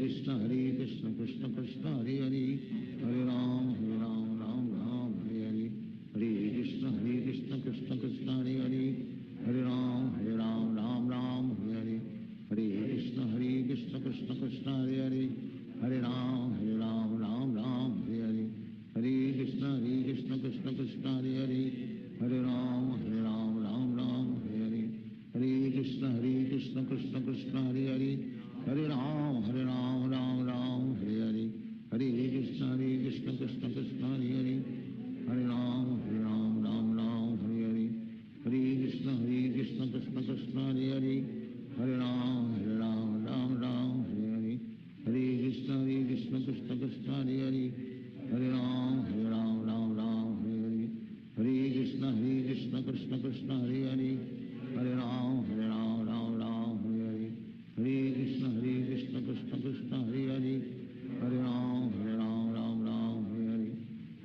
Krishna Krishna Krishna Hare Hare, Hare Ram Ram Ram Hare Hare, Hare Krishna Krishna Krishna Hare Hare, Hare Ram Ram Ram Hare Hare, Hare Krishna Krishna Krishna Hare Hare, Hare Ram Ram Ram Hare Hare, Hare Krishna Krishna Krishna Hare Hare, Hare Ram Ram Ram Hare Hare, Hare Krishna Krishna Krishna Hare Hare, Hare Ram Ram Hare Hare, Hare Krishna Krishna Krishna Hare Hare, Hare Ram Ram Hare Hare, Hare Krishna Krishna Krishna Hare Hare, Hare Ram Ram Hare Hare, Hare Krishna Krishna Krishna Hare Hare, Hare Ram Ram Hare Hare, Hare Krishna Krishna Krishna Hare Hare, Hare Ram Ram Hare Hare, Hare Krishna Krishna Krishna Hare Hare, Hare Ram Ram Hare Hare, Hare Krishna Krishna Krishna Hare Hare, Hare Ram Ram Hare Hare,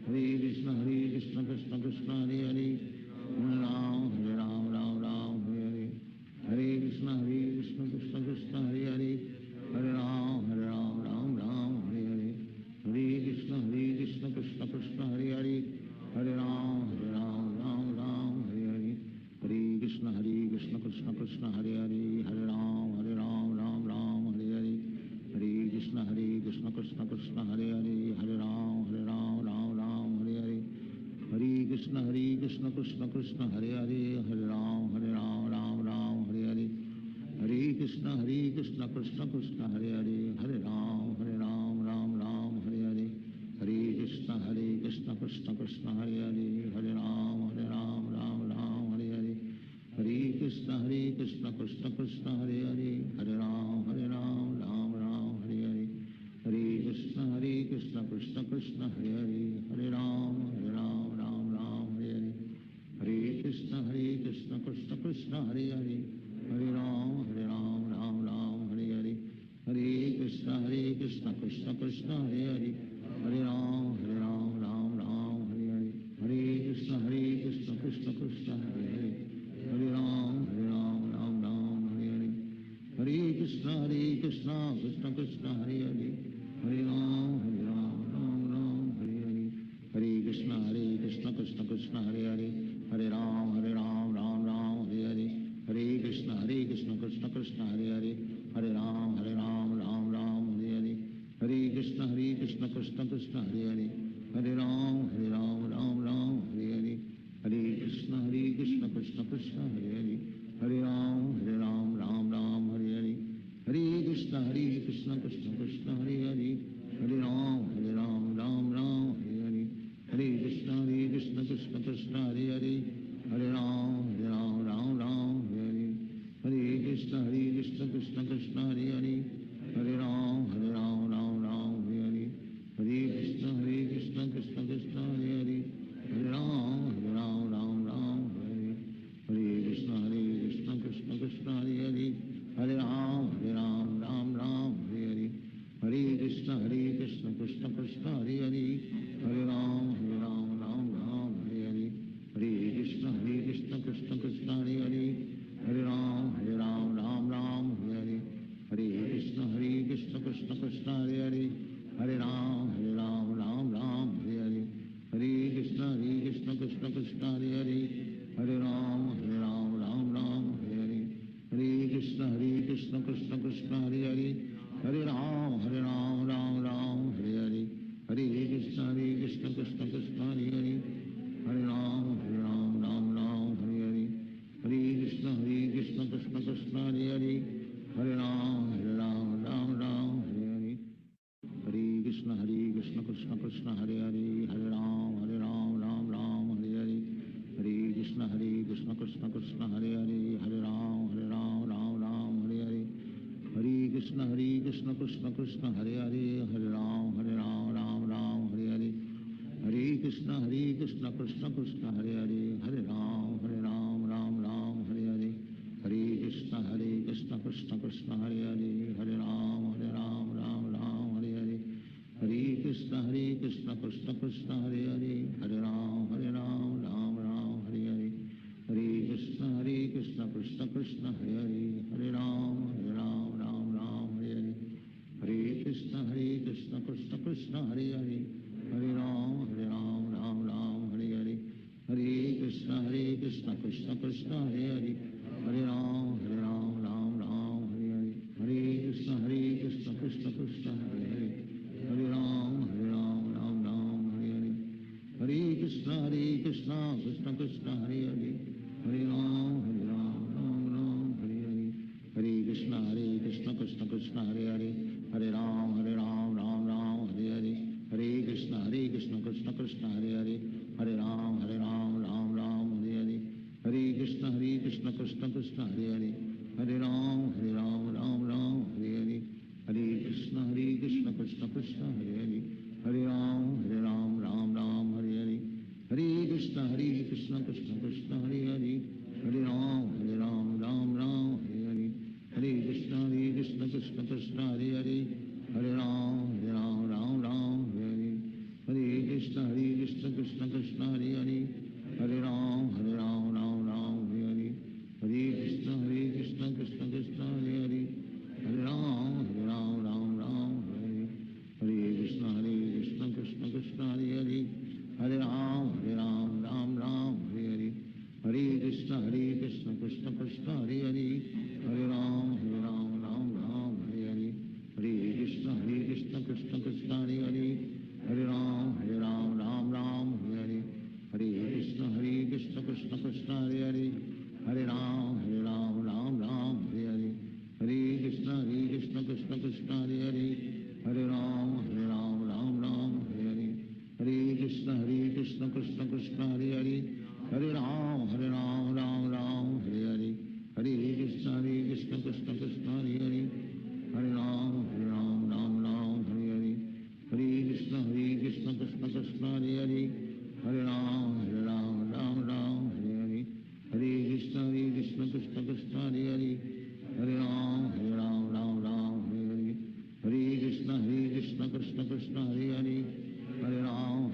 Hare Krishna Krishna Krishna Hare Hare, Hare Ram Ram Hare Hare, Hare Krishna Krishna Krishna Hare Hare, Hare Ram Ram Hare Hare, Hare Krishna Krishna Krishna Hare Hare, Hare Ram Ram Hare Hare, Hare Krishna Krishna Krishna Hare Hare, Hare Ram Ram Hare Hare, Hare Krishna Krishna Krishna Hare Hare, Hare Ram Ram Hare Hare, Hare Krishna Krishna Krishna Hare Hare, Hare Ram Ram Hare Hare, Hare Krishna Krishna Krishna Hare Hare, Hare Ram Ram Hare Hare, Hare Krishna Krishna Krishna Hare Hare, Hare Ram Ram Hare Hare, Hare Krishna Krishna Krishna Hare Hare, Hare Ram Ram Hare Hare, Hare Krishna Krishna Krishna Hare Hare, Hare Ram Ram Hare Hare, Hare Krishna Krishna Krishna Hare Hare, Hare Ram Ram Hare Hare, Hare Krishna Krishna Krishna Hare Hare, Hare Ram Ram Hare Hare, Hare Krishna Krishna Krishna Hare Hare, Hare Ram Ram Hare Hare, Hare Krishna Krishna Krishna Hare Hare, Hare Ram Ram Hare Hare, Hare Krishna Krishna Krishna Hare Hare, Hare Ram Ram Hare Hare, Hare Krishna Krishna Krishna Hare Hare, Hare Ram Ram Hare Hare, Hare Krishna Krishna Krishna Hare Hare, Hare Ram Ram Hare Hare, Hare Krishna Krishna Krishna Hare Hare, Hare Ram Ram Hare Hare, Hare Krishna Krishna Krishna Hare Hare, Hare Ram Ram Hare Hare, Hare Krishna Krishna Krishna Hare Hare, Hare Ram Ram Hare Hare, Hare Krishna Krishna Krishna Hare Hare, Hare Ram Ram Hare Hare, Hare Krishna Krishna Krishna Hare Hare, Hare Ram Ram Hare Hare, Hare Krishna Krishna Krishna Hare Hare, Hare Ram Ram Hare Hare, Hare Krishna Krishna Krishna Hare Hare, Hare Ram Ram Hare Hare, Hare Krishna Krishna Krishna Hare Hare, Hare Ram Ram Hare Hare, Hare Krishna Krishna Krishna Hare Hare, Hare Ram Ram Hare Hare, Hare Krishna Krishna Krishna Hare Hare, Hare Ram Ram Hare Hare, Hare Krishna Krishna Krishna Hare Hare, Hare Ram Ram Hare Hare, Hare Krishna Krishna Krishna Hare Hare, Hare Ram Ram Hare Hare, Hare Krishna Krishna Krishna Hare Hare, Hare Ram Ram Hare Hare, Hare Krishna Krishna Krishna Hare Hare, Hare Ram Ram Hare Hare, Hare Krishna Krishna Krishna Hare Hare, Hare Ram Hare Hare, Hare Krishna Krishna Krishna Hare Hare, Hare Ram Hare Hare, Hare Krishna Krishna Krishna Hare Hare, Hare Ram Hare Hare, Hare Krishna Krishna Krishna Hare Hare, Hare Ram Hare Hare, Hare Krishna Krishna Krishna Hare Hare, Hare Ram Hare Hare, Hare Krishna Krishna Krishna Krishna Hare Hare, Hare Ram Ram Ram Hare Hare, Hare Krishna Krishna Krishna Hare Hare, Hare Ram Ram Ram Hare Hare, Hare Krishna Krishna Krishna Hare Hare, Hare Ram Ram Ram Hare Hare, Hare Krishna Krishna Krishna Hare Hare, Hare Ram Ram Ram Hare Hare, Hare Krishna Krishna Krishna Hare Hare, Hare Ram Ram Ram Hare Hare, Hare Krishna Krishna Krishna Hare Hare, Hare Ram Ram Ram Hare Hare, Hare Krishna Krishna Krishna Hare Hare, Hare Ram Ram Ram Hare Hare, Hare Krishna Krishna Krishna Hare Hare, Hare Ram Ram Ram Hare Hare, Hare Krishna Krishna Krishna Hare Hare, Hare Ram Ram Ram Hare Hare, Hare Krishna Krishna Krishna Hare Hare, Hare Ram Ram Ram Hare Hare, Hare Krishna Krishna Krishna Hare Hare, Hare Ram Ram Ram Hare Hare, Hare Krishna Krishna Krishna Hare Hare, Hare Ram Ram Ram Hare Hare, Hare Krishna Krishna Krishna Hare Hare, Hare Ram Ram Ram Hare Hare, Hare Krishna Krishna Krishna Hare Hare, Hare Ram Ram Ram Hare Hare, Hare Krishna Krishna Krishna Hare Hare, Hare Ram Ram Ram Hare Hare, Hare Krishna Krishna Krishna Hare Hare, Hare Ram Ram Ram Hare Hare, Hare Krishna Krishna Krishna Hare Hare, Hare Ram Ram Ram Hare Hare, Hare Krishna Krishna Krishna Hare Hare, Hare Ram Ram Hare Hare, Hare Krishna Krishna Krishna Hare Hare, Hare Ram Ram Hare Hare, Hare Krishna Krishna Krishna Hare Hare, Hare Ram Ram Hare Hare, Hare Krishna Krishna Krishna Hare Hare, Hare Ram Ram Hare Hare, Hare Krishna Krishna Krishna Hare Hare, Hare Ram Ram Hare Hare, Hare Krishna Krishna Krishna Hare Hare, Hare Ram Ram Hare Hare, Hare Krishna Krishna Krishna Hare Hare, Hare Ram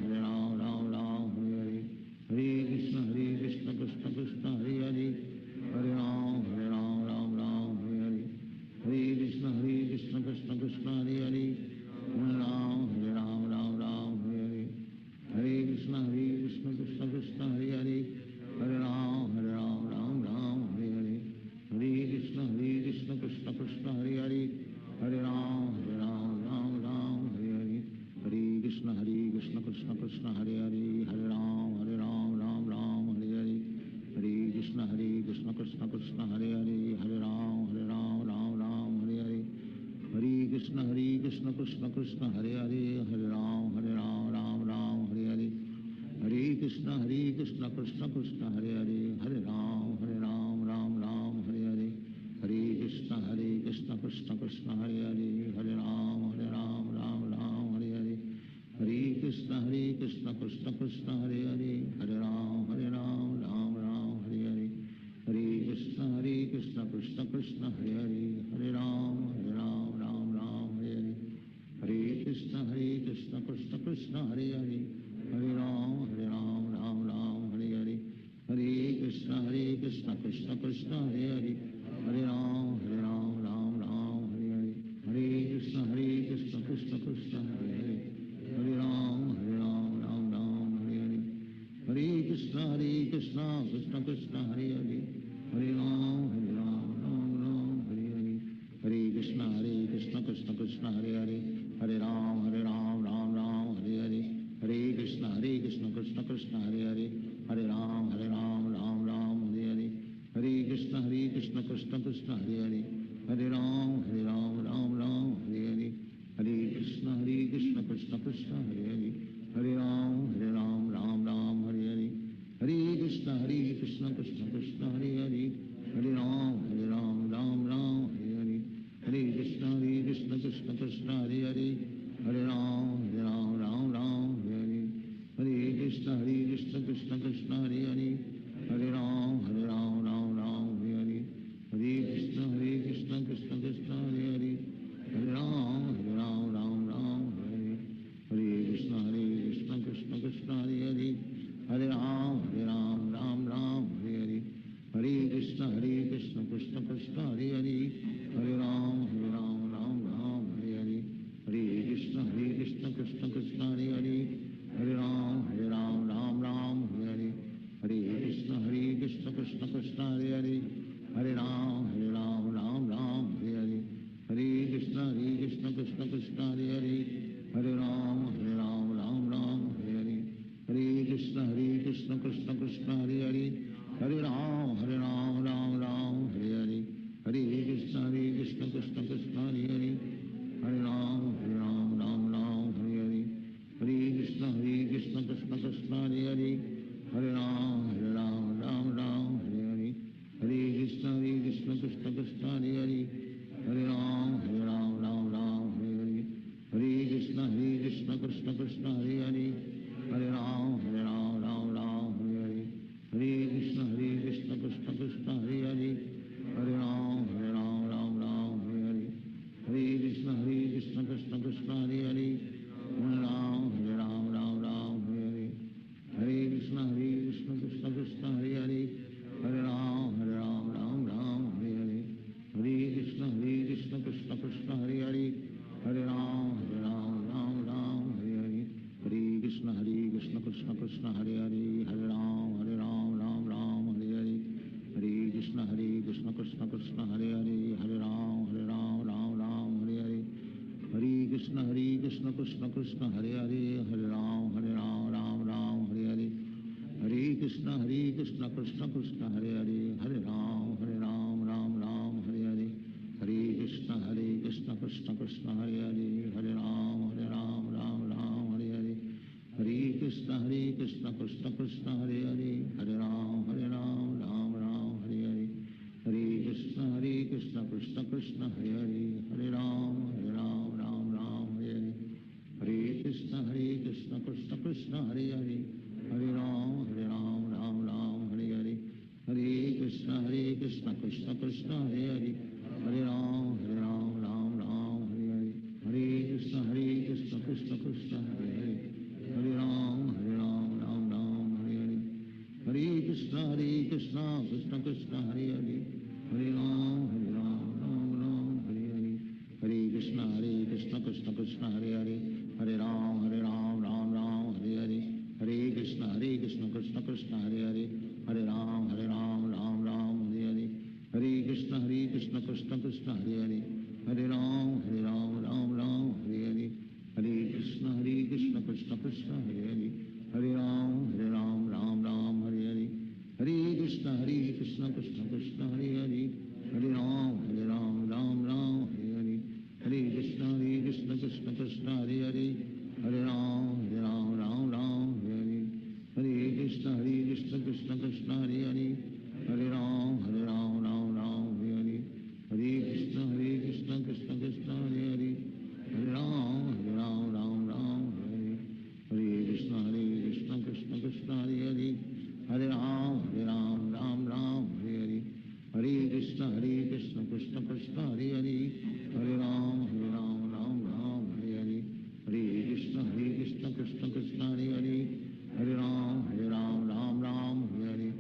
Ram Hare Hare, Hare Krishna Krishna Krishna Hare Hare, Hare Ram Ram Hare Hare, Hare Krishna Krishna Krishna Hare Hare, Hare Ram Ram Hare Hare, Hare Krishna Krishna Krishna Hare Hare, Hare Ram Ram Hare Hare, Hare Krishna Krishna Krishna Hare Hare, Hare Ram Ram Hare Hare, Hare Krishna Krishna Krishna Hare Hare, Hare Ram Ram Hare Hare, Hare Krishna Krishna Krishna Hare Hare, Hare Ram Ram Hare Hare, Hare Krishna Krishna Krishna Hare Hare, Hare Ram Ram Hare Hare, Hare Krishna Krishna Krishna Hare Hare, Hare Ram Ram Hare Hare, Hare Krishna Krishna Krishna Hare Hare, Hare Ram Ram Hare Hare, Hare Krishna Krishna Krishna Hare Hare, Hare Ram Ram Hare Hare, Hare Krishna Krishna Krishna Hare Hare, Hare Ram Ram Hare Hare, Hare Krishna Krishna Krishna Hare Hare, Hare Ram Ram Hare Hare, Hare Krishna Krishna Krishna Hare Hare, Hare Ram Ram Hare Hare, Hare Krishna Krishna Krishna Hare Hare, Hare Ram Ram Hare Hare, Hare Krishna Krishna Krishna Hare Hare, Hare Ram Ram Hare Hare, Hare Krishna Krishna Krishna Hare Hare, Hare Ram Ram Hare Hare, Hare Krishna Krishna Krishna Hare Hare, Hare Ram Ram Hare Hare, Hare Krishna Krishna Krishna Hare Hare, Hare Ram Ram Hare Hare, Hare Krishna Krishna Krishna Hare Hare, Hare Ram Ram Hare Hare, Hare Krishna Krishna Krishna Hare Hare, Hare Ram Ram Hare Hare, Hare Krishna Krishna Krishna Hare Hare, Hare Ram Ram Hare Hare, Hare Krishna Krishna Krishna Hare Hare, Hare Ram Ram Hare Hare, Hare Krishna Krishna Krishna Hare Hare, Hare Ram Ram Hare Hare, Krishna Krishna Hare Hare Hare Ram Ram Ram Hare Hare Hare Krishna Krishna Krishna Hare Hare Hare Ram Ram Ram Hare Hare Hare Krishna Krishna Krishna Hare Hare Hare Ram Ram Ram Hare Hare Hare Krishna Krishna Krishna Hare Hare Hare Ram Ram Ram Hare Hare Hare Krishna Krishna Krishna Hare Hare Hare Ram Ram Ram Hare Hare Hare Krishna Krishna Krishna Hare Hare Hare Ram Ram Ram Hare Hare Hare Krishna Krishna Krishna Hare Hare Hare Ram Ram Ram Hare Hare Hare Krishna Krishna Krishna Hare Hare Hare Ram Ram Ram Hare Hare Hare Krishna Krishna Krishna Hare Hare Hare Ram Ram Ram Hare Hare Hare Krishna Krishna Krishna Hare Hare Hare Ram Ram Hare Hare Hare Krishna Krishna Krishna Hare Hare Hare Ram Ram Hare Hare Hare Krishna Krishna Krishna Hare Hare Hare Ram Ram Hare Hare Hare Krishna Krishna Krishna Hare Hare Hare Ram Ram Hare Hare Hare Krishna Krishna Krishna Hare Hare Hare Ram Ram Hare Hare Hare Krishna Krishna Krishna Hare Hare Hare Ram Ram Hare Hare Hare Krishna Krishna Krishna Hare Hare Hare Ram Ram Hare Hare Hare Krishna Krishna Krishna Hare Hare Hare Ram Ram Hare Hare Hare Krishna Krishna Krishna Hare Hare Hare Ram Ram Hare Hare Hare Krishna Krishna Krishna Hare Hare Hare Ram Ram Hare Hare Hare Krishna Krishna Krishna Hare Hare Hare Ram Hare Hare Hare Krishna Krishna Krishna Hare Hare Hare Ram Hare Hare Hare Krishna Krishna Krishna Hare Hare Hare Ram Ram Hare Hare Hare Krishna Krishna Krishna Hare Hare Hare Ram Ram Hare Hare Hare Krishna Krishna Krishna Hare Hare Hare Ram Ram Hare Hare Hare Krishna Krishna Krishna Hare Hare Hare Ram Ram Hare Hare Hare Krishna Krishna Krishna Hare Hare Hare Ram Ram Hare Hare Hare Krishna Krishna Krishna Hare Hare Hare Ram Ram Hare Hare Hare Krishna Krishna Krishna Hare Hare Hare Ram Ram Hare Hare Hare Krishna Krishna Krishna Hare Hare Hare Ram Ram Hare Hare Hare Krishna Krishna Krishna Hare Hare Hare Ram Ram Hare Hare Hare Krishna Krishna Krishna Hare Hare Hare Ram Ram Hare Hare Hare Krishna Krishna Krishna Hare Hare Hare Ram Ram Hare Hare Hare Krishna Krishna Krishna Hare Hare Hare Ram Ram Hare Hare Hare Krishna Krishna Krishna Hare Hare Hare Ram Ram Hare Hare Hare Krishna Krishna Krishna Hare Hare Hare Ram Ram Hare Hare Hare Krishna Krishna Krishna Hare Hare Hare Ram Ram Hare Hare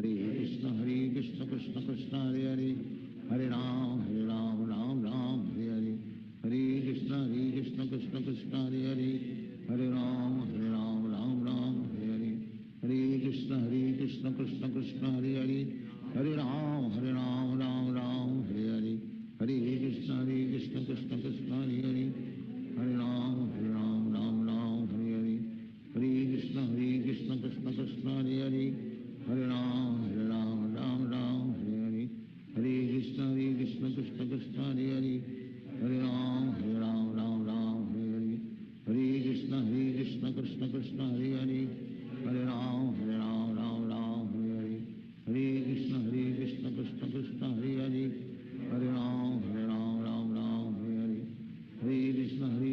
Hare Krishna Krishna Krishna Hare Hare Hare Ram Ram Hare Hare Hare Krishna Krishna Krishna Hare Hare Hare Ram Ram Hare Hare Hare Krishna Krishna Krishna Hare Hare Hare Ram Ram Hare Hare Hare Krishna Krishna Krishna Hare Hare Hare Ram Ram Hare Hare Hare Krishna Krishna Krishna Hare Hare Hare Ram Ram Hare Hare Hare Krishna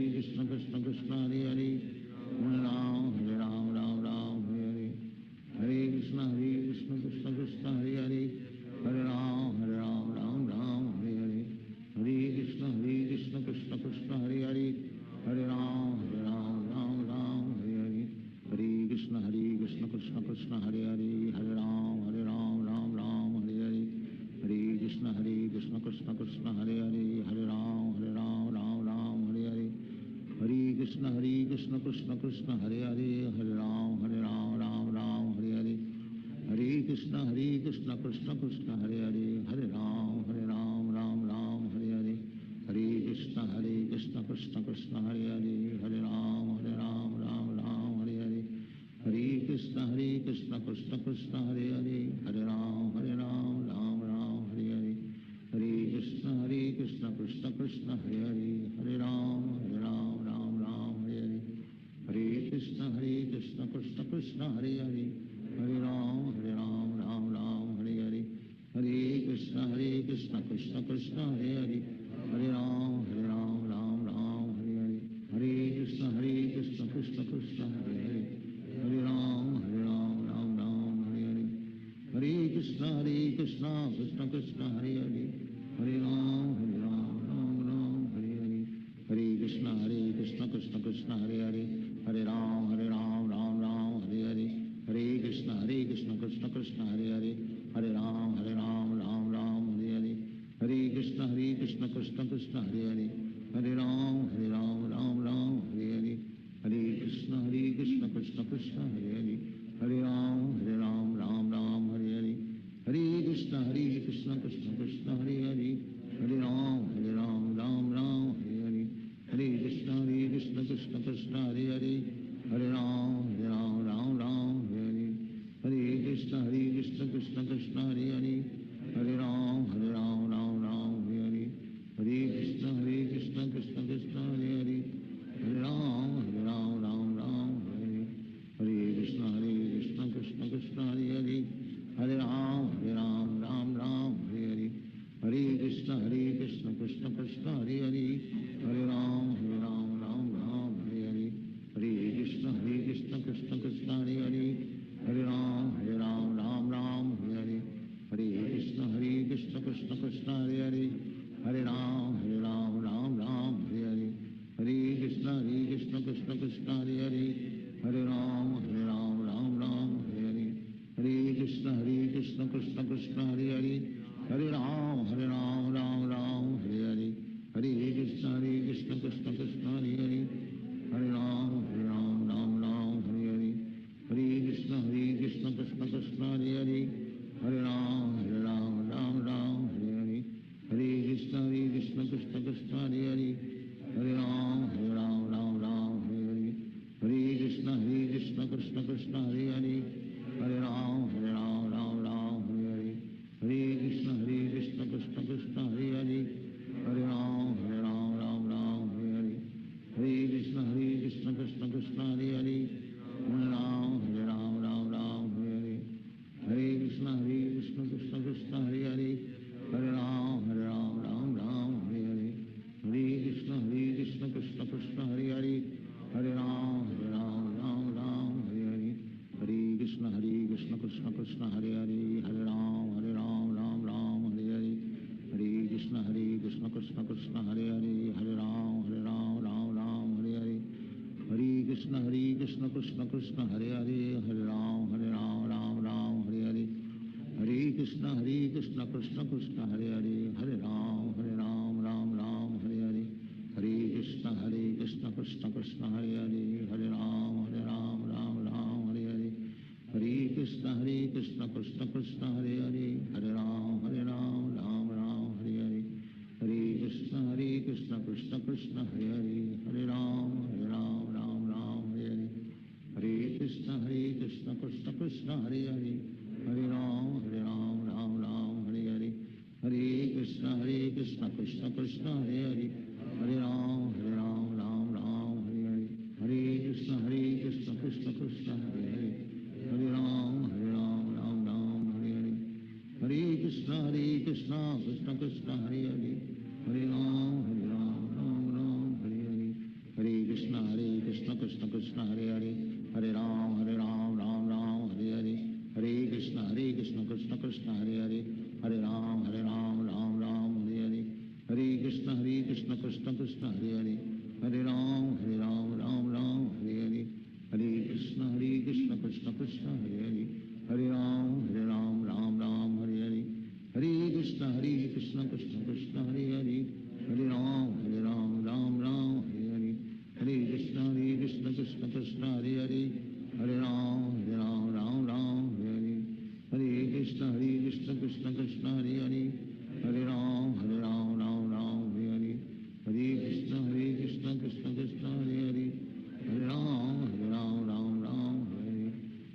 Krishna Krishna Hare Hare Hare Ram Ram Hare Hare Hare Krishna Krishna Krishna Hare Hare Hare Ram Hare Hare Hare Krishna Krishna Krishna Hare Hare Hare Ram Ram Hare Hare Hare Krishna Krishna Krishna Hare Hare Hare Ram Ram Hare Hare Hare Krishna Krishna Krishna Hare Hare Hare Ram Ram Hare Hare Hare Krishna Krishna Krishna Hare Hare Hare Ram Ram Hare Hare Hare Krishna Krishna Krishna Hare Hare Hare Ram Ram Ram Hare Hare Hare Krishna Krishna Krishna Hare Hare Hare Ram Ram Ram Hare Hare Hare Krishna Krishna Krishna Hare Hare Hare Ram Ram Hare Hare Hare Krishna Krishna Krishna Hare Hare Hare Ram Ram Hare Hare Hare Krishna Krishna Krishna Hare Hare Hare Ram Ram Hare Hare Hare Krishna Krishna Krishna Hare Hare Hare Ram Ram Hare Hare Hare Krishna Krishna Krishna Hare Hare Hare Ram Ram Hare Hare Hare Krishna Krishna Krishna Hare Hare Hare Ram Ram Hare Hare Hare Krishna Krishna Krishna Hare Hare Hare Ram Hare Hare Hare Krishna Krishna Krishna Hare Hare Hare Ram Ram Hare Hare Hare Krishna Krishna Krishna Hare Hare Hare Ram Ram Hare Hare Hare Krishna Krishna Krishna Hare Hare Hare Ram Ram Hare Hare Hare Krishna Krishna Krishna Hare Hare Hare Ram Ram Hare Hare Hare Krishna Krishna Krishna Hare Hare Hare Ram Ram Hare Hare Hare Krishna Krishna Krishna Hare Hare Hare Ram Ram Hare Hare Hare Krishna Krishna Krishna Hare Hare Hare Ram Ram Hare Hare Hare Krishna Krishna Krishna Hare Hare Hare Ram Ram Hare Hare Hare Krishna Krishna Krishna Hare Hare Hare Ram Ram Hare Hare Hare Krishna Krishna Krishna Hare Hare Hare Ram Ram Hare Hare Hare Krishna Krishna Krishna Hare Hare Hare Ram Ram Hare Hare Hare Krishna Krishna Krishna Hare Hare Hare Ram Ram Hare Hare Hare Krishna Krishna Krishna Hare Hare Hare Ram Ram Hare Hare Hare Krishna Krishna Krishna Hare Hare Hare Ram Ram Hare Hare Hare Krishna Krishna Krishna Hare Hare Hare Ram Ram Hare Hare Hare Krishna Krishna Krishna Hare Hare Hare Ram Ram Hare Hare Hare Krishna Krishna Krishna Hare Hare Hare Ram Ram Hare Hare Hare Krishna Krishna Krishna Hare Hare Hare Ram Ram Hare Hare Hare Krishna Krishna Krishna Hare Hare Hare Ram Ram Hare Hare Hare Krishna Krishna Krishna Hare Hare Hare Ram Ram Hare Hare Hare Krishna Krishna Krishna Hare Hare Hare Ram Ram Hare Hare Hare Krishna Krishna Krishna Hare Hare Hare Ram Ram Hare Hare Hare Krishna Krishna Krishna Hare Hare Hare Ram Ram Hare Hare Hare Krishna Krishna Krishna Hare Hare Hare Ram Ram Hare Hare Hare Krishna Krishna Krishna Hare Hare Hare Ram Hare Hare Hare Krishna Krishna Krishna Hare Hare Hare Ram Hare Hare Hare Krishna Krishna Krishna Hare Hare Hare Ram Hare Hare Hare Krishna Krishna Krishna Hare Hare Hare Ram Hare Hare Hare Krishna Krishna Krishna Hare Hare Hare Ram Hare Hare Hare Krishna Krishna Krishna Hare Hare Hare Ram Hare Hare Hare Krishna Krishna Krishna Hare Hare Hare Ram Hare Hare Hare Krishna Krishna Krishna Hare Hare Hare Ram Hare Hare Hare Krishna Krishna Krishna Hare Hare Hare Ram Hare Hare Hare Krishna Krishna Krishna Hare Hare Hare Ram Hare Hare Hare Krishna Krishna Krishna Hare Hare Hare Ram Hare Hare Hare Krishna Krishna Krishna Hare Hare Hare Ram Hare Hare Hare Krishna Krishna Krishna Hare Hare Hare Ram Hare Hare Hare Krishna Krishna Krishna Hare Hare Hare Ram Hare Hare Hare Krishna Krishna Krishna Hare Hare Hare Ram Ram Ram Hare Hare Hare Krishna Krishna Krishna Hare Hare Hare Ram Ram Ram Hare Hare Hare Krishna Krishna Krishna Hare Hare Hare Ram Ram Ram Hare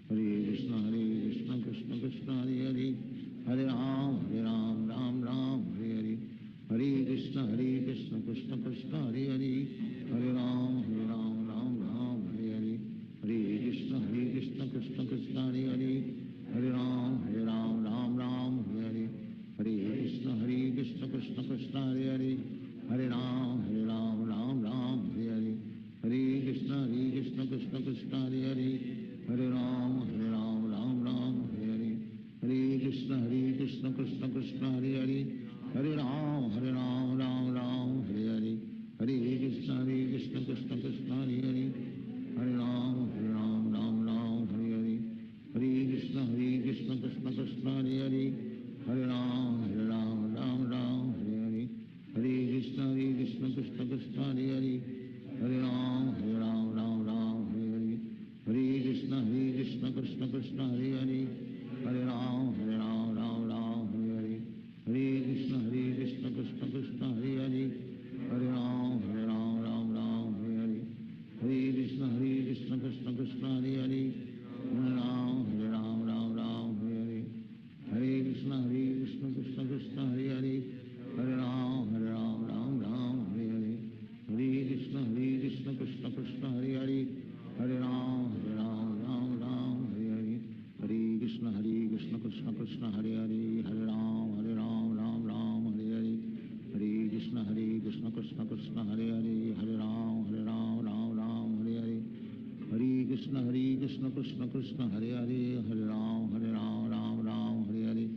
Hare Hare Krishna Krishna Krishna Hare Hare Hare Ram Ram Hare Hare Hare Krishna Krishna Krishna Hare Hare Hare Ram Ram Hare Hare Hare Krishna Krishna Krishna Hare Hare Hare Ram Ram Hare Hare Hare Krishna Krishna Krishna Hare Hare Hare Ram Ram Hare Hare Hare Krishna Krishna Krishna Hare Hare Hare Ram Ram Hare Hare Hare Krishna Krishna Krishna Hare Hare Hare Ram Ram Hare Hare Hare Krishna Krishna Krishna Hare Hare Hare Ram Ram Hare Hare Hare Krishna Krishna Krishna Hare Hare Hare Ram Ram Hare Hare Hare Krishna Krishna Krishna Hare Hare Hare Ram Ram Hare Hare Hare Krishna Krishna Krishna Hare Hare Hare Ram Ram Hare Hare Hare Krishna Krishna Krishna Hare Hare Hare Ram Ram Hare Hare Hare Krishna Krishna Krishna Hare Hare Hare Ram Ram Hare Hare Hare Krishna Krishna Krishna Hare Hare Hare Ram Ram Hare Hare Hare Krishna Krishna Krishna Hare Hare Hare Ram Ram Hare Hare Hare Krishna Krishna Krishna Hare Hare Hare Ram Ram Hare Hare Hare Krishna Krishna Krishna Hare Hare Hare Ram Ram Hare Hare Hare Krishna Krishna Krishna Hare Hare Hare Ram Ram Hare Hare Hare Krishna Krishna Krishna Hare Hare Hare Ram Ram Hare Hare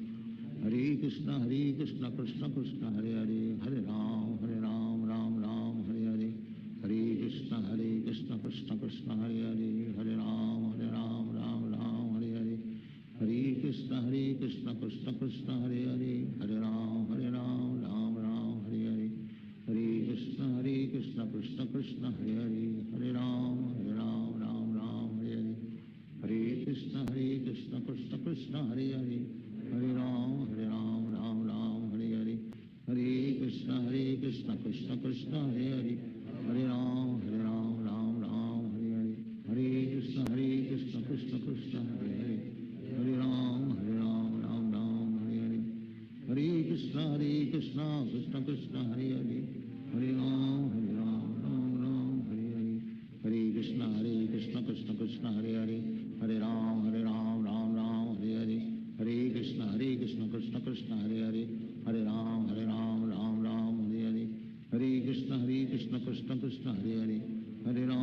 Hare Krishna Krishna Krishna Hare Hare Hare Ram Ram Hare Hare Hare Krishna Krishna Krishna Hare Hare Hare Ram Ram Hare Hare Hare Krishna Krishna Krishna Hare Hare Hare Ram Ram Hare Hare Hare Krishna Krishna Krishna Hare Hare Hare Ram Ram Hare Hare Hare Krishna Krishna Krishna Hare Hare Hare Ram Ram Hare Hare Hare Krishna Krishna Krishna Hare Hare Hare Ram Ram Hare Hare Hare Krishna Krishna Krishna Hare Hare Hare Ram Ram Hare Hare Hare Krishna Krishna Krishna Hare Hare Hare Ram Ram Hare Hare Hare Krishna Krishna Krishna Hare Hare Hare Ram Ram Hare Hare Hare Krishna Krishna Krishna Hare Hare Hare Ram